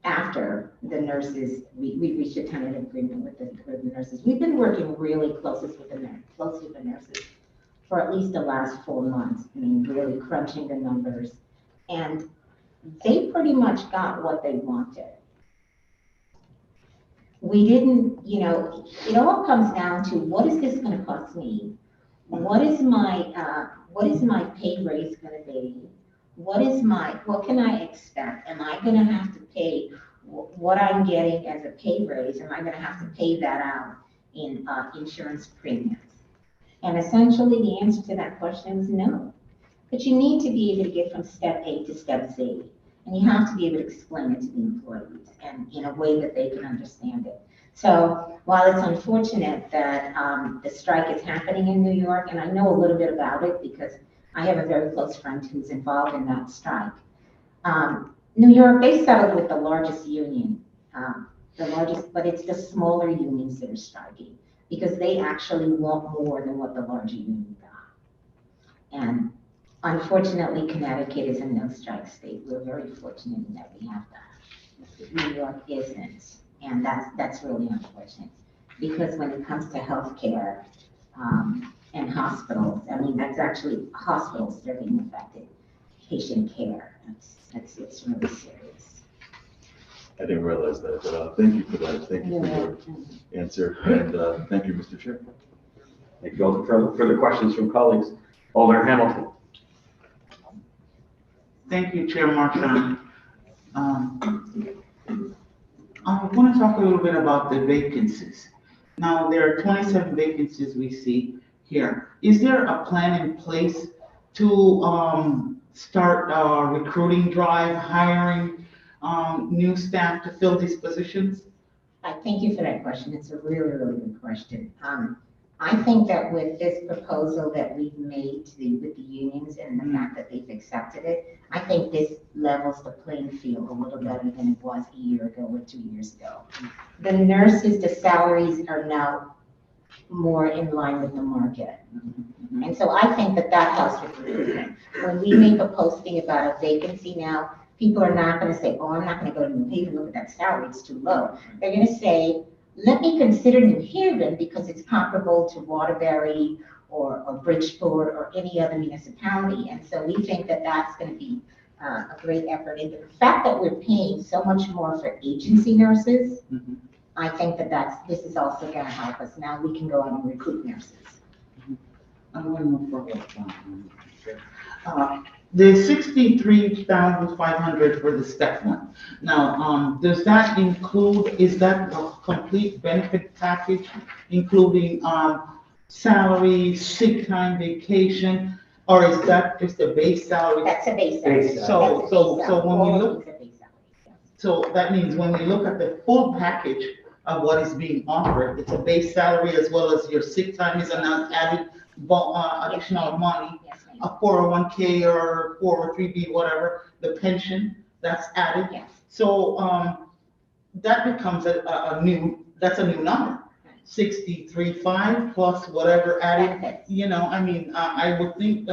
after the nurses, we reached a tentative agreement with the nurses. We've been working really closely with the nurses for at least the last 4 months. I mean, really crunching the numbers. And they pretty much got what they wanted. We didn't, it all comes down to what is this going to cost me? What is my pay raise going to be? What can I expect? Am I going to have to pay what I'm getting as a pay raise? Am I going to have to pay that out in insurance premiums? And essentially the answer to that question is no. But you need to be able to get from step A to step Z. And you have to be able to explain it to the employees and in a way that they can understand it. So while it's unfortunate that the strike is happening in New York, and I know a little bit about it because I have a very close friend who's involved in that strike. New York, they settled with the largest union, but it's the smaller unions that are striking because they actually want more than what the larger union got. And unfortunately, Connecticut is a no-strike state. We're very fortunate in that we have that. New York isn't, and that's really unfortunate because when it comes to healthcare and hospitals, I mean, that's actually hospitals that are being affected. Patient care, it's really serious. I didn't realize that, but thank you for that. Thank you for your answer, and thank you, Mr. Chair. Thank you, Alder. Further questions from colleagues? Alder Hamilton. Thank you, Chair Marchand. I want to talk a little bit about the vacancies. Now, there are 27 vacancies we see here. Is there a plan in place to start recruiting drive, hiring new staff to fill these positions? I thank you for that question. It's a really, really good question. I think that with this proposal that we've made with the unions and the fact that they've accepted it, I think this levels the playing field a little better than it was a year ago or 2 years ago. The nurses, the salaries are now more in line with the market. And so I think that that helps with recruitment. When we make a posting about a vacancy now, people are not going to say, oh, I'm not going to go to New Haven, look at that salary, it's too low. They're going to say, let me consider New Haven because it's comparable to Waterbury or Bridgeport or any other municipality. And so we think that that's going to be a great effort. And the fact that we're paying so much more for agency nurses, I think that this is also going to help us. Now we can go out and recruit nurses. I'm going to move forward. The 63,500 for the step one. Now, does that include, is that a complete benefit package, including salary, sick time, vacation, or is that just a base salary? That's a base salary. So when we look, so that means when we look at the full package of what is being offered, it's a base salary as well as your sick time is an added additional money. A 401k or 403b, whatever, the pension that's added. Yes. So that becomes a new number. 63.5 plus whatever added, I mean, I would think,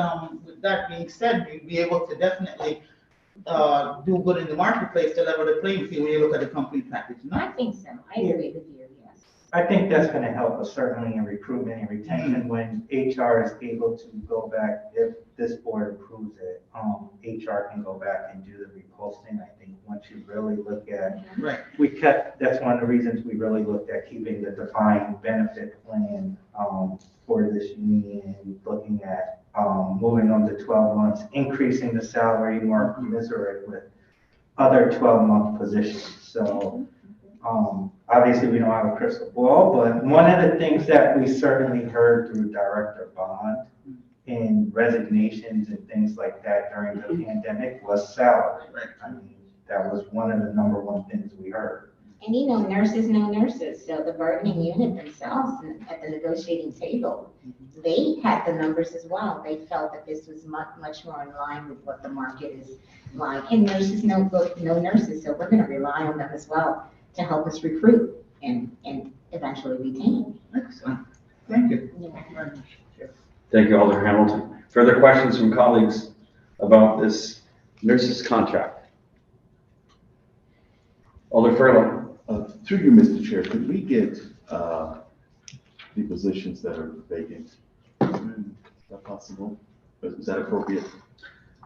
with that being said, we'd be able to definitely do good in the marketplace to level the playing field when you look at the complete package. No? I think so. I agree with you, yes. I think that's going to help us certainly in recruitment and retention when HR is able to go back, if this board approves it, HR can go back and do the reposting. I think once you really look at, Right. that's one of the reasons we really looked at keeping the defined benefit plan for this union, looking at moving on to 12 months, increasing the salary more commensurate with other 12-month positions. So obviously we don't have a crystal ball, but one of the things that we certainly heard through Director Bond in resignations and things like that during the pandemic was salary. Right. I mean, that was one of the number one things we heard. And nurses know nurses, so the bargaining unit themselves at the negotiating table, they had the numbers as well. They felt that this was much more in line with what the market is like. And nurses know nurses, so we're going to rely on them as well to help us recruit and eventually retain. Excellent. Thank you. Thank you, Alder Hamilton. Further questions from colleagues about this nurses contract? Alder Furlong. Through you, Mr. Chair, could we get the positions that are vacant? Is that possible? Is that appropriate?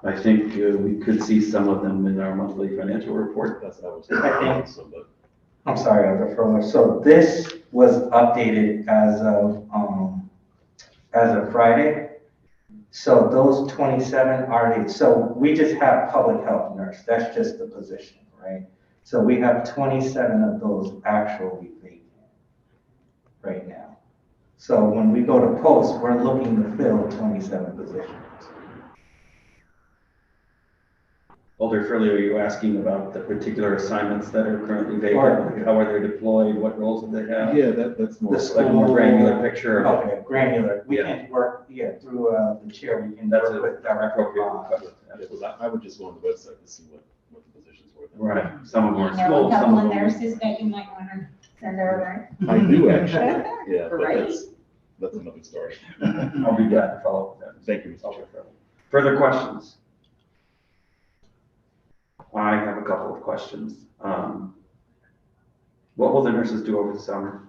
I think we could see some of them in our monthly financial report. That's what I was I think- thinking. But I'm sorry, Dr. Furler. So this was updated as of Friday. So those 27 are, so we just have public health nurse. That's just the position, right? So we have 27 of those actually vacant right now. So when we go to post, we're looking to fill 27 positions. Alder Furley, are you asking about the particular assignments that are currently vacant? How are they deployed? What roles do they have? yeah, that's more. Like a more granular picture of Okay, granular. We Yeah. can work, through the chair, we can That's work with Director appropriate Bond. question. Yeah, 'cause I would just go on the website to see what the positions were. Right, some of them are A schools, some couple of of them. nurses that you might want to send over. I do actually, yeah, but Right. that's another story. I'll be glad to follow up with that. Thank you, Mr. Alder Chair. Furley. Further questions? I have a couple of questions. What will the nurses do over the summer?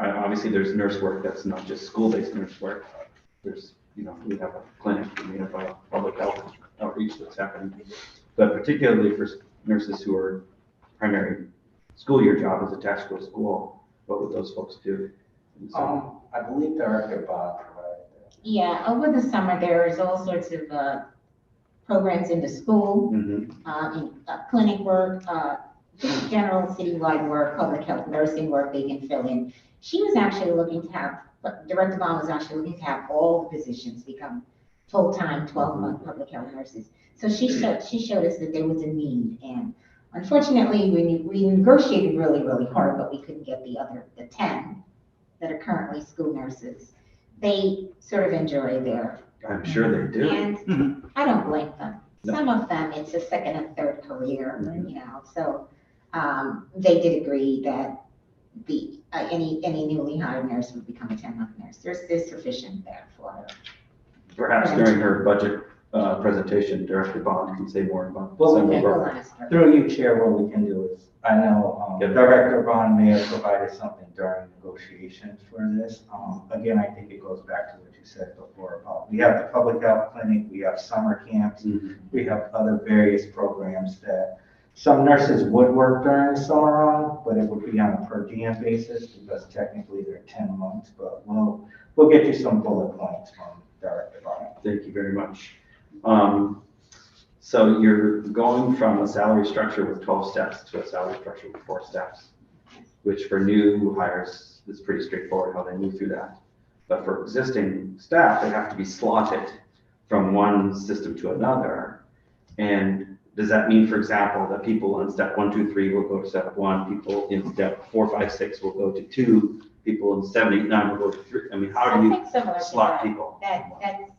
Obviously there's nurse work that's not just school-based nurse work. There's, we have a clinic, we have a public health outreach that's happening. But particularly for nurses who are primary school year job is attached to a school, what would those folks do? I believe Director Bond provided that. Yeah, over the summer, there is all sorts of programs in the school, Mhm. Clinic work, just general citywide work, public health nursing work they can fill in. She was actually looking to have, Director Bond was actually looking to have all the positions become full-time 12-month public health nurses. So she showed us that there was a need, and unfortunately, we negotiated really, really hard, but we couldn't get the 10 that are currently school nurses. They sort of enjoy their. I'm sure they do. And I don't blame them. Some of them, it's a second and third career, you know, so, they did agree that any newly hired nurse would become a 10-month nurse. There's sufficient there for. Perhaps during her budget presentation, Director Bond can say more about Well, some we of can- our- We'll ask her. Through you, Chair, what we can do is, I know Director Bond may have provided something during negotiations for this. Again, I think it goes back to what you said before about, we have the public health clinic, we have summer camps, we have other various programs that some nurses would work during the summer on, but it would be on a per diem basis because technically they're 10 months, but we'll get you some bullet points from Director Bond. Thank you very much. So you're going from a salary structure with 12 steps to a salary structure with 4 steps, which for new hires is pretty straightforward how they move through that. But for existing staff, they have to be slotted from one system to another. And does that mean, for example, that people on step 1, 2, 3 will go to step 1, people in step 4, 5, 6 will go to 2, people in 7, 8, 9 will go to 3? I mean, how do you Something similar to slot that. people?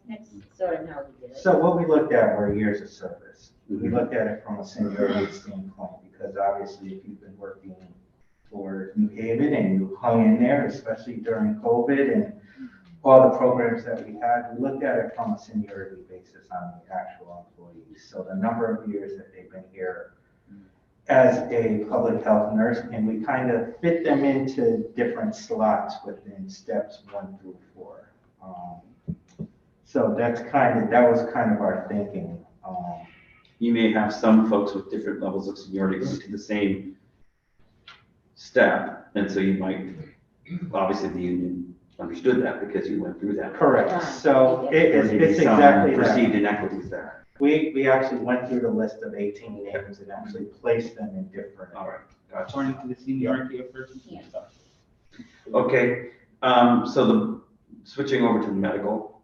That's sort of how we do it. So what we looked at were years of service. We looked at it from a seniority standpoint, because obviously if you've been working for New Haven and you hung in there, especially during COVID and all the programs that we had, we looked at it from a seniority basis on the actual employees. So the number of years that they've been here as a public health nurse, and we kind of fit them into different slots within steps 1 through 4. So that was kind of our thinking. You may have some folks with different levels of seniority going to the same step, and so you might, obviously the union understood that because you went through that. Correct. So There may be it's some exactly perceived that. inequities there. We actually went through the list of 18 names and actually placed them in different. All right, gotcha. According to the seniority of person. Yes. Okay, switching over to the medical,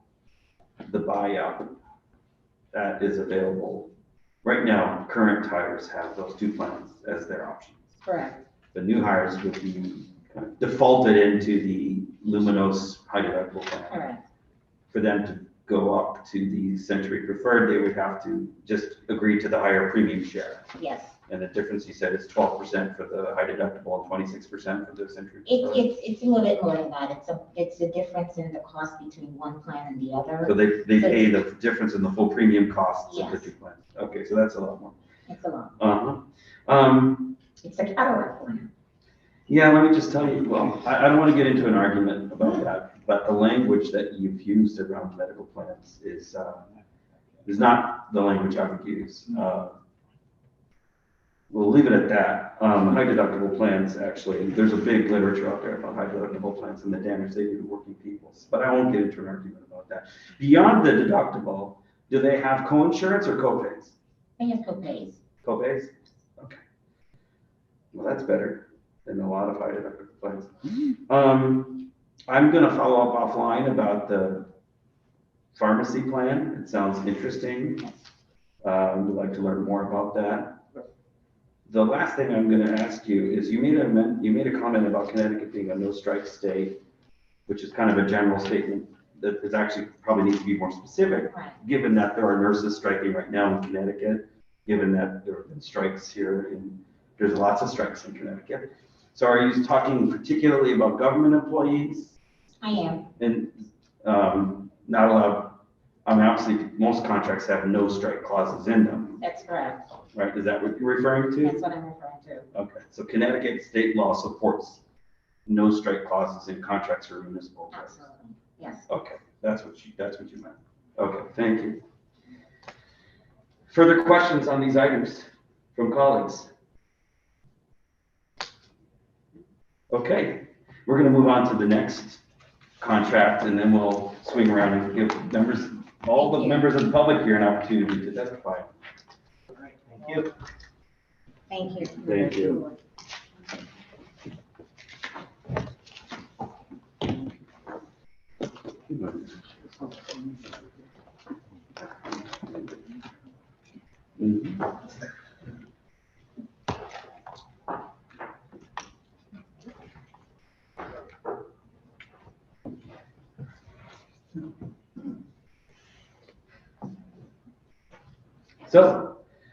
the buyout that is available. Right now, current hires have those 2 plans as their options. Correct. The new hires would be kind of defaulted into the Luminos high deductible plan. Correct. For them to go up to the Century Preferred, they would have to just agree to the higher premium share. Yes. And the difference, you said, is 12% for the high deductible and 26% for the Century Preferred. It's a little bit more than that. It's a difference in the cost between one plan and the other. So they pay the difference in the full premium costs of the Yes. 2 plans. Okay, so that's a lot more. It's a lot. Uh-huh. It's a Cadillac plan. Yeah, let me just tell you, well, I don't want to get into an argument about that, but the language that you've used around medical plans is not the language I would use. We'll leave it at that. High deductible plans, actually, there's a big literature out there about high deductible plans and the damage they do to working people, but I won't get into an argument about that. Beyond the deductible, do they have co-insurance or co-pays? They have co-pays. Co-pays? Okay. Well, that's better than a lot of high deductible plans. I'm gonna follow up offline about the pharmacy plan. It sounds interesting. Would like to learn more about that. The last thing I'm gonna ask you is, you made a comment about Connecticut being a no-strike state, which is kind of a general statement that is actually probably needs to be more specific, Right. given that there are nurses striking right now in Connecticut, given that there have been strikes here, and there's lots of strikes in Connecticut. So are you talking particularly about government employees? I am. And not allowed, I mean, obviously, most contracts have no strike clauses in them, That's correct. right? Is that what you're referring to? That's what I'm referring to. Okay, so Connecticut state law supports no strike clauses in contracts for municipal employees. Absolutely. Yes. Okay, that's what you meant. Okay, thank you. Further questions on these items from colleagues? Okay, we're gonna move on to the next contract, and then we'll swing around and give all the members of the public here an opportunity to testify. Thank you. Thank you. Thank you. So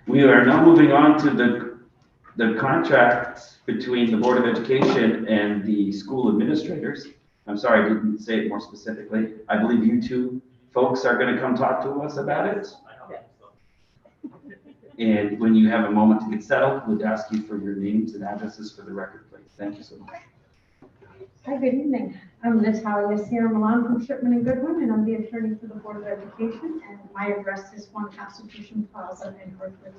we are now moving on to the contracts between the Board of Education and the school administrators. I'm sorry, I didn't say it more specifically. I believe you two folks are going to come talk to us about it. And when you have a moment to get settled, we'd ask you for your names and addresses for the record, please. Thank you so much. Hi, good evening. I'm Natalia Sierra Milan from Shipman and Goodwin, and I'm the attorney for the Board of Education, and my address is 1 Constitution Plaza in Hartford.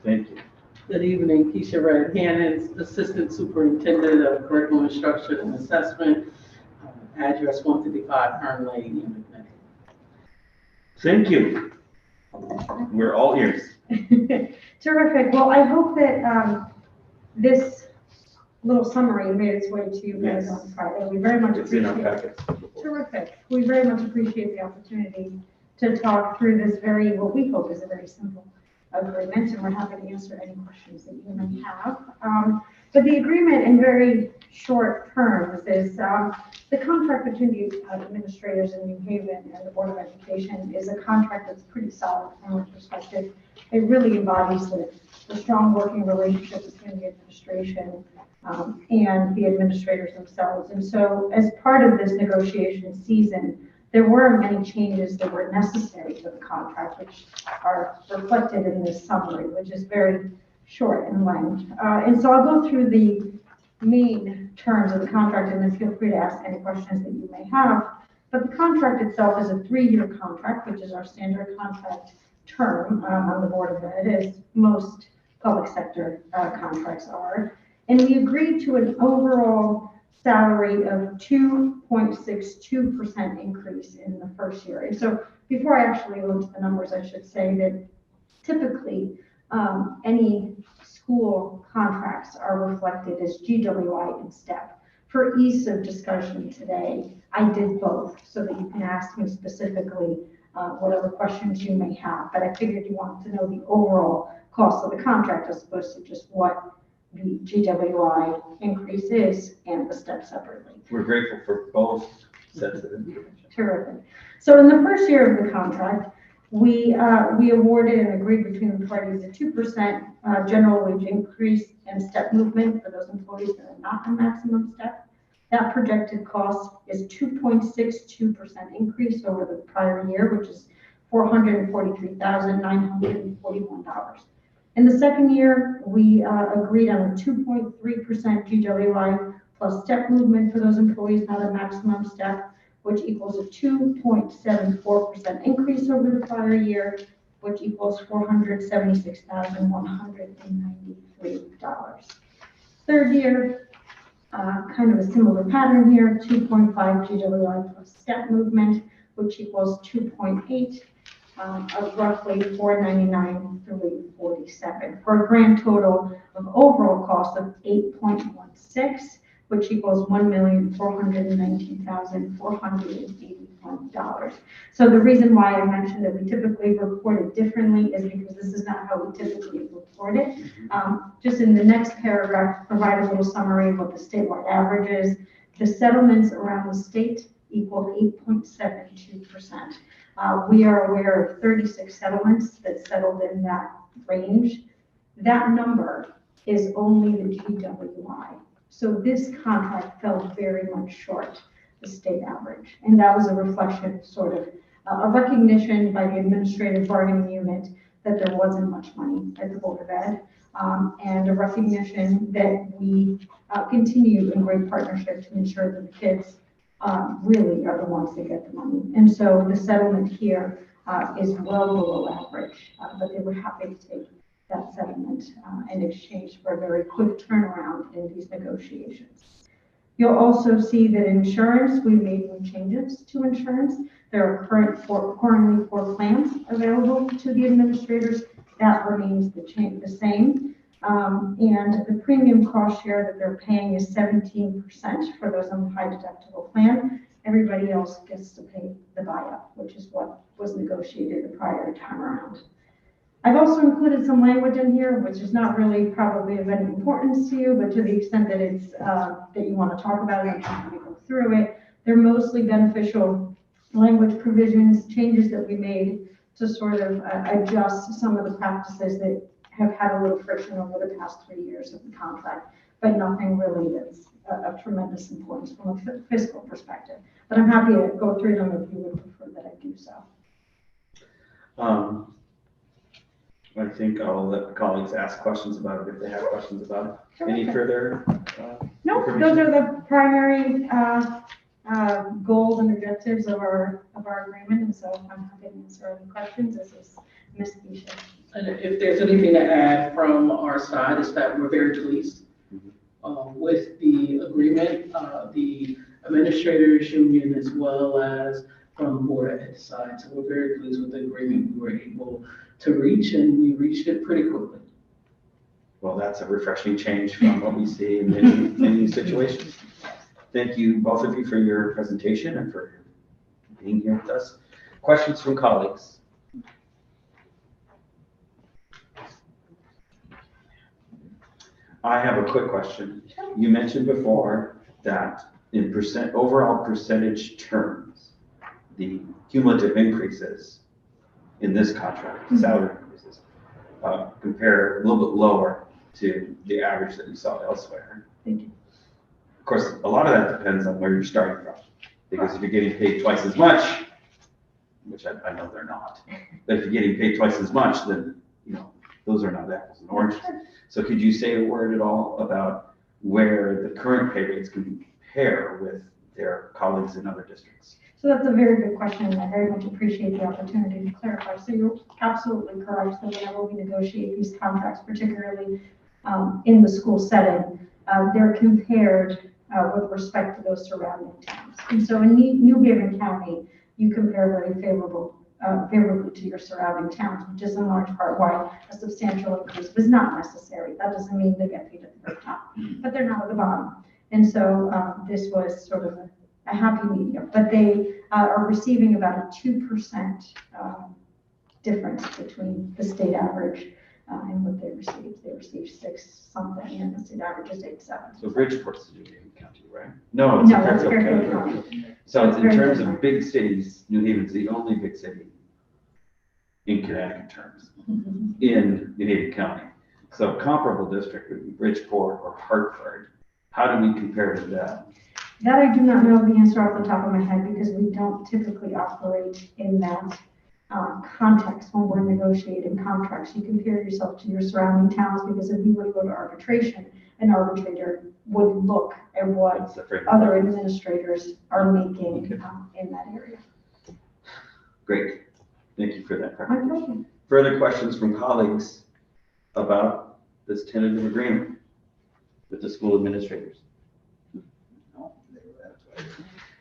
Thank you. Good evening, Keisha Red Hannon, Assistant Superintendent of Curriculum Instruction and Assessment, address 155 Hearn Lane in McMinnville. Thank you. We're all ears. Terrific. Well, I hope that this little summary made its way to you guys on Friday. We very much It's in appreciate our it. packet. Terrific. We very much appreciate the opportunity to talk through this what we hope is a very simple agreement, and we're happy to answer any questions that you may have. But the agreement in very short terms is the contract between the administrators in New Haven and the Board of Education is a contract that's pretty solid from our perspective. It really embodies the strong working relationship between the administration and the administrators themselves. And so as part of this negotiation season, there were many changes that were necessary to the contract, which are reflected in this summary, which is very short in length. And so I'll go through the main terms of the contract, and then feel free to ask any questions that you may have. But the contract itself is a 3-year contract, which is our standard contract term on the Board of Ed, as most public sector contracts are. And we agreed to an overall salary of 2.62% increase in the first year. And so before I actually go into the numbers, I should say that typically any school contracts are reflected as GWI and STEP. For ease of discussion today, I did both so that you can ask me specifically whatever questions you may have. But I figured you wanted to know the overall cost of the contract as opposed to just what the GWI increase is and the STEP separately. We're grateful for both sets of information. Terrific. So in the first year of the contract, we awarded and agreed between the parties a 2% general wage increase and step movement for those employees that are not in maximum step. That projected cost is 2.62% increase over the prior year, which is $443,941. In the second year, we agreed on a 2.3% GWI plus step movement for those employees not at maximum step, which equals a 2.74% increase over the prior year, which equals $476,193. Third year, kind of a similar pattern here, 2.5 GWI plus step movement, which equals 2.8 of roughly $499,347 for a grand total of overall cost of 8.16, which equals $1,419,481. So the reason why I mentioned that we typically report it differently is because this is not how we typically report it. Just in the next paragraph, provide a little summary of what the statewide average is. The settlements around the state equal 8.72%. We are aware of 36 settlements that settled in that range. That number is only the GWI. So this contract fell very much short the state average. And that was a reflection, sort of a recognition by the administrative bargaining unit that there wasn't much money at the Board of Ed, and a recognition that we continue in great partnership to ensure that the kids really are the ones that get the money. And so the settlement here is well below average, but they were happy to take that settlement in exchange for a very quick turnaround in these negotiations. You'll also see that insurance, we made some changes to insurance. There are currently 4 plans available to the administrators. That remains the same. And the premium cost share that they're paying is 17% for those on the high deductible plan. Everybody else gets to pay the buy-up, which is what was negotiated the prior time around. I've also included some language in here, which is not really probably of any importance to you, but to the extent that it's, that you want to talk about it, I'm trying to go through it. They're mostly beneficial language provisions, changes that we made to sort of adjust some of the practices that have had a little friction over the past 3 years of the contract, but nothing really that's of tremendous importance from a fiscal perspective. But I'm happy to go through them if you would prefer that I do so. I think I'll let colleagues ask questions about it if they have questions about it. Any further? No, those are the primary goals and objectives of our agreement, and so I'm happy to answer any questions. This is Ms. Bisha. And if there's anything to add from our side, is that we're very pleased with the agreement, the administrators union as well as from the Board of Ed side. So we're very pleased with the agreement we were able to reach, and we reached it pretty quickly. Well, that's a refreshing change from what we see in many situations. Thank you, both of you, for your presentation and for being here with us. Questions from colleagues? I have a quick question. You mentioned before that in overall percentage terms, the cumulative increases in this contract, salary increases, compare a little bit lower to the average that you saw elsewhere. Thank you. Of course, a lot of that depends on where you're starting from, because if you're getting paid twice as much, which I know they're not, but if you're getting paid twice as much, then, you know, those are not apples and oranges. So could you say a word at all about where the current pay rates compare with their colleagues in other districts? So that's a very good question, and I very much appreciate the opportunity to clarify. So you're absolutely correct that whenever we negotiate these contracts, particularly in the school setting, they're compared with respect to those surrounding towns. And so in New Haven County, you compare very favorably to your surrounding towns, which is in large part why a substantial increase was not necessary. That doesn't mean they get paid at the very top, but they're not at the bottom. And so this was sort of a happy medium, but they are receiving about a 2% difference between the state average and what they receive. They receive 6 something, and the state average is 8.7. So Bridgeport's New Haven County, right? No, it's No, Fairfield County. So in terms of big cities, New Haven's the only big city in Connecticut terms in New Haven County. So comparable district would be Bridgeport or Hartford. How do we compare to them? That I do not know the answer off the top of my head, because we don't typically operate in that context when we're negotiating contracts. You compare yourself to your surrounding towns, because if you were to go to arbitration, an arbitrator would look at what other administrators are making in that area. Great. Thank you for that. My pleasure. Further questions from colleagues about this tentative agreement with the school administrators?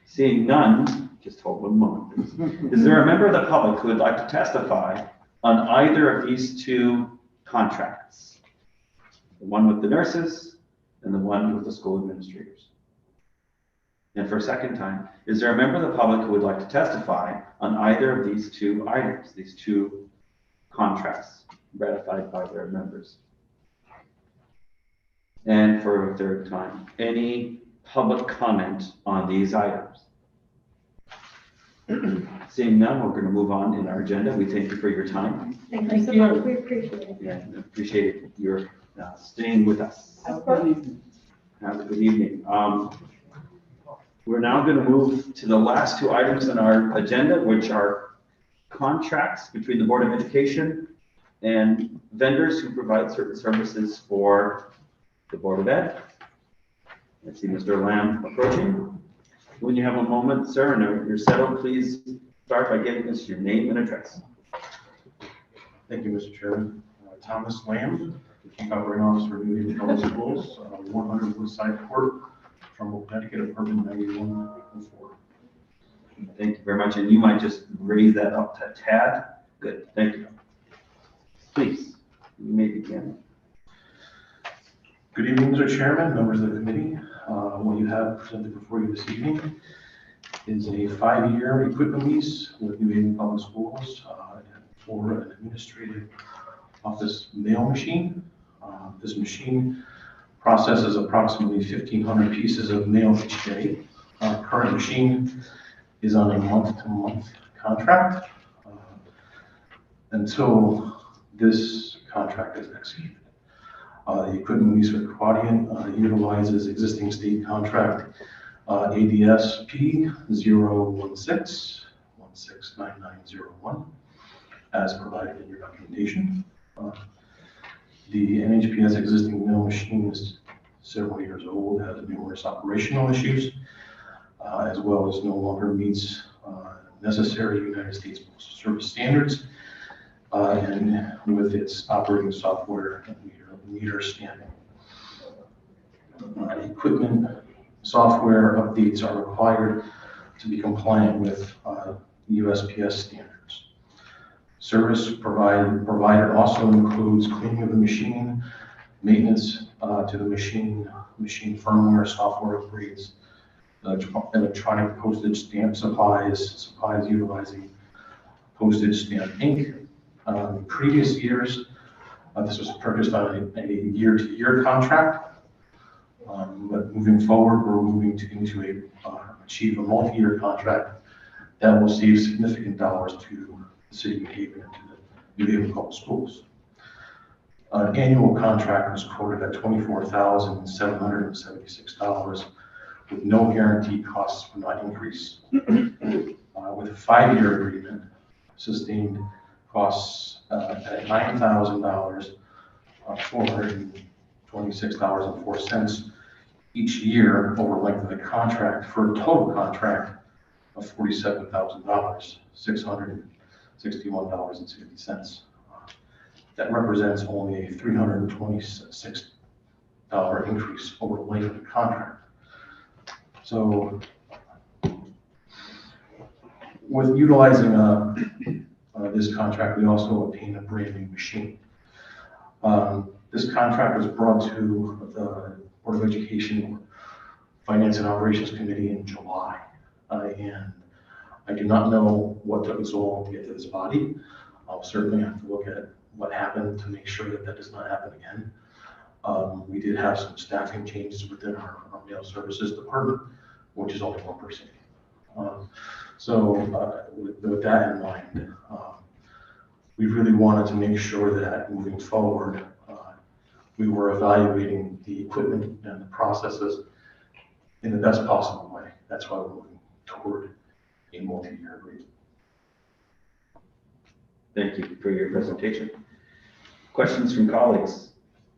Seeing none, just hold 1 moment, please. Is there a member of the public who would like to testify on either of these 2 contracts? The one with the nurses and the one with the school administrators? And for a second time, is there a member of the public who would like to testify on either of these 2 items, these 2 contracts ratified by their members? And for a third time, any public comment on these items? Seeing none, we're going to move on in our agenda. We thank you for your time. Thank you so much. We appreciate it. And appreciate your staying with us. Of course. Have a good evening. We're now going to move to the last 2 items on our agenda, which are contracts between the Board of Education and vendors who provide certain services for the Board of Ed. I see Mr. Lamb approaching. When you have a moment, sir, and you're settled, please start by giving us your name and address. Thank you, Mr. Chairman. Thomas Lamb, Chief Operating Officer of New Haven Public Schools, 100 Woodside Court, Trumbull, Connecticut, apartment 9104. Thank you very much, and you might just raise that up a tad. Good, thank you. Please, you may begin. Good evening, Mr. Chairman, members of the committee. What you have presented before you this evening is a 5-year equipment lease with New Haven Public Schools for an administrative office mail machine. This machine processes approximately 1,500 pieces of mail each day. Our current machine is on a month-to-month contract until this contract is executed. The equipment lease with Quadient utilizes existing state contract ADSP 016-169901 as provided in your documentation. The NHPS existing mill machine is several years old, has numerous operational issues, as well as no longer meets necessary United States Postal Service standards, and with its operating software and meter stamping. Equipment software updates are required to be compliant with USPS standards. Service provider also includes cleaning of the machine, maintenance to the machine firmware, software upgrades, electronic postage stamp supplies utilizing postage stamp ink. Previous years, this was purchased on a year-to-year contract. But moving forward, we're moving to achieve a multi-year contract that will save significant dollars to the city of New Haven and to the New Haven Public Schools. An annual contract was quoted at $24,776 with no guaranteed costs will not increase. With a 5-year agreement, sustained costs at $9,000, $426.04 each year over length of the contract for a total contract of $47,000, $661.60. That represents only a $326 increase over the length of the contract. So with utilizing this contract, we also obtained a brand new machine. This contract was brought to the Board of Education Finance and Operations Committee in July. And I do not know what took so long to get to this body. I'll certainly have to look at what happened to make sure that that does not happen again. We did have some staffing changes within our mail services department, which is only one person. With that in mind, we really wanted to make sure that moving forward, we were evaluating the equipment and the processes in the best possible way. That's why we're moving toward a multi-year agreement. Thank you for your presentation. Questions from colleagues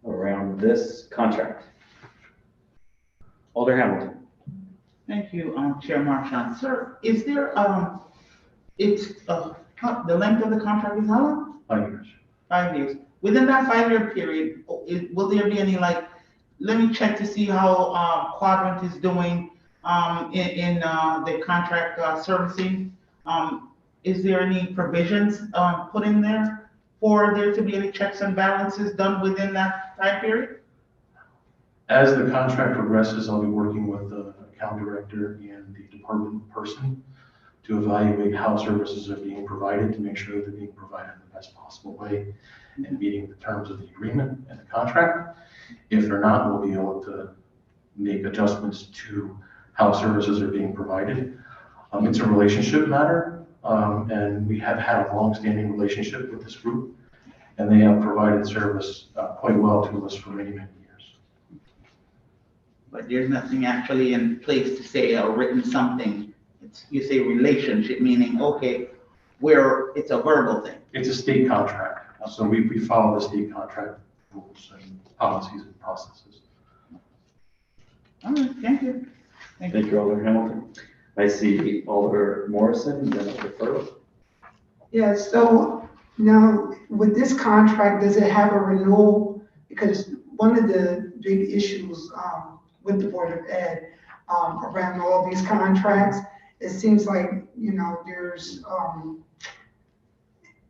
around this contract? Alder Hamilton. Thank you, Chair Marchand. Sir, is there, the length of the contract is how long? 5 years. 5 years. Within that 5-year period, will there be any, like, let me check to see how Quadrant is doing in the contract servicing? Is there any provisions put in there for there to be any checks and balances done within that time period? As the contract progresses, I'll be working with the account director and the department person to evaluate how services are being provided to make sure they're being provided in the best possible way and meeting the terms of the agreement and the contract. If they're not, we'll be able to make adjustments to how services are being provided. It's a relationship matter, and we have had a long-standing relationship with this group, and they have provided service quite well to us for many, many years. But there's nothing actually in place to say or written something. You say relationship, meaning, okay, where it's a verbal thing. It's a state contract, so we follow the state contract rules and policies and processes. All right, thank you. Thank you, Alder Hamilton. I see Alder Morrison, then Alder Furlow. Yeah, so now with this contract, does it have a renewal? Because one of the big issues with the Board of Ed around all these contracts, it seems like, you know, there's,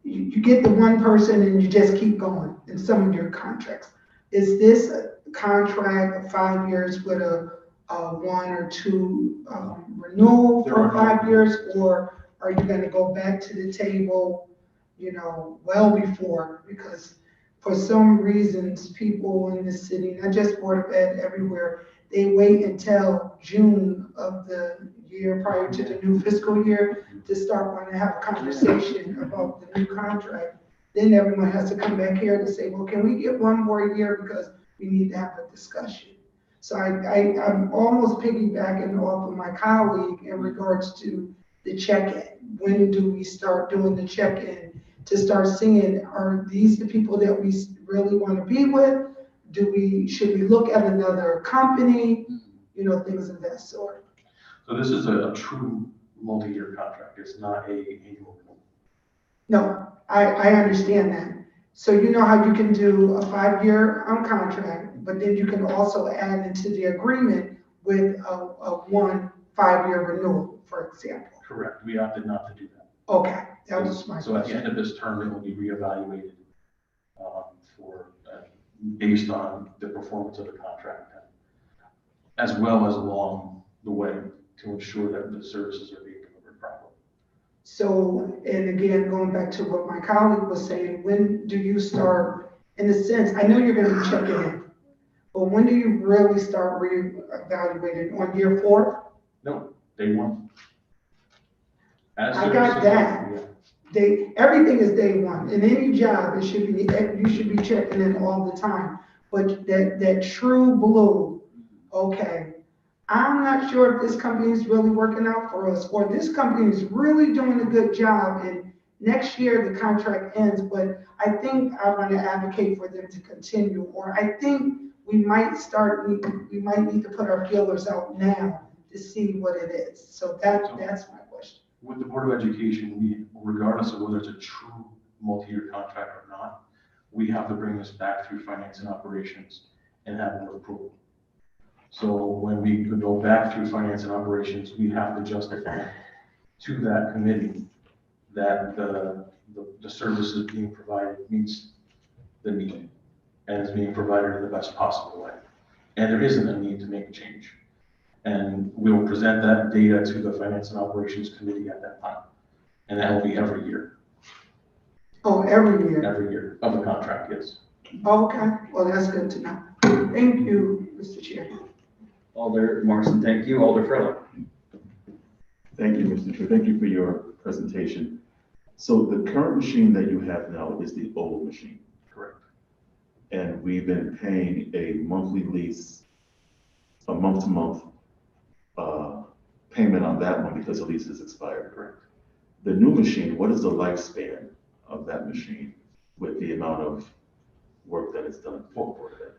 you get the one person and you just keep going in some of your contracts. Is this a contract of 5 years with a 1 or 2 renewal for 5 years, or are you going to go back to the table, you know, well before? Because for some reasons, people in the city, not just Board of Ed, everywhere, they wait until June of the year prior to the new fiscal year to start wanting to have a conversation about the new contract. Then everyone has to come back here to say, well, can we get one more year because we need to have a discussion. So I'm almost piggybacking off of my colleague in regards to the check-in. When do we start doing the check-in to start seeing, are these the people that we really want to be with? Should we look at another company? You know, things of that sort. So this is a true multi-year contract. It's not a annual. No, I understand that. So you know how you can do a 5-year contract, but then you can also add into the agreement with a 1 5-year renewal, for example. Correct. We opted not to do that. Okay, that was my So at the question. end of this term, it will be reevaluated based on the performance of the contract, as well as along the way to ensure that the services are being delivered properly. So, and again, going back to what my colleague was saying, when do you start, in a sense, I know you're gonna be checking in, but when do you really start reevaluating? On year 4? No, day one. I got that. Everything is day one. In any job, you should be checking in all the time. But that true blue, okay, I'm not sure if this company is really working out for us, or this company is really doing a good job, and next year the contract ends, but I think I want to advocate for them to continue, or I think we might need to put our feelers out now to see what it is. So that's my question. With the Board of Education, regardless of whether it's a true multi-year contract or not, we have to bring this back through finance and operations and have board approval. So when we go back through finance and operations, we have to justify to that committee that the services being provided meets the need and is being provided in the best possible way. And there isn't a need to make a change. And we will present that data to the Finance and Operations Committee at that time. And that will be every year. Oh, every year? Every year of the contract, yes. Okay, well, that's good to know. Thank you, Mr. Chair. Alder Morrison, thank you. Alder Furlow. Thank you, Mr. Chair. Thank you for your presentation. So the current machine that you have now is the old machine. Correct. And we've been paying a monthly lease, a month-to-month payment on that one because the lease is expired. Correct. The new machine, what is the lifespan of that machine with the amount of work that it's done for it?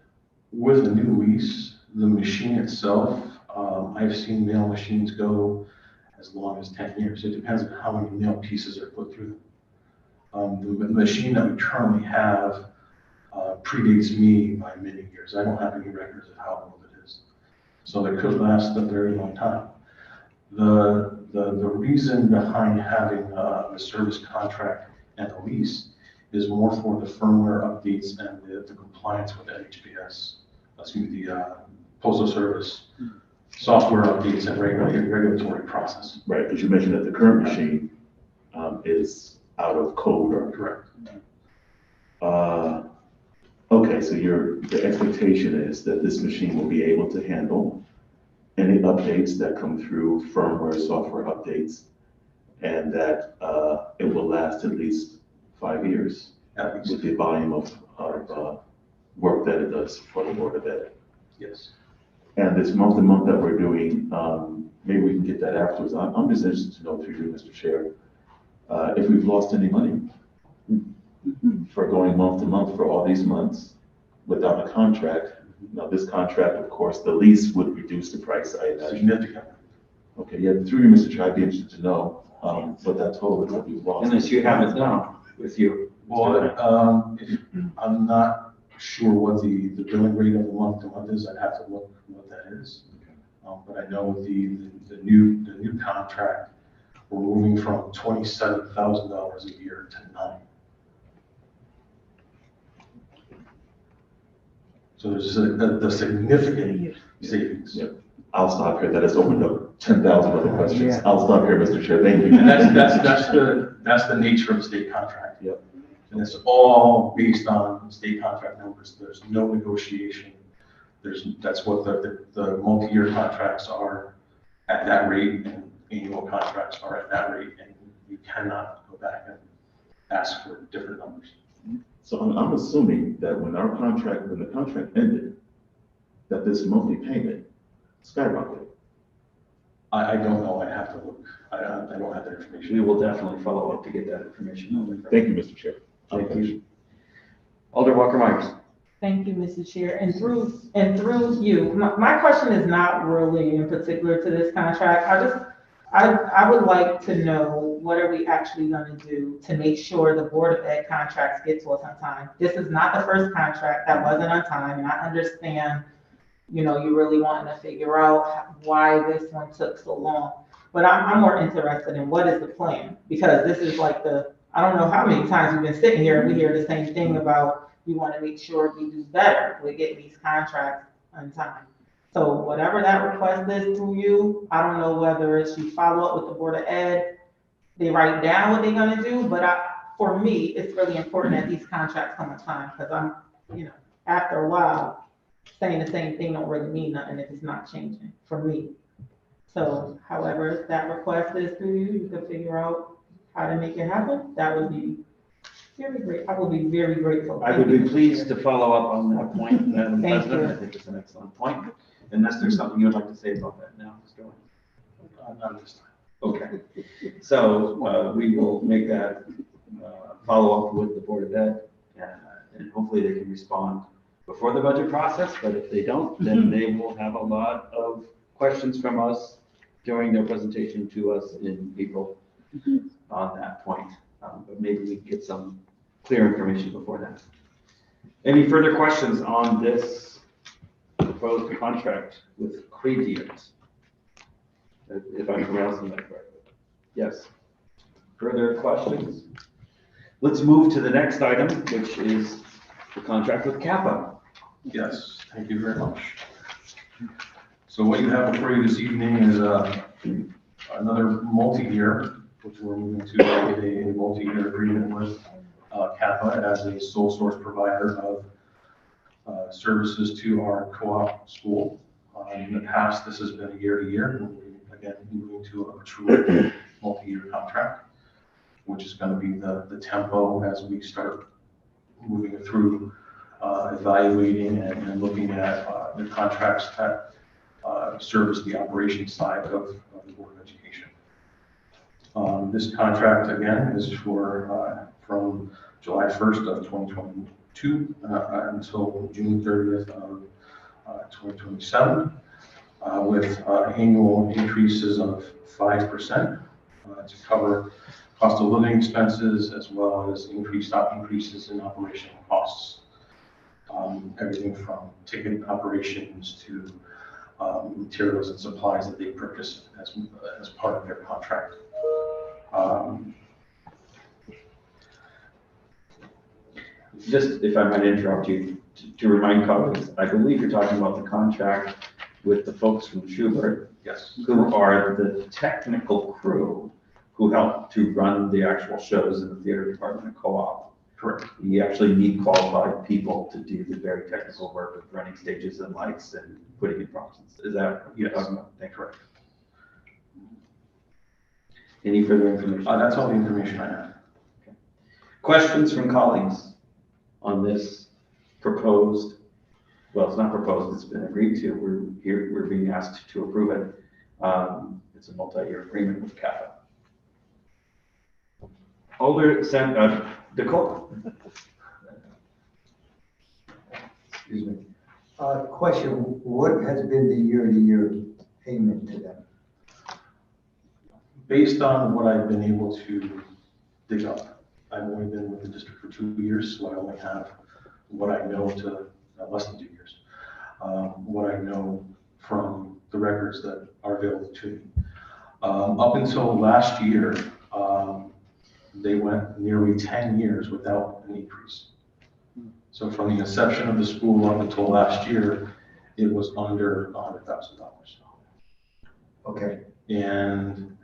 With the new lease, the machine itself, I've seen mail machines go as long as 10 years. It depends on how many mail pieces are put through them. The machine that we currently have predates me by many years. I don't have any records of how old it is. So it could last a very long time. The reason behind having the service contract and the lease is more for the firmware updates and the compliance with NHPS, the Postal Service software updates and regulatory process. Right, because you mentioned that the current machine is out of code. Or correct. Okay, so the expectation is that this machine will be able to handle any updates that come through firmware, software updates, and that it will last at least 5 years with the volume of work that it does for the Board of Ed. Yes. And this month-to-month that we're doing, maybe we can get that afterwards. I'm just interested to know through you, Mr. Chair, if we've lost any money for going month-to-month for all these months without a contract. Now, this contract, of course, the lease would reduce the price, I imagine. Significantly. Okay, yeah, through you, Mr. Chair, I'd be interested to know what that total is that we've lost. Unless you have it down with you. Well, I'm not sure what the billing rate of the month-to-month is. I'd have to look what that is. But I know with the new contract, we're moving from $27,000 a year to $9,000. So there's a significant savings. Yep. I'll stop here. That has opened up 10,000 other questions. Yeah. I'll stop here, Mr. Chair. Thank you. And that's the nature of the state contract. Yep. And it's all based on state contract numbers. There's no negotiation. That's what the multi-year contracts are at that rate, and annual contracts are at that rate, and you cannot go back and ask for different numbers. So I'm assuming that when the contract ended, that this monthly payment skyrocketed. I don't know, I have to look. I don't have that information. We will definitely follow up to get that information. Thank you, Mr. Chair. Thank you. Alder Walker-Myers. Thank you, Mr. Chair. And through you, my question is not really in particular to this contract. I would like to know, what are we actually gonna do to make sure the Board of Ed contracts get to us on time? This is not the first contract that wasn't on time, and I understand, you really wanting to figure out why this one took so long. But I'm more interested in what is the plan? Because this is like I don't know how many times we've been sitting here and we hear the same thing about, we want to make sure we do better with getting these contracts on time. So whatever that request is through you, I don't know whether it's you follow up with the Board of Ed, they write down what they're gonna do, but for me, it's really important that these contracts come on time, because I'm, after a while, saying the same thing don't really mean nothing if it's not changing, for me. So however that request is through you, you can figure out how to make it happen. That would be very great. I would be very grateful. I would be pleased to follow up on that point, Madam Thank President. you. I think it's an excellent point. Unless there's something you would like to say about that now, Mr. Owen. Not this time. Okay. So we will make that follow up with the Board of Ed, and hopefully they can respond before the budget process. But if they don't, then they will have a lot of questions from us during their presentation to us in April on that point. But maybe we can get some clear information before that. Any further questions on this proposed contract with Crediant? If I'm pronouncing that correctly. Yes. Further questions? Let's move to the next item, which is the contract with Kappa. Yes, thank you very much. So what you have before you this evening is another multi-year, which we're moving to a multi-year agreement with Kappa as a sole source provider of services to our co-op school. In the past, this has been a year-to-year. Again, moving to a true multi-year contract, which is going to be the tempo as we start moving through evaluating and looking at the contracts that service the operations side of the Board of Education. This contract, again, is for from July 1st of 2022 until June 30th of 2027. With annual increases of 5% to cover cost of living expenses, as well as increases in operational costs. Everything from ticket operations to materials and supplies that they purchase as part of their contract. Just if I might interrupt you, to remind colleagues, I believe you're talking about the contract with the folks from Schubert. Yes. Who are the technical crew who help to run the actual shows in the theater department of co-op. Correct. You actually need qualified people to do the very technical work of running stages and lights and putting in props. Is that what you're talking about? That's correct. Any further information? That's all the information I have. Okay. Questions from colleagues on this proposed? Well, it's not proposed, it's been agreed to. We're being asked to approve it. It's a multi-year agreement with Kappa. Alder Nicole. Excuse me. Question, what has been the year-to-year payment to them? Based on what I've been able to dig up, I've only been with the district for 2 years, so I only have what I know to less than 2 years. What I know from the records that are available to me. Up until last year, they went nearly 10 years without an increase. So from the inception of the school up until last year, it was under $100,000. Okay. And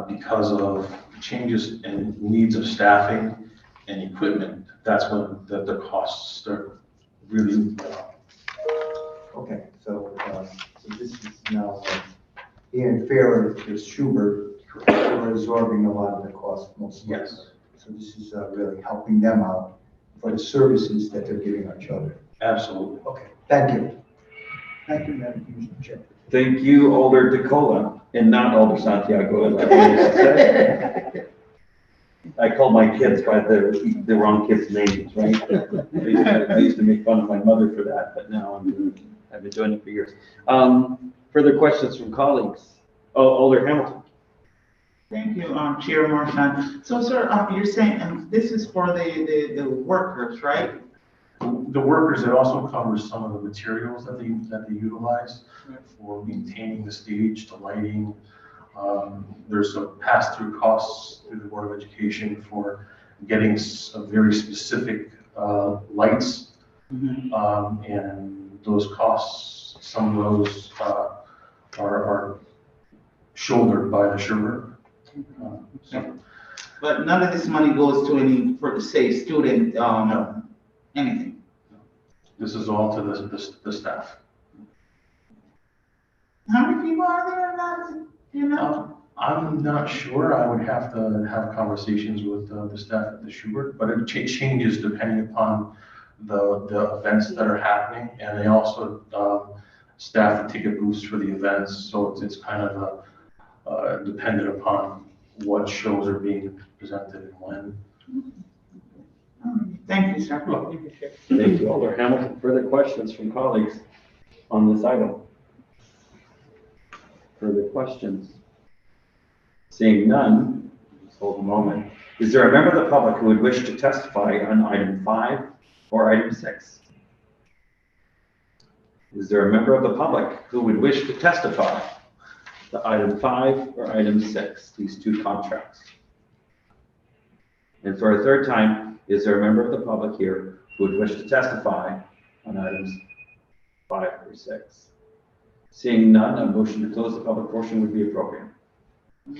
because of changes in needs of staffing and equipment, that's when the costs start really, Okay, so this is now being fair to Schubert, we're absorbing a lot of the costs most. Yes. So this is really helping them out for the services that they're giving our children. absolutely. Okay, thank you. Thank you, Madam Commissioner Chair. Thank you, Alder DeCola, and not Alder Santiago, as I used to say. I call my kids by the wrong kids' names, right? I used to make fun of my mother for that, but now I've been doing it for years. Further questions from colleagues? Oh, Alder Hamilton. Thank you, Chair Marchand. So, sir, you're saying this is for the workers, right? The workers, it also covers some of the materials that they utilize for maintaining the stage, the lighting. There's some pass-through costs through the Board of Education for getting some very specific lights. And those costs, some of those are shouldered by the Schubert. But none of this money goes to any, for the say, student, No. anything. This is all to the staff. How many people are there in that, you know? I'm not sure. I would have to have conversations with the staff at the Schubert, but it changes depending upon the events that are happening. And they also staff the ticket booths for the events. So it's kind of dependent upon what shows are being presented and when. Thank you, sir. Thank you, Alder Hamilton. Further questions from colleagues on this item? Further questions? Seeing none, just hold a moment. Is there a member of the public who would wish to testify on item 5 or item 6? Is there a member of the public who would wish to testify to item 5 or item 6, these two contracts? And for a third time, is there a member of the public here who would wish to testify on items 5 or 6? Seeing none, a motion to close the public portion would be appropriate.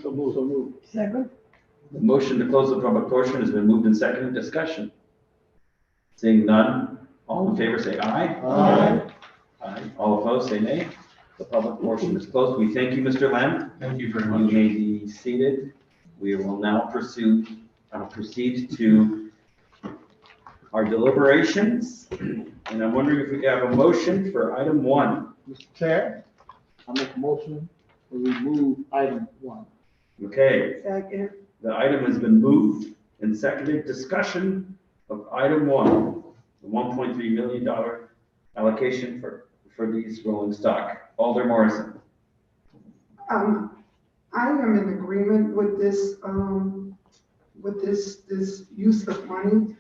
So move. Second? The motion to close the public portion has been moved and seconded. Discussion. Seeing none, all in favor say aye. Aye. Aye. All opposed say nay. The public portion is closed. We thank you, Mr. Lamb. Thank you very You much. may be seated. We will now proceed to our deliberations. And I'm wondering if we have a motion for item 1. Mr. Chair, I make a motion to remove item 1. Okay, Second. the item has been moved and seconded. Discussion of item 1, the $1.3 million allocation for these rolling stock. Alder Morrison. I am in agreement with this, this use of money.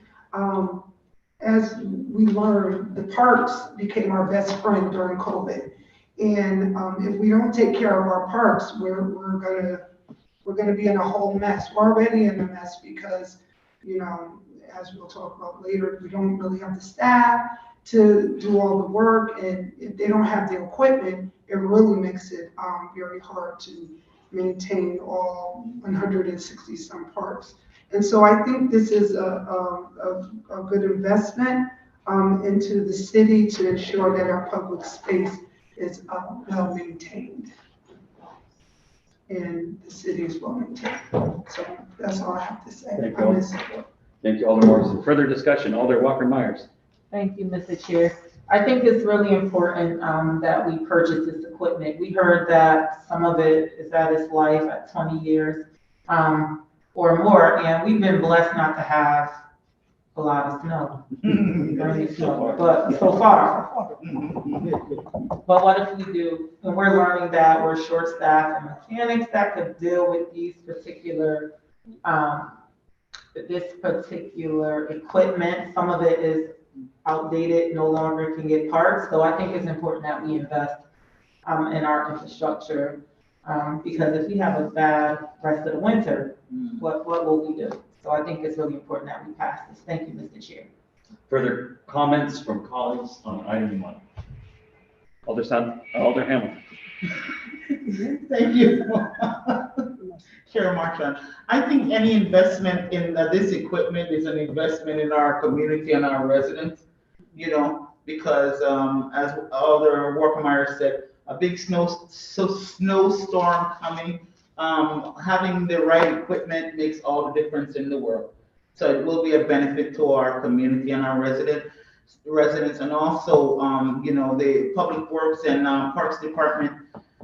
As we learned, the parks became our best friend during COVID. And if we don't take care of our parks, we're gonna be in a whole mess. We're already in a mess because, you know, as we'll talk about later, we don't really have the staff to do all the work, and if they don't have the equipment, it really makes it very hard to maintain all 160 some parks. And so I think this is a good investment into the city to ensure that our public space is well maintained. And the city is well maintained. So that's all I have to say. Thank you. Thank you, Alder Morrison. Further discussion, Alder Walker-Myers. Thank you, Mr. Chair. I think it's really important that we purchase this equipment. We heard that some of it is at its life at 20 years or more, and we've been blessed not to have a lot of snow during the snow, but so far. But what if we do? And we're learning that we're short-staffed and mechanics that could deal with these particular this particular equipment. Some of it is outdated, no longer can get parts. So I think it's important that we invest in our infrastructure because if we have a bad rest of the winter, what will we do? So I think it's really important that we pass this. Thank you, Mr. Chair. Further comments from colleagues on item 1? Alder Hamilton. Thank you. Chair Marchand, I think any investment in this equipment is an investment in our community and our residents, because as Alder Walker said, a big snowstorm coming, having the right equipment makes all the difference in the world. So it will be a benefit to our community and our residents, and also, the Public Works and Parks Department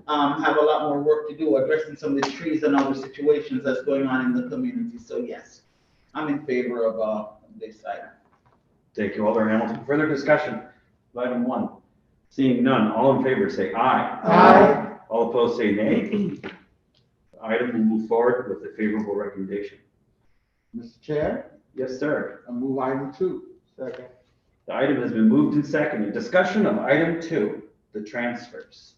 have a lot more work to do addressing some of the trees and other situations that's going on in the community. So yes, I'm in favor of this item. Thank you, Alder Hamilton. Further discussion of item 1. Seeing none, all in favor say aye. Aye. All opposed say nay. The item will move forward with a favorable recommendation. Mr. Chair, Yes, sir. I move item 2. Second. The item has been moved and seconded. Discussion of item 2, the transfers.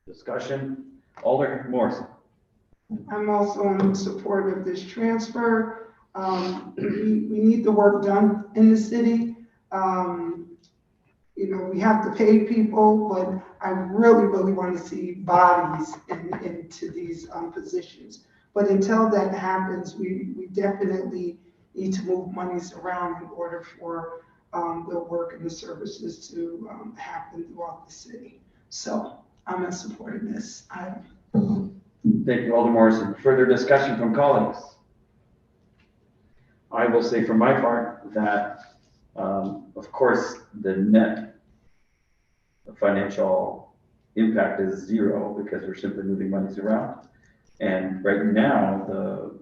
Discussion, Alder Morrison. I'm also in support of this transfer. We need the work done in the city. We have to pay people, but I really, really want to see bodies into these positions. But until that happens, we definitely need to move monies around in order for the work and the services to happen throughout the city. So I'm in support of this item. Thank you, Alder Morrison. Further discussion from colleagues? I will say for my part that, of course, the net financial impact is 0 because we're simply moving monies around. And right now, the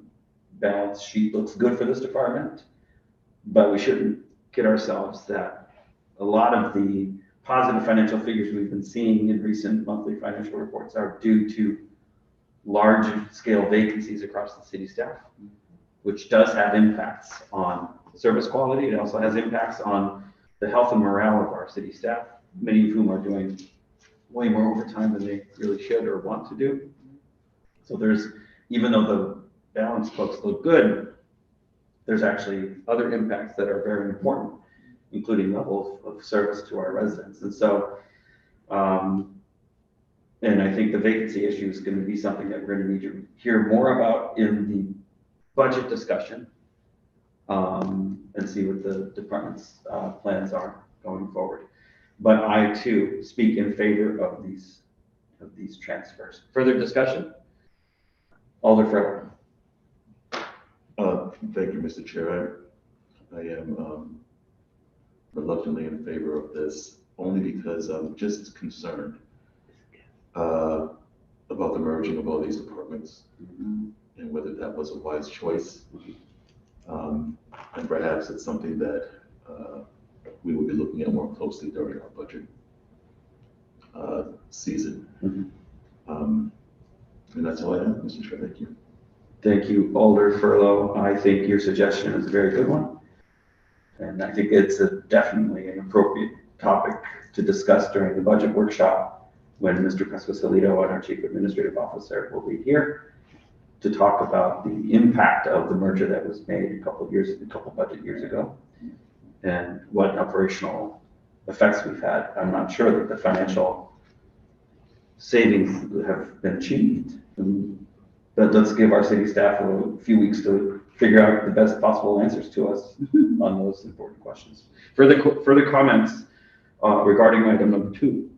balance sheet looks good for this department, but we shouldn't kid ourselves that a lot of the positive financial figures we've been seeing in recent monthly financial reports are due to large scale vacancies across the city staff, which does have impacts on service quality. It also has impacts on the health and morale of our city staff, many of whom are doing way more overtime than they really should or want to do. So even though the balance books look good, there's actually other impacts that are very important, including level of service to our residents. And so, and I think the vacancy issue is going to be something that we're going to need to hear more about in the budget discussion, and see what the department's plans are going forward. But I too speak in favor of these transfers. Further discussion? Alder Friller. Thank you, Mr. Chair. I am reluctantly in favor of this, only because I'm just concerned about the merging of all these departments, and whether that was a wise choice. And perhaps it's something that we will be looking at more closely during our budget season. And that's all I have, Mr. Chair. Thank you. Thank you, Alder Furlow. I think your suggestion is a very good one. And I think it's definitely an appropriate topic to discuss during the budget workshop when Mr. Pescosolido and our Chief Administrative Officer will be here to talk about the impact of the merger that was made a couple budget years ago and what operational effects we've had. I'm not sure that the financial savings have been achieved. But let's give our city staff a few weeks to figure out the best possible answers to us on those important questions. Further comments regarding item number 2?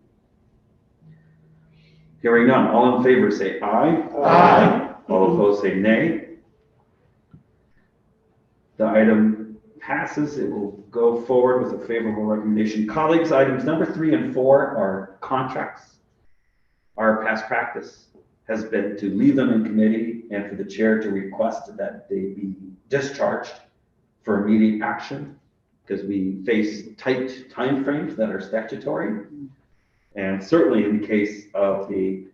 Hearing none, all in favor say aye. Aye. All opposed say nay. The item passes. It will go forward with a favorable recommendation. Colleagues, items number 3 and 4 are contracts. Our past practice has been to leave them in committee and for the chair to request that they be discharged for immediate action, because we face tight timeframes that are statutory. And certainly in the case of the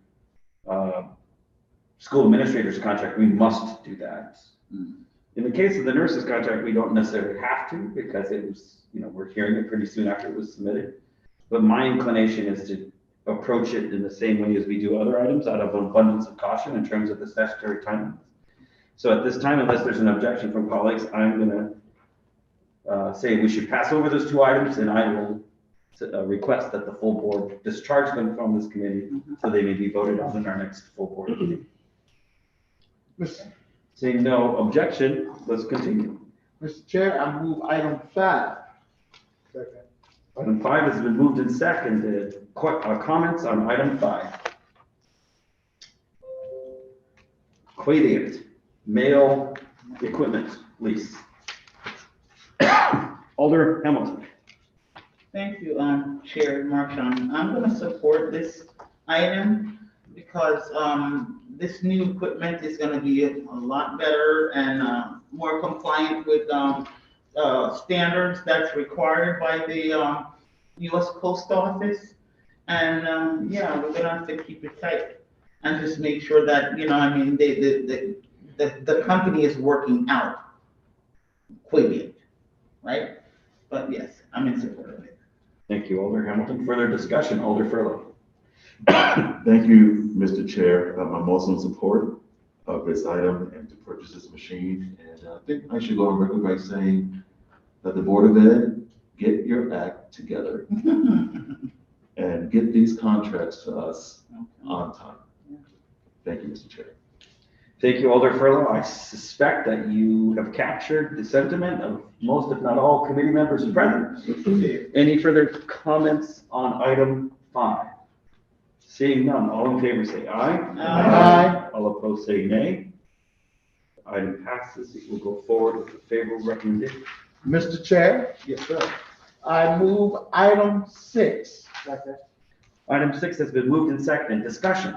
school administrator's contract, we must do that. In the case of the nurse's contract, we don't necessarily have to, because it was, we're hearing it pretty soon after it was submitted. But my inclination is to approach it in the same way as we do other items, out of abundance of caution in terms of the statutory timelines. So at this time, unless there's an objection from colleagues, I'm going to say we should pass over those 2 items, and I will request that the full board discharge them from this committee so they may be voted on in our next full board meeting. Mr. Seeing no objection, let's continue. Mr. Chair, I move item 5. Second. Item 5 has been moved and seconded. Comments on item 5? Quadient mail equipment lease. Alder Hamilton. Thank you, Chair Marchand. I'm gonna support this item because, this new equipment is gonna be a lot better and, more compliant with, standards that's required by the, US Post Office. And, yeah, we're gonna have to keep it tight and just make sure that, I mean, the company is working out Quadient, right? But yes, I'm in support of it. Thank you, Alder Hamilton. Further discussion, Alder Furley. Thank you, Mr. Chair. I'm also in support of this item and to purchase this machine. And I think I should go on record by saying that the Board of Ed, get your act together and get these contracts to us on time. Thank you, Mr. Chair. Thank you, Alder Furlow. I suspect that you have captured the sentiment of most, if not all, committee members present. Any further comments on item 5? Seeing none, all in favor say aye. Aye. All opposed say nay. Item passes. It will go forward with a favorable recommendation. Mr. Chair? Yes, sir. I move item 6. Second. Item 6 has been moved and seconded. Discussion.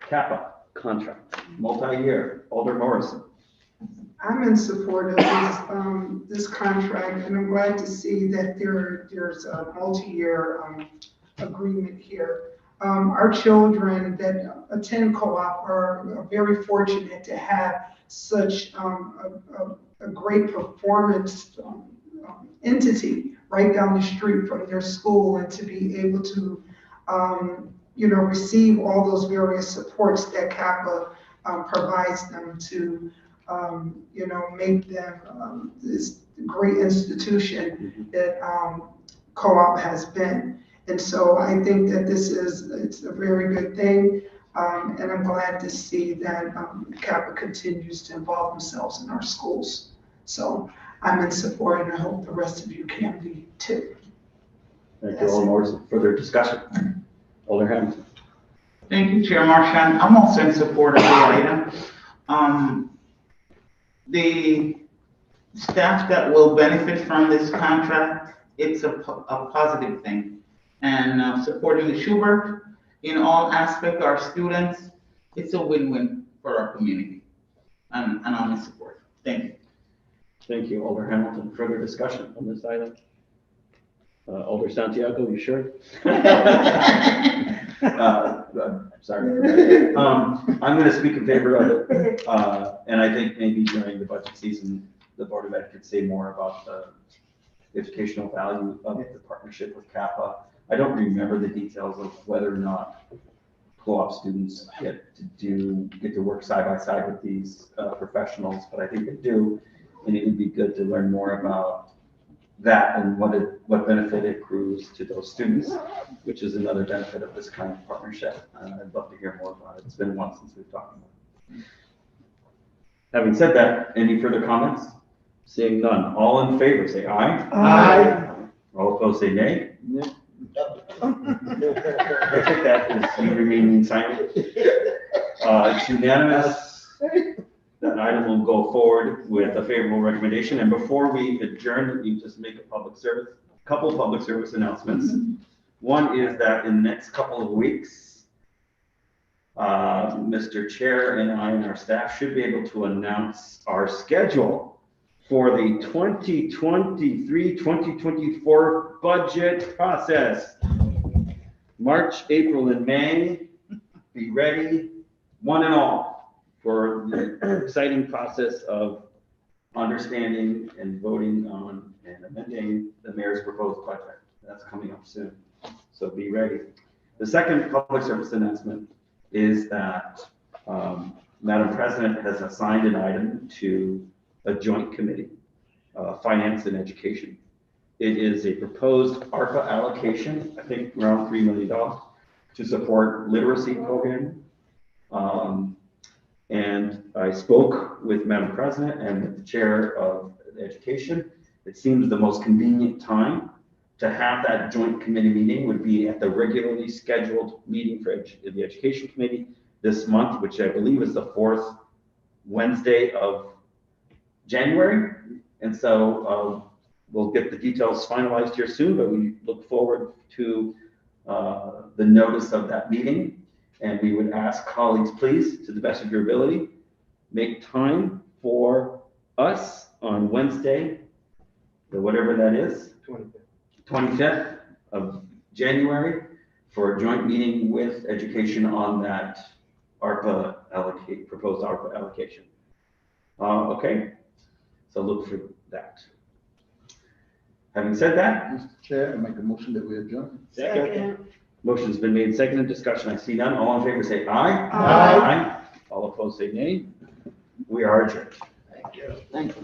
Kappa contract, multi-year. Alder Morrison. I'm in support of this contract, and I'm glad to see that there's a multi-year agreement here. Our children that attend co-op are very fortunate to have such a great performance entity right down the street from their school, and to be able to receive all those various supports that Kappa provides them to, make them this great institution that co-op has been. And so I think that it's a very good thing. And I'm glad to see that Kappa continues to involve themselves in our schools. So I'm in support, and I hope the rest of you can be too. Thank you, Alder Morrison. Further discussion. Alder Hamilton. Thank you, Chair Marchand. I'm also in support of the item. The staff that will benefit from this contract, it's a positive thing. And supporting the Schubert in all aspects, our students, it's a win-win for our community. And I'm in support. Thank you. Thank you, Alder Hamilton. Further discussion on this item? Alder Santiago, you sure? Sorry. I'm going to speak in favor of it. And I think maybe during the budget season, the Board of Ed could say more about the educational value of the partnership with Kappa. I don't remember the details of whether or not co-op students get to work side by side with these professionals, but I think they do. And it would be good to learn more about that and what benefit it accrues to those students, which is another benefit of this kind of partnership. I'd love to hear more about it. It's been a while since we've talked about it. Having said that, any further comments? Seeing none, all in favor say aye. Aye. All opposed say nay. I think that is you remaining silent. It's unanimous. That item will go forward with a favorable recommendation. And before we adjourn, let me just make a couple of public service announcements. One is that in the next couple of weeks, Mr. Chair and I and our staff should be able to announce our schedule for the 2023-2024 budget process. March, April, and May, be ready, one and all, for the exciting process of understanding and voting on and amending the mayor's proposed budget. That's coming up soon, so be ready. The second public service announcement is that Madam President has assigned an item to a joint committee, Finance and Education. It is a proposed ARPA allocation, I think around $3 million, to support literacy programming. And I spoke with Madam President and with the Chair of Education. It seems the most convenient time to have that joint committee meeting would be at the regularly scheduled meeting for the Education Committee this month, which I believe is the fourth Wednesday of January. And so we'll get the details finalized here soon, but we look forward to the notice of that meeting. And we would ask colleagues, please, to the best of your ability, make time for us on Wednesday, or whatever that is, 25th of January, for a joint meeting with Education on that proposed ARPA allocation. Okay, so look for that. Having said that, Mr. Chair, I make a motion that we adjourn. Second. Motion's been made, seconded, discussion, I see none, all in favor say aye. Aye. All opposed say nay. We are adjourned. Thank you. Thank you.